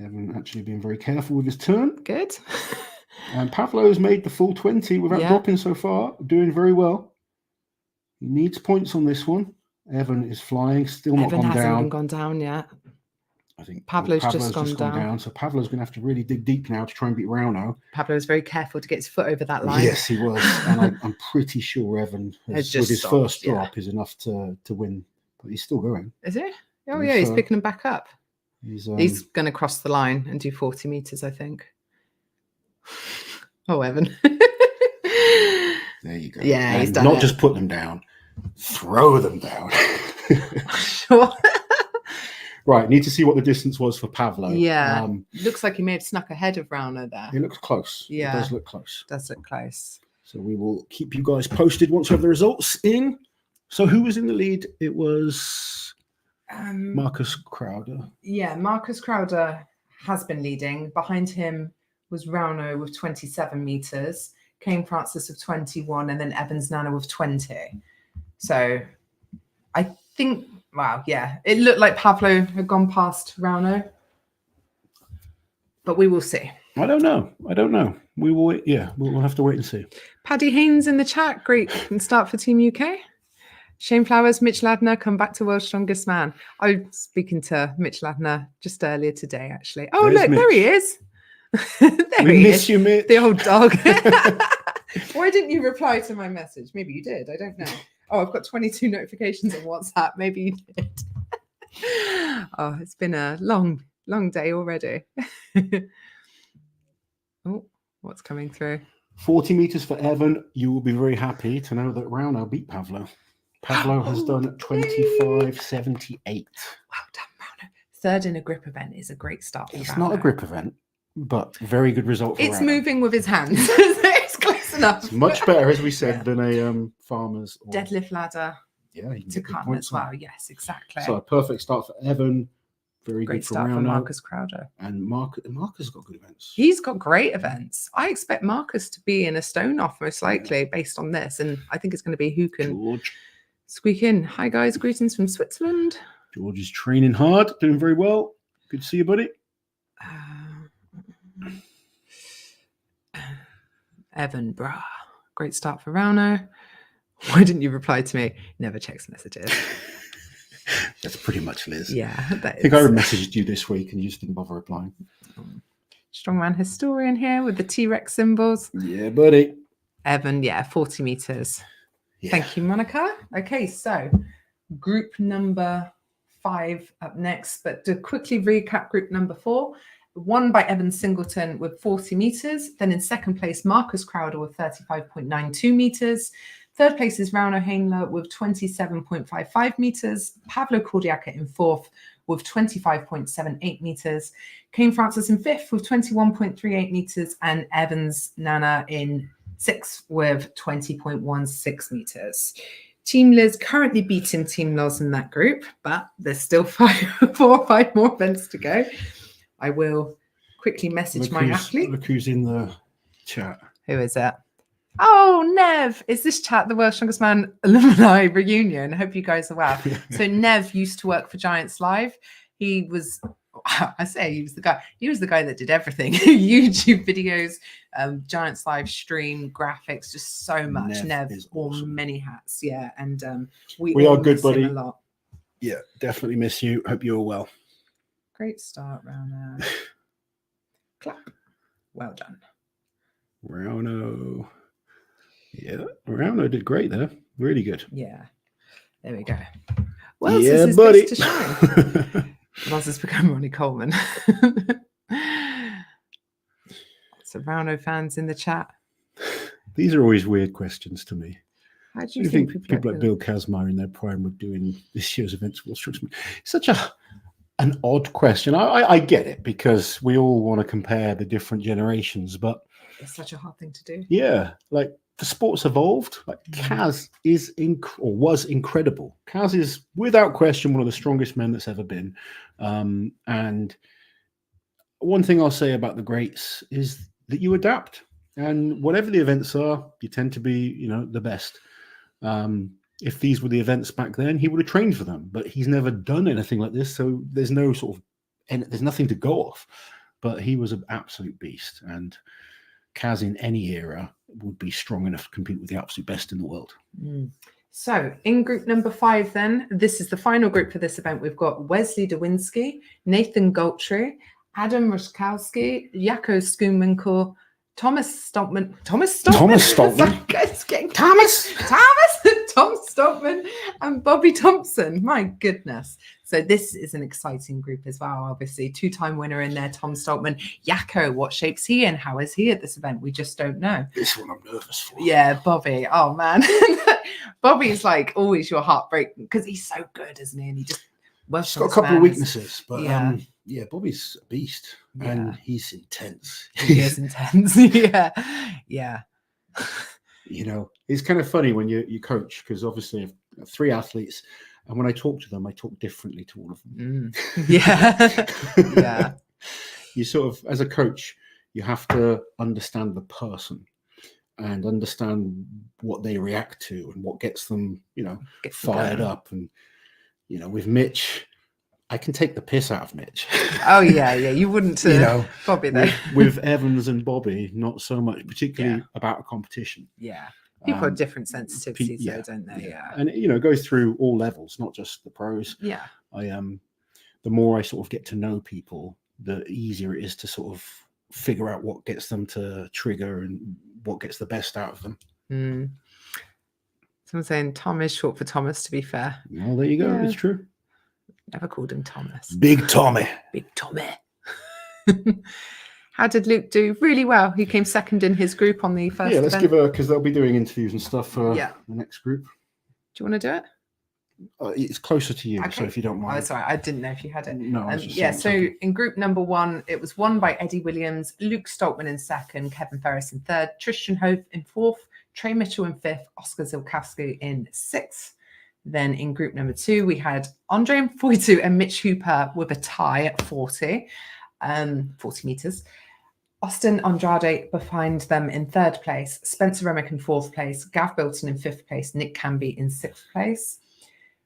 Evan actually being very careful with his turn. Good. And Pavlo's made the full 20 without dropping so far. Doing very well. He needs points on this one. Evan is flying, still not gone down. Evan hasn't even gone down yet. I think Pavlo's just gone down. So Pavlo's going to have to really dig deep now to try and beat Rongo. Pavlo was very careful to get his foot over that line. Yes, he was. And I'm pretty sure Evan, with his first drop, is enough to win. But he's still going. Is he? Oh, yeah, he's picking them back up. He's going to cross the line and do 40 meters, I think. Oh, Evan. There you go. Yeah, and he's done not just put them down, throw them down. Sure. Right, need to see what the distance was for Pavlo. Yeah, looks like he may have snuck ahead of Rongo there. It looks close. Yeah, it does look close. Does look close. So we will keep you guys posted once we have the results in. So who was in the lead? It was Marcus Crowder. Yeah, Marcus Crowder has been leading. Behind him was Rongo with 27 meters, Kane Francis with 21, and then Evans Nana with 20. So I think, wow, yeah, it looked like Pavlo had gone past Rongo, but we will see. I don't know. We will wait. Yeah, we'll have to wait and see. Paddy Haynes in the chat. Great start for Team UK. Shane Flowers, Mitch Ladner, come back to World's Strongest Man. I was speaking to Mitch Ladner just earlier today, actually. Oh, look, Mitch. There he is. We miss you, Mitch. The old dog. Why didn't you reply to my message? Maybe you did. I don't know. Oh, I've got 22 notifications on WhatsApp. Maybe you did. Oh, it's been a long day already. Oh, what's coming through? 40 meters for Evan. You will be very happy to know that Rongo beat Pavlo. Pavlo has done 25.78. Well done, Rongo. Third in a grip event is a great start. It's not a grip event, but very good result for It's Rongo. Moving with his hands. It's close enough. It's much better, as we said, than a farmer's or deadlift ladder. Yeah, you can to cut as well. Yes, exactly. So a perfect start for Evan. Very great good for start Rongo. for Marcus Crowder. And Marcus has got good events. He's got great events. I expect Marcus to be in a stone off most likely based on this. And I think it's going to be who can squeak in. Hi guys, greetings from Switzerland. George is training hard, doing very well. Good to see you, buddy. Evan, brah. Great start for Rongo. Why didn't you reply to me? Never checks messages. That's pretty much Liz. Yeah. I think I messaged you this week and you just didn't bother replying. Strongman historian here with the T-Rex symbols. Yeah, buddy. Evan, 40 meters. Yeah. Thank you, Monica. Okay, so group number 5 up next. But to quickly recap group number 4, won by Evan Singleton with 40 meters. Then in second place, Marcus Crowder with 35.92 meters. Third place is Rongo Hainler with 27.55 meters. Pavlo Cordiaca in fourth with 25.78 meters. Kane Francis in fifth with 21.38 meters. And Evans Nana in sixth with 20.16 meters. Team Liz currently beating Team Loz in that group, but there's still 4 or 5 more events to go. I will quickly message my athlete. Look who's in the chat. Who is it? Oh, Nev, is this chat the World's Strongest Man alumni reunion? I hope you guys are well. So Nev used to work for Giants Live. He was the guy that did everything. YouTube videos, Giants Live stream, graphics, just so much. Nev wore awesome. Many hats. Yeah. And we are good, buddy. A lot. Yeah, definitely miss you. Hope you're well. Great start, Rongo. Clap. Well done. Rongo. Yeah, Rongo did great there. Really good. Yeah. There we go. Well, yeah, this is buddy. best to shine. Loz has become Ronnie Coleman. So Rongo fans in the chat. These are always weird questions to me. How do You you think think people like Bill Kazmaier in their prime were doing this year's events with Strongman? Such an odd question. I get it, because we all want to compare the different generations, but it's such a hard thing to do. yeah, like the sport's evolved. Like Kaz is was incredible. Kaz is without question one of the strongest men that's ever been. And one thing I'll say about the greats is that you adapt, and whatever the events are, you tend to be, the best. If these were the events back then, he would have trained for them, but he's never done anything like this, so there's no there's nothing to go off. But he was an absolute beast, and Kaz in any era would be strong enough to compete with the absolute best in the world. So in group number 5, then, this is the final group for this event. We've got Wesley Dewinski, Nathan Goltry, Adam Ruszkowski, Jaco Schoonwinkel, Thomas Stoltman, Tom Stoltman, and Bobby Thompson. My goodness. So this is an exciting group as well, obviously. 2-time winner in there, Tom Stoltman. Jaco, what shape's he in? How is he at this event? We just don't know. This one I'm nervous for. Yeah, Bobby. Oh, man. Bobby's like always your heartbreak, because he's so good, isn't he? And he just He's got a couple of weaknesses, but yeah, Bobby's a beast, and he's intense. He is intense. Yeah. It's kind of funny when you coach, because obviously I have 3 athletes, and when I talk to them, I talk differently to all of them. Yeah. You sort of, as a coach, you have to understand the person and understand what they react to and what gets them, fired up. And with Mitch, I can take the piss out of Mitch. Oh yeah, you wouldn't, Bobby though. with Evans and Bobby, not so much, particularly about a competition. Yeah, people have different sensitivities, though, don't they? Yeah, and it goes through all levels, not just the pros. Yeah, the more I sort of get to know people, the easier it is to sort of figure out what gets them to trigger and what gets the best out of them. Someone's saying Tom is short for Thomas, to be fair. Well, there you go. It's true. Never called him Thomas. Big Tommy. How did Luke do? Really well. He came second in his group on the first let's event. give her, because they'll be doing interviews and stuff for the next group. Do you want to do it? It's closer to you, so if you don't mind. Oh, sorry, I didn't know if you had it. No, so in group number 1, it was won by Eddie Williams, Luke Stoltman in 2nd, Kevin Ferris in 3rd, Tristan Hoth in 4th, Trey Mitchell in 5th, Oscar Zilkowski in 6th. Then in group number 2, we had Andre Mfoitu and Mitch Hooper with a tie at 40 meters. Austin Andrade behind them in 3rd place, Spencer Remick in 4th place, Gav Bilton in 5th place, Nick Canby in 6th place.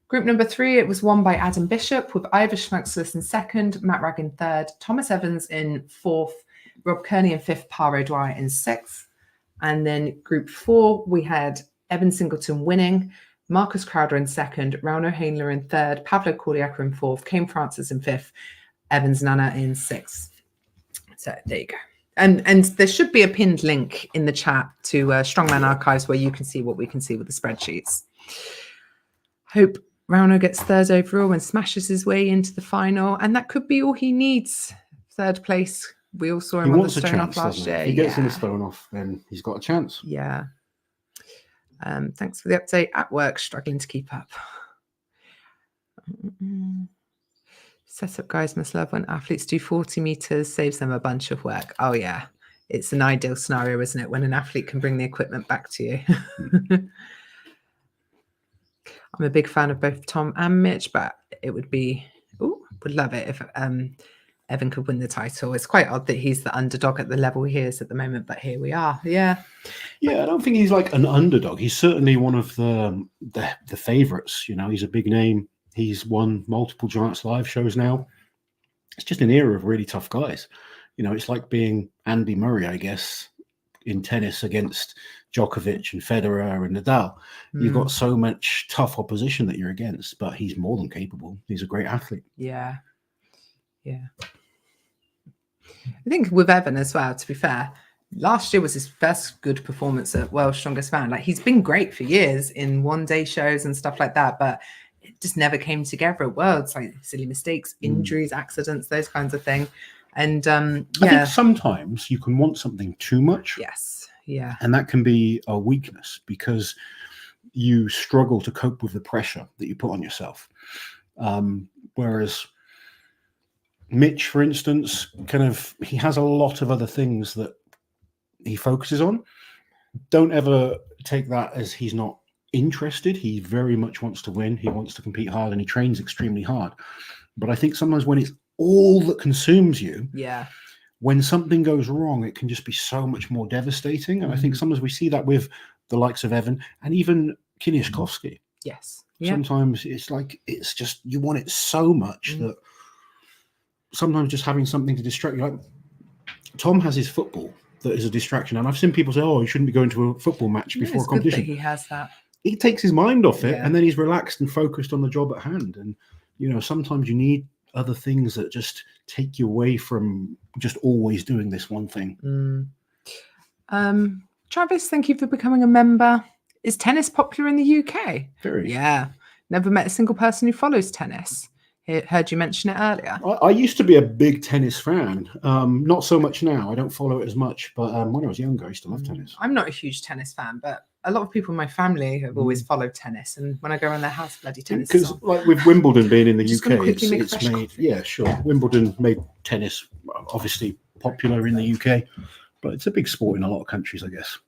Group number 3, it was won by Adam Bishop with Ivor Schmuxless in 2nd, Matt Ragg in 3rd, Thomas Evans in 4th, Rob Kearney in 5th, Paro Dwyer in 6th. And then group 4, we had Evan Singleton winning, Marcus Crowder in 2nd, Rauno Hainler in 3rd, Pablo Cordiaca in 4th, Kane Francis in 5th, Evans Nana in 6th. So there you go. And there should be a pinned link in the chat to Strongman Archives where you can see what we can see with the spreadsheets. Hope Rauno gets 3rd overall and smashes his way into the final, and that could be all he needs. 3rd place. We all saw him on the stone off last year. If he gets in the stone off, then he's got a chance. Yeah. Thanks for the update. At work, struggling to keep up. Setup guys must love when athletes do 40 meters, saves them a bunch of work. Oh yeah, it's an ideal scenario, isn't it, when an athlete can bring the equipment back to you. I'm a big fan of both Tom and Mitch, but it would love it if Evan could win the title. It's quite odd that he's the underdog at the level he is at the moment, but here we are. Yeah, I don't think he's like an underdog. He's certainly one of the favorites. He's a big name. He's won multiple Giants live shows now. It's just an era of really tough guys. It's like being Andy Murray, I guess, in tennis against Djokovic and Federer and Nadal. You've got so much tough opposition that you're against, but he's more than capable. He's a great athlete. Yeah. I think with Evan as well, to be fair, last year was his first good performance at World's Strongest Man. Like, he's been great for years in one-day shows and stuff like that, but it just never came together at Worlds. Like silly mistakes, injuries, accidents, those kinds of things. And I think sometimes you can want something too much. Yes. Yeah. And that can be a weakness because you struggle to cope with the pressure that you put on yourself. Whereas Mitch, for instance, he has a lot of other things that he focuses on. Don't ever take that as he's not interested. He very much wants to win. He wants to compete hard and he trains extremely hard. But I think sometimes when it's all that consumes you, when something goes wrong, it can just be so much more devastating. And I think sometimes we see that with the likes of Evan and even Kiniashkovsky. Yes. Sometimes it's like, it's just, you want it so much that sometimes just having something to distract you. Like Tom has his football that is a distraction. And I've seen people say, oh, he shouldn't be going to a football match before a competition. Good that he has that. He takes his mind off it and then he's relaxed and focused on the job at hand. And, sometimes you need other things that just take you away from just always doing this one thing. Travis, thank you for becoming a member. Is tennis popular in the UK? Very. Yeah. Never met a single person who follows tennis. Heard you mention it earlier. I used to be a big tennis fan. Not so much now. I don't follow it as much. But when I was younger, I used to love tennis. I'm not a huge tennis fan, but a lot of people in my family have always followed tennis. And when I go around their house, bloody tennis is on. Because like with Wimbledon being in the Just UK, gonna quickly make a it's fresh made... coffee. Yeah, sure. Wimbledon made tennis obviously popular in the UK. But it's a big sport in a lot of countries, I guess.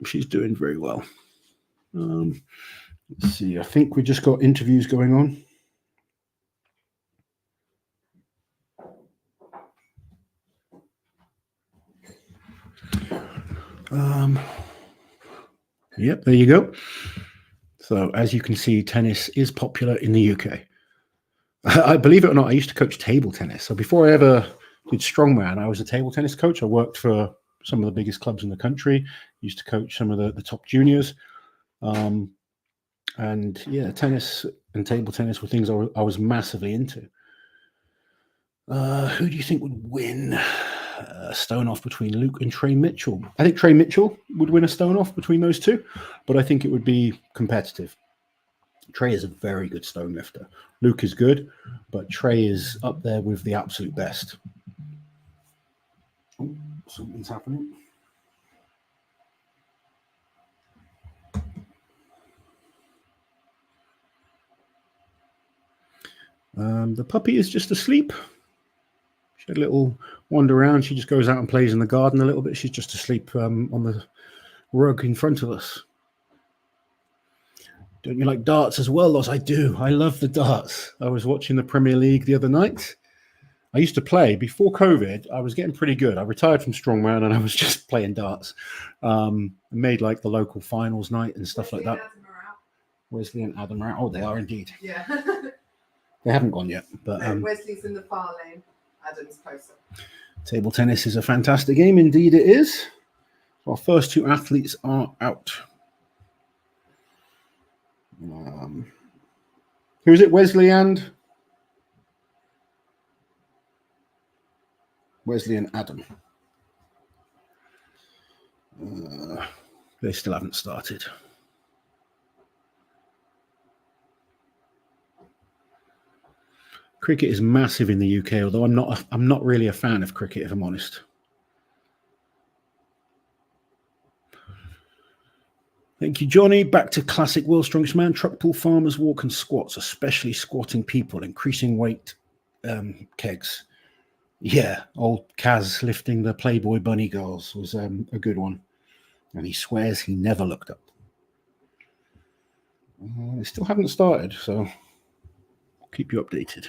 She's doing very well. Let's see. I think we just got interviews going on. Yep, there you go. So as you can see, tennis is popular in the UK. I believe it or not, I used to coach table tennis. So before I ever did Strongman, I was a table tennis coach. I worked for some of the biggest clubs in the country, used to coach some of the top juniors. And yeah, tennis and table tennis were things I was massively into. Who do you think would win a stone off between Luke and Trey Mitchell? I think Trey Mitchell would win a stone off between those two, but I think it would be competitive. Trey is a very good stone lifter. Luke is good, but Trey is up there with the absolute best. Oh, something's happening. The puppy is just asleep. She had a little wander around. She just goes out and plays in the garden a little bit. She's just asleep on the rug in front of us. Don't you like darts as well, Loz? I do. I love the darts. I was watching the Premier League the other night. I used to play before COVID. I was getting pretty good. I retired from Strongman and I was just playing darts. Made like the local finals night and stuff like that. Wesley and Adam are out. Oh, they are indeed. Yeah. They haven't gone yet, but Wesley's in the far lane. Adam's closer. Table tennis is a fantastic game. Indeed, it is. Our first two athletes are out. Who is it? Wesley and Adam. They still haven't started. Cricket is massive in the UK, although I'm not really a fan of cricket, if I'm honest. Thank you, Johnny. Back to classic world strongest man. Truck pull, farmers walk and squats, especially squatting people, increasing weight kegs. Yeah, old Kaz lifting the Playboy bunny girls was a good one. And he swears he never looked up. They still haven't started, so I'll keep you updated.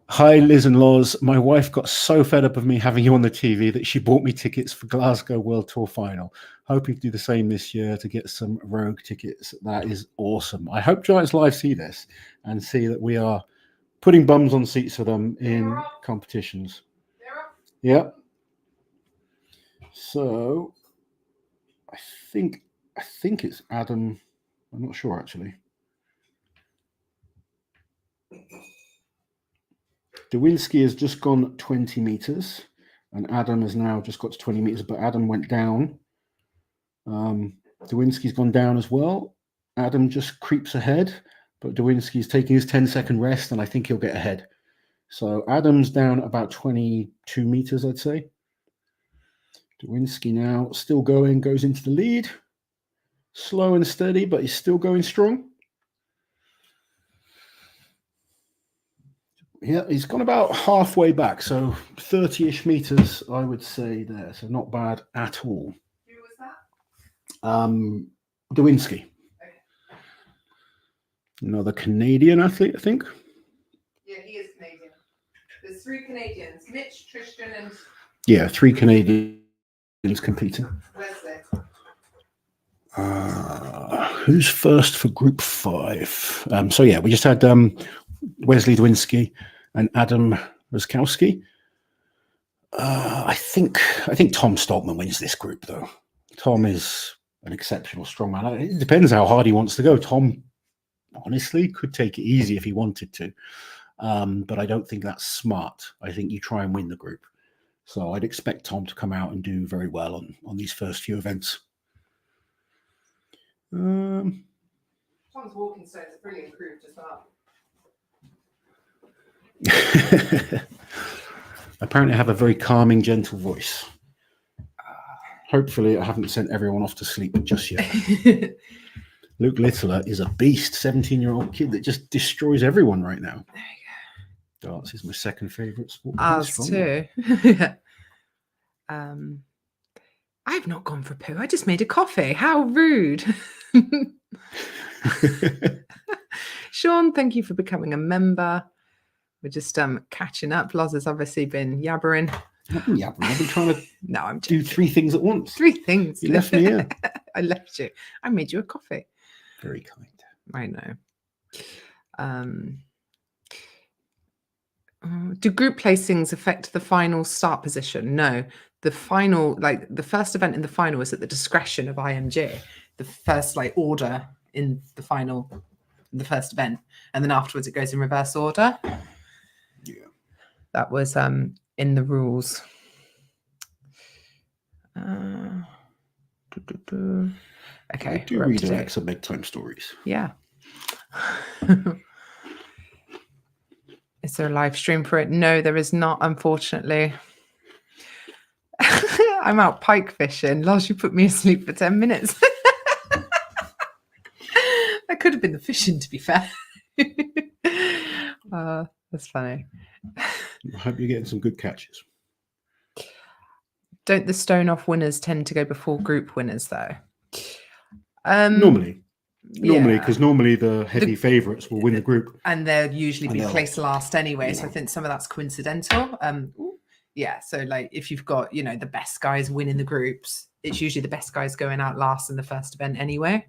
Hi, Liz and Loz. My wife got so fed up of me having you on the TV that she bought me tickets for Glasgow World Tour Final. Hoping to do the same this year to get some rogue tickets. That is awesome. I hope Giants Live see this and see that we are putting bums on seats for them in competitions. Yeah. So I think it's Adam. I'm not sure actually. Dewinski has just gone 20 meters and Adam has now just got to 20 meters, but Adam went down. Dewinski's gone down as well. Adam just creeps ahead, but Dawinski's taking his 10-second rest, and I think he'll get ahead. So Adam's down about 22 meters, I'd say. Dawinski now still going, goes into the lead. Slow and steady, but he's still going strong. Yeah, he's gone about halfway back, so 30-ish meters, I would say there. So not bad at all. Who was that? Dawinski. Okay. Another Canadian athlete, I think. Yeah, he is Canadian. There's 3 Canadians, Mitch, Tristan, and... Yeah, 3 Canadians competing. Wesley. Who's first for Group 5? So yeah, we just had Wesley Dawinski and Adam Roskowski. I think Tom Stoltman wins this group, though. Tom is an exceptional strongman. It depends how hard he wants to go. Tom, honestly, could take it easy if he wanted to, but I don't think that's smart. I think you try and win the group. So I'd expect Tom to come out and do very well on these first few events. Tom's walking stones are really improved as well. Apparently I have a very calming, gentle voice. Hopefully I haven't sent everyone off to sleep just yet. Luke Littler is a beast, 17-year-old kid that just destroys everyone right now. There you go. Darts is my second favourite sport. Ours too. I've not gone for poo. I just made a coffee. How rude. Sean, thank you for becoming a member. We're just catching up. Loz has obviously been yabbering. I've been yabbering. I've been trying to I'm do 3 things at once. 3 things. You left me here. I left you. I made you a coffee. Very kind. I know. Do group placings affect the final start position? No. The final, like the first event in the final is at the discretion of IMG. The first order in the final, the first event. And then afterwards it goes in reverse order. Yeah. That was in the rules. Okay. I do read Alexa bedtime stories. Yeah. Is there a live stream for it? No, there is not, unfortunately. I'm out pike fishing. Lars, you put me asleep for 10 minutes. That could have been the fishing, to be fair. That's funny. I hope you're getting some good catches. Don't the stone off winners tend to go before group winners, though? Normally, because normally the heavy favourites will win the group. And they'll usually be placed last anyway. Yeah. So I think some of that's coincidental. Yeah, so if you've got, the best guys winning the groups, it's usually the best guys going out last in the first event anyway.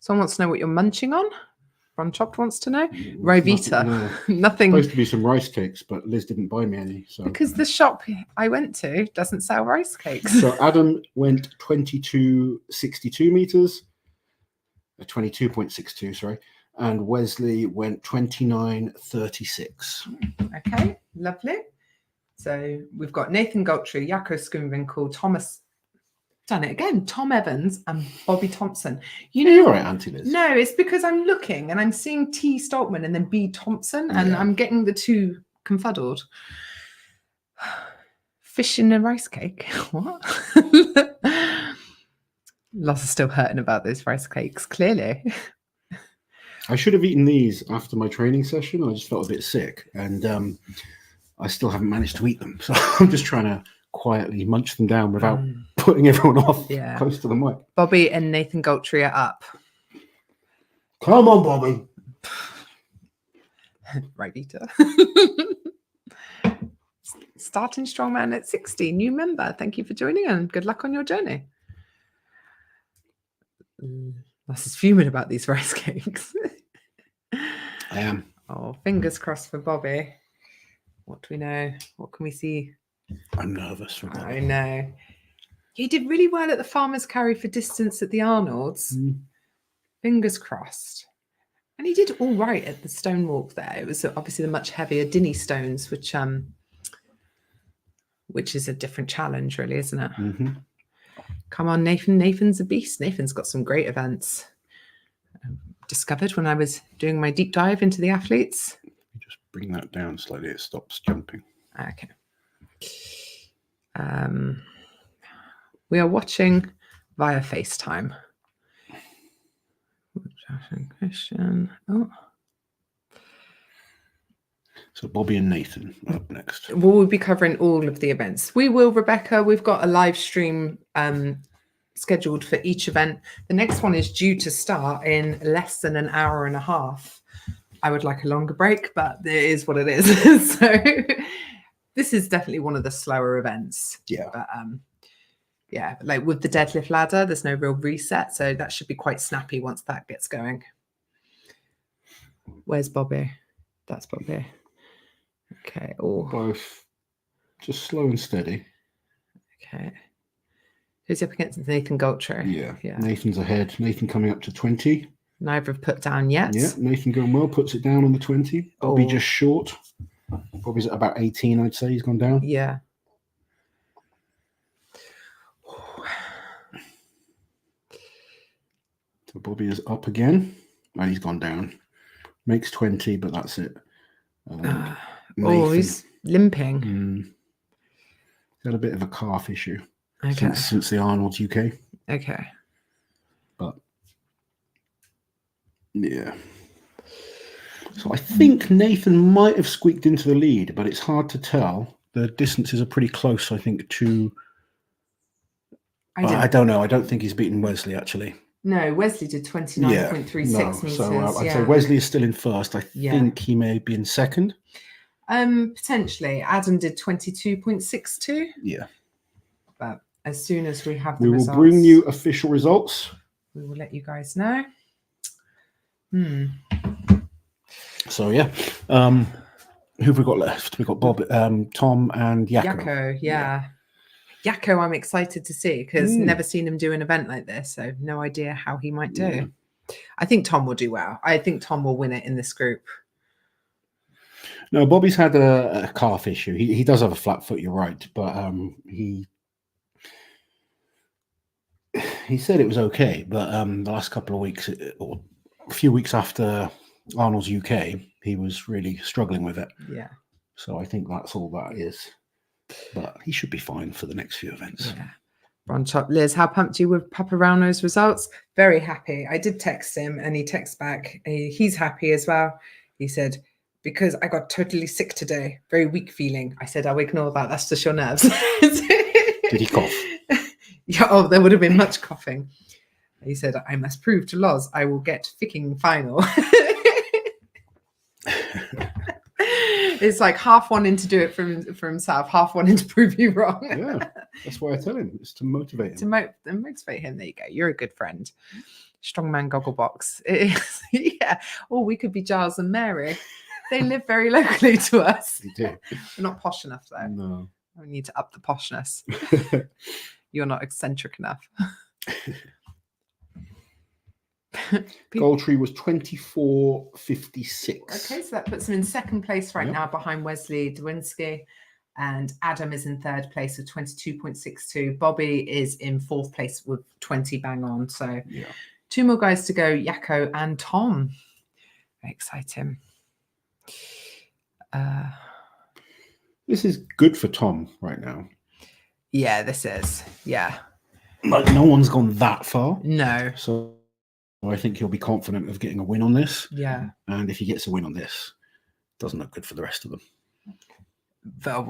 Someone wants to know what you're munching on. Ron Chopped wants to know. Rivita. Nothing. Supposed to be some rice cakes, but Liz didn't buy me any. So because the shop I went to doesn't sell rice cakes. So Adam went 22.62 meters. 22.62, sorry. And Wesley went 29.36. Okay, lovely. So we've got Nathan Goltry, Jaco Skumvinkel, Thomas, done it again, Tom Evans and Bobby Thompson. You're all right, Auntie Liz. No, it's because I'm looking and I'm seeing T. Stoltman and then B. Thompson, and I'm getting the two confuddled. Fish in a rice cake? What? Lots is still hurting about those rice cakes, clearly. I should have eaten these after my training session. I just felt a bit sick, and I still haven't managed to eat them. So I'm just trying to quietly munch them down without putting everyone off close to the mic. Bobby and Nathan Goltry are up. Come on, Bobby. Right, Vita. Starting Strongman at 60. New member. Thank you for joining and good luck on your journey. That's just fuming about these rice cakes. I am. Oh, fingers crossed for Bobby. What do we know? What can we see? I'm nervous for Bobby. I know. He did really well at the farmer's carry for distance at the Arnolds. Fingers crossed. And he did all right at the stone walk there. It was obviously the much heavier Dinny stones, which is a different challenge, really, isn't it? Mm-hmm. Come on, Nathan. Nathan's a beast. Nathan's got some great events. discovered when I was doing my deep dive into the athletes. Just bring that down slightly. It stops jumping. Okay. We are watching via FaceTime. Christian. Oh. So Bobby and Nathan are up next. We'll be covering all of the events. We will, Rebecca. We've got a live stream scheduled for each event. The next one is due to start in less than an hour and a half. I would like a longer break, but it is what it is. So this is definitely one of the slower events. Yeah. But yeah, like with the deadlift ladder, there's no real reset. So that should be quite snappy once that gets going. Where's Bobby? That's Bobby. Okay. Oh. Both just slow and steady. Okay. Who's he up against? Nathan Galtry. Yeah. Nathan's ahead. Nathan coming up to 20. Neither have put down yet. Yeah, Nathan going well, puts it down on the 20. Bobby just short. Bobby's at about 18, I'd say. He's gone down. Yeah. So Bobby is up again. And he's gone down. Makes 20, but that's it. He's limping. He's had a bit of a calf issue Okay. since the Arnold's UK. Okay. But yeah. So I think Nathan might have squeaked into the lead, but it's hard to tell. The distances are pretty close, I think, to... I don't know. I don't think he's beaten Wesley, actually. No, Wesley did 29.36 meters. So I'd say Wesley is still in first. I think he may be in second. Potentially. Adam did 22.62. Yeah. But as soon as we have the results... results... We will bring you official results. We will let you guys know. So, yeah. Who have we got left? We've got Bob, Tom and Yakko. Yakko, yeah. Yakko, I'm excited to see because never seen him do an event like this. So no idea how he might do. Yeah. I think Tom will do well. I think Tom will win it in this group. No, Bobby's had a calf issue. He does have a flat foot, you're right. But he said it was okay. But the last couple of weeks, or a few weeks after Arnold's UK, he was really struggling with it. Yeah. So I think that's all that is. But he should be fine for the next few events. Yeah. Ron Chop, Liz, how pumped are you with Papa Rauno's results? Very happy. I did text him and he texts back. He's happy as well. He said, because I got totally sick today, very weak feeling. I said, I'll ignore that. That's just your nerves. Did he cough? Yeah, there would have been much coughing. He said, I must prove to Loz I will get ficking final. It's like half wanting to do it for himself, half wanting to prove you wrong. Yeah, that's why I tell him. It's to motivate him. To motivate him. There you go. You're a good friend. Strongman Gogglebox. It is, yeah. Oh, we could be Giles and Mary. They live very locally to us. They do. We're not posh enough, though. No. We need to up the poshness. You're not eccentric enough. Galtry was 24.56. Okay, so that puts him in second place now behind Wesley Dwinski. And Adam is in third place with 22.62. Bobby is in fourth place with 20 bang on. So two more guys to go, Yakko and Tom. Very exciting. This is good for Tom right now. Yeah, this is. Yeah. Like, no one's gone that far. No. So I think he'll be confident of getting a win on this. Yeah. And if he gets a win on this, it doesn't look good for the rest of them.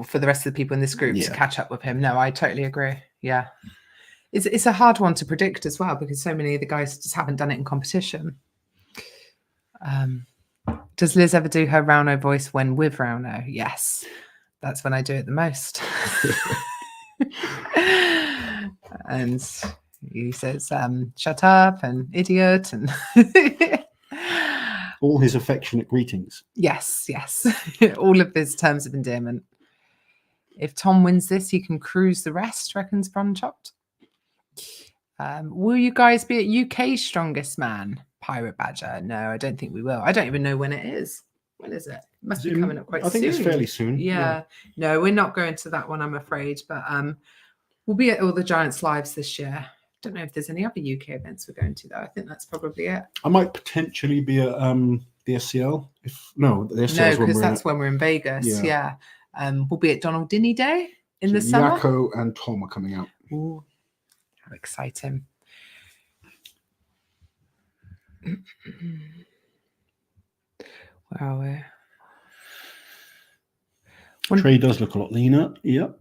For the rest of the people in this group to catch up with him. No, I totally agree. Yeah. It's a hard one to predict as well because so many of the guys just haven't done it in competition. Does Liz ever do her Rauno voice when with Rauno? Yes. That's when I do it the most. And he says, shut up and idiot and all his affectionate greetings. Yes. All of his terms of endearment. If Tom wins this, he can cruise the rest, reckons Brunchopped. Will you guys be at UK's Strongest Man? Pirate Badger. No, I don't think we will. I don't even know when it is. When is it? It must be coming up quite soon. I think it's fairly soon. Yeah. No, we're not going to that one, I'm afraid. But we'll be at all the Giants lives this year. don't know if there's any other UK events we're going to though. I think that's probably it. I might potentially be at the SCL. The SCL because that's when we're in Vegas. Yeah. We'll be at Donald Dinny Day in the summer. Yakko and Tom are coming out. Ooh, how exciting! Where are we? Trey does look a lot leaner. Yep.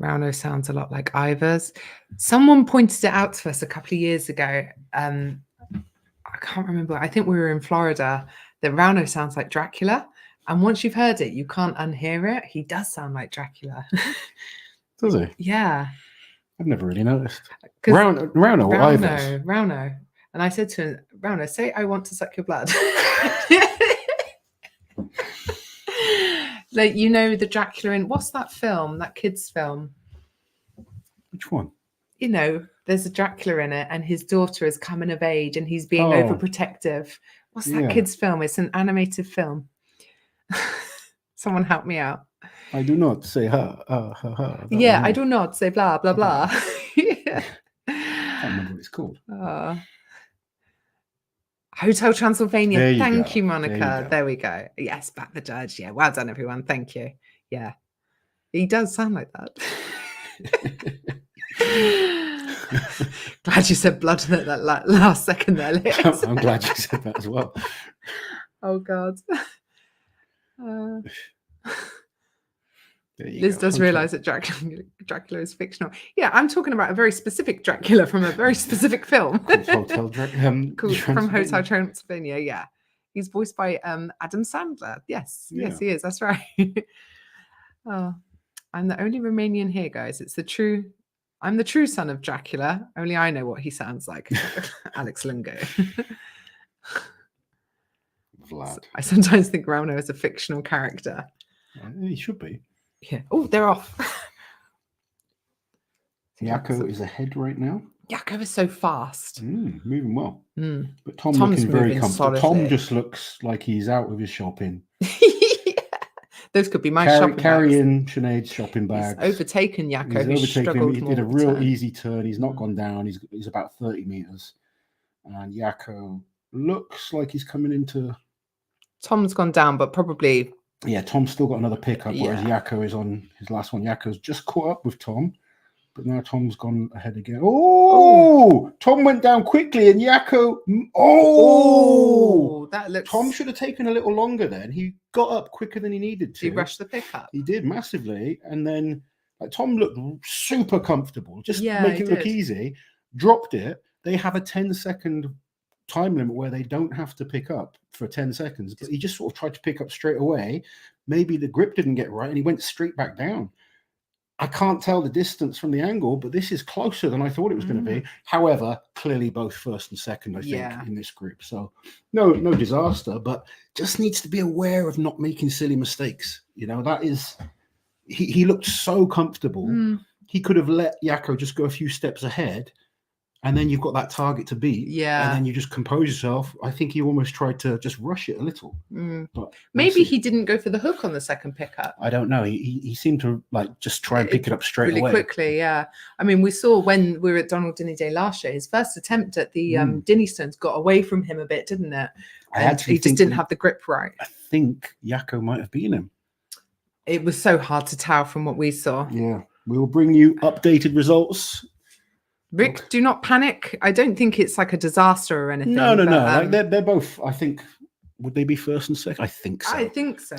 Rauno sounds a lot like Ivers. Someone pointed it out to us a couple of years ago. I can't remember. I think we were in Florida. That Rauno sounds like Dracula. And once you've heard it, you can't unhear it. He does sound like Dracula. Does he? Yeah. I've never really noticed. Rauno or Ivers? Rauno. And I said to him, Rauno, say I want to suck your blood. Like, you know, the Dracula in, what's that film, that kid's film? Which one? You know, there's a Dracula in it and his daughter is coming of age and he's being overprotective. What's that kid's film? It's an animated film. Someone help me out. I do not say ha. Yeah, I do not say blah, blah, blah. Yeah. I can't remember what it's called. Hotel Transylvania. Thank you, Monica. There we go. Yes, back the judge. Yeah, well done, everyone. Thank you. Yeah, he does sound like that. Glad you said blood at that last second there, Liz. I'm glad you said that as well. Oh, God. Liz does realise that Dracula is fictional. Yeah, I'm talking about a very specific Dracula from a very specific film. From Hotel Transylvania, yeah. He's voiced by Adam Sandler. Yes, yes, he is. That's right. Oh, I'm the only Romanian here, guys. I'm the true son of Dracula. Only I know what he sounds like. Alex Lungo. Vlad. I sometimes think Rauno is a fictional character. He should be. Yeah. Oh, they're off. Yakko is ahead right now. Yakko is so fast. Moving well. But Tom's looking very comfortable. Tom just looks like he's out with his shopping. Those could be my shopping carrying Sinead's shopping bags. He's overtaken Yakko. He did a real easy turn. He's not gone down. He's about 30 meters. And Yakko looks like he's coming into... Tom's gone down, but probably... Yeah, Tom's still got another pickup, whereas Yakko is on his last one. Yakko's just caught up with Tom, but now Tom's gone ahead again. Oh! Tom went down quickly, and Yakko... Oh! That looks... Tom should have taken a little longer then. He got up quicker than he needed to. He rushed the pickup. He did, massively. And then Tom looked super comfortable. Just make it look easy. Dropped it. They have a 10-second time limit where they don't have to pick up for 10 seconds, but he just sort of tried to pick up straight away. Maybe the grip didn't get right and he went straight back down. I can't tell the distance from the angle, but this is closer than I thought it was going to be. However, clearly both first and second, I think, in this group. So no disaster, but just needs to be aware of not making silly mistakes. You know, that is, he looked so comfortable. He could have let Yakko just go a few steps ahead, and then you've got that target to beat. Yeah. And then you just compose yourself. I think he almost tried to just rush it a little. But maybe he didn't go for the hook on the second pickup. I don't know. He seemed to just try and pick it up straight away. Really quickly, yeah. I mean, we saw when we were at Donald Dinny Day last year, his first attempt at the Dinny Stones got away from him a bit, didn't it? And he just didn't have the grip right. I think Yakko might have beaten him. It was so hard to tell from what we saw. Yeah. We will bring you updated results. Rick, do not panic. I don't think it's like a disaster or anything. No. Like they're both. I think. Would they be first and second? I think so. I think so.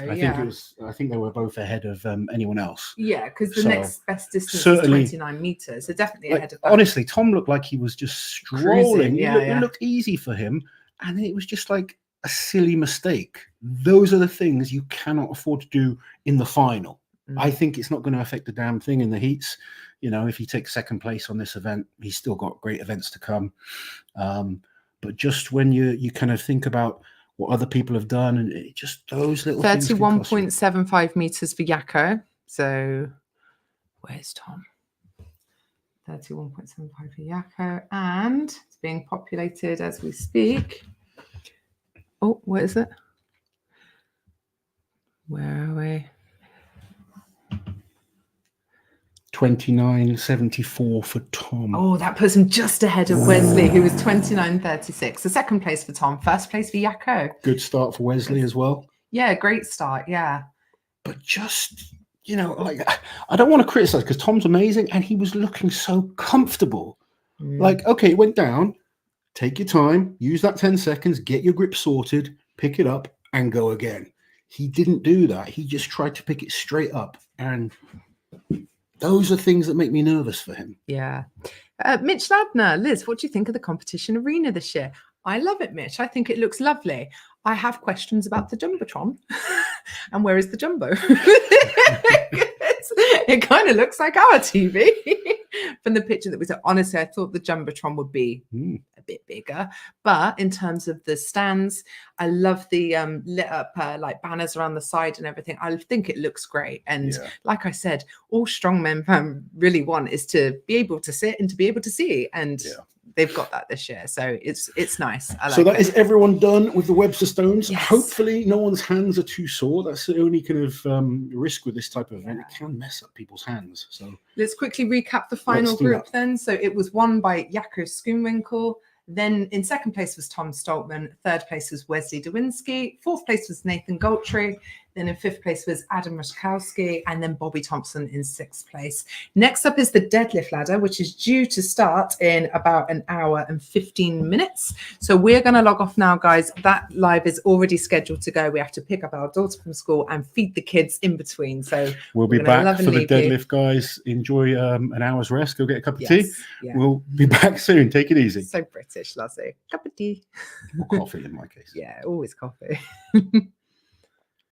I think they were both ahead of anyone else. Yeah, because the next best distance is 29 meters. So definitely ahead of that. Honestly, Tom looked like he was just strolling. It looked easy for him, and then it was just like a silly mistake. Those are the things you cannot afford to do in the final. I think it's not going to affect the damn thing in the heats. You know, if he takes second place on this event, he's still got great events to come. But just when you kind of think about what other people have done, and it just those little 31.75 meters for Yakko. So where's Tom? 31.75 for Yakko, and it's being populated as we speak. Oh, what is it? Where are we? 29.74 for Tom. Oh, that puts him just ahead of Wesley, who was 29.36. The second place for Tom, first place for Yako. Good start for Wesley as well. Yeah, great start. Yeah. But just, you know, like, I don't want to criticize because Tom's amazing and he was looking so comfortable. Like, okay, it went down. Take your time, use that 10 seconds, get your grip sorted, pick it up and go again. He didn't do that. He just tried to pick it straight up. And those are things that make me nervous for him. Yeah. Mitch Ladner, Liz, what do you think of the competition arena this year? I love it, Mitch. I think it looks lovely. I have questions about the Jumbotron. And where is the Jumbo? It kind of looks like our TV from the picture that we took. Honestly, I thought the Jumbotron would be a bit bigger. But in terms of the stands, I love the lit up like banners around the side and everything. I think it looks great. And like I said, all strongmen really want is to be able to sit and to be able to see. And they've got that this year, so it's nice. I like so that is everyone done with the Webster stones. Yes. Hopefully no one's hands are too sore. That's the only kind of risk with this type of event. It can mess up people's hands. So let's quickly recap the final group then. So it was won by Yako Schoonwinkel. Then in second place was Tom Stoltman. Third place was Wesley Dewinski. Fourth place was Nathan Goltry. Then in fifth place was Adam Ruskowski, and then Bobby Thompson in sixth place. Next up is the deadlift ladder, which is due to start in about an hour and 15 minutes. So we're going to log off now, guys. That live is already scheduled to go. We have to pick up our daughter from school and feed the kids in between. So we'll be back for the deadlift, guys. Enjoy an hour's rest. Go get a cup of tea. Yeah. We'll be back soon. Take it easy. So British, Lassie. Cup of tea. Or coffee in my case. Yeah, always coffee.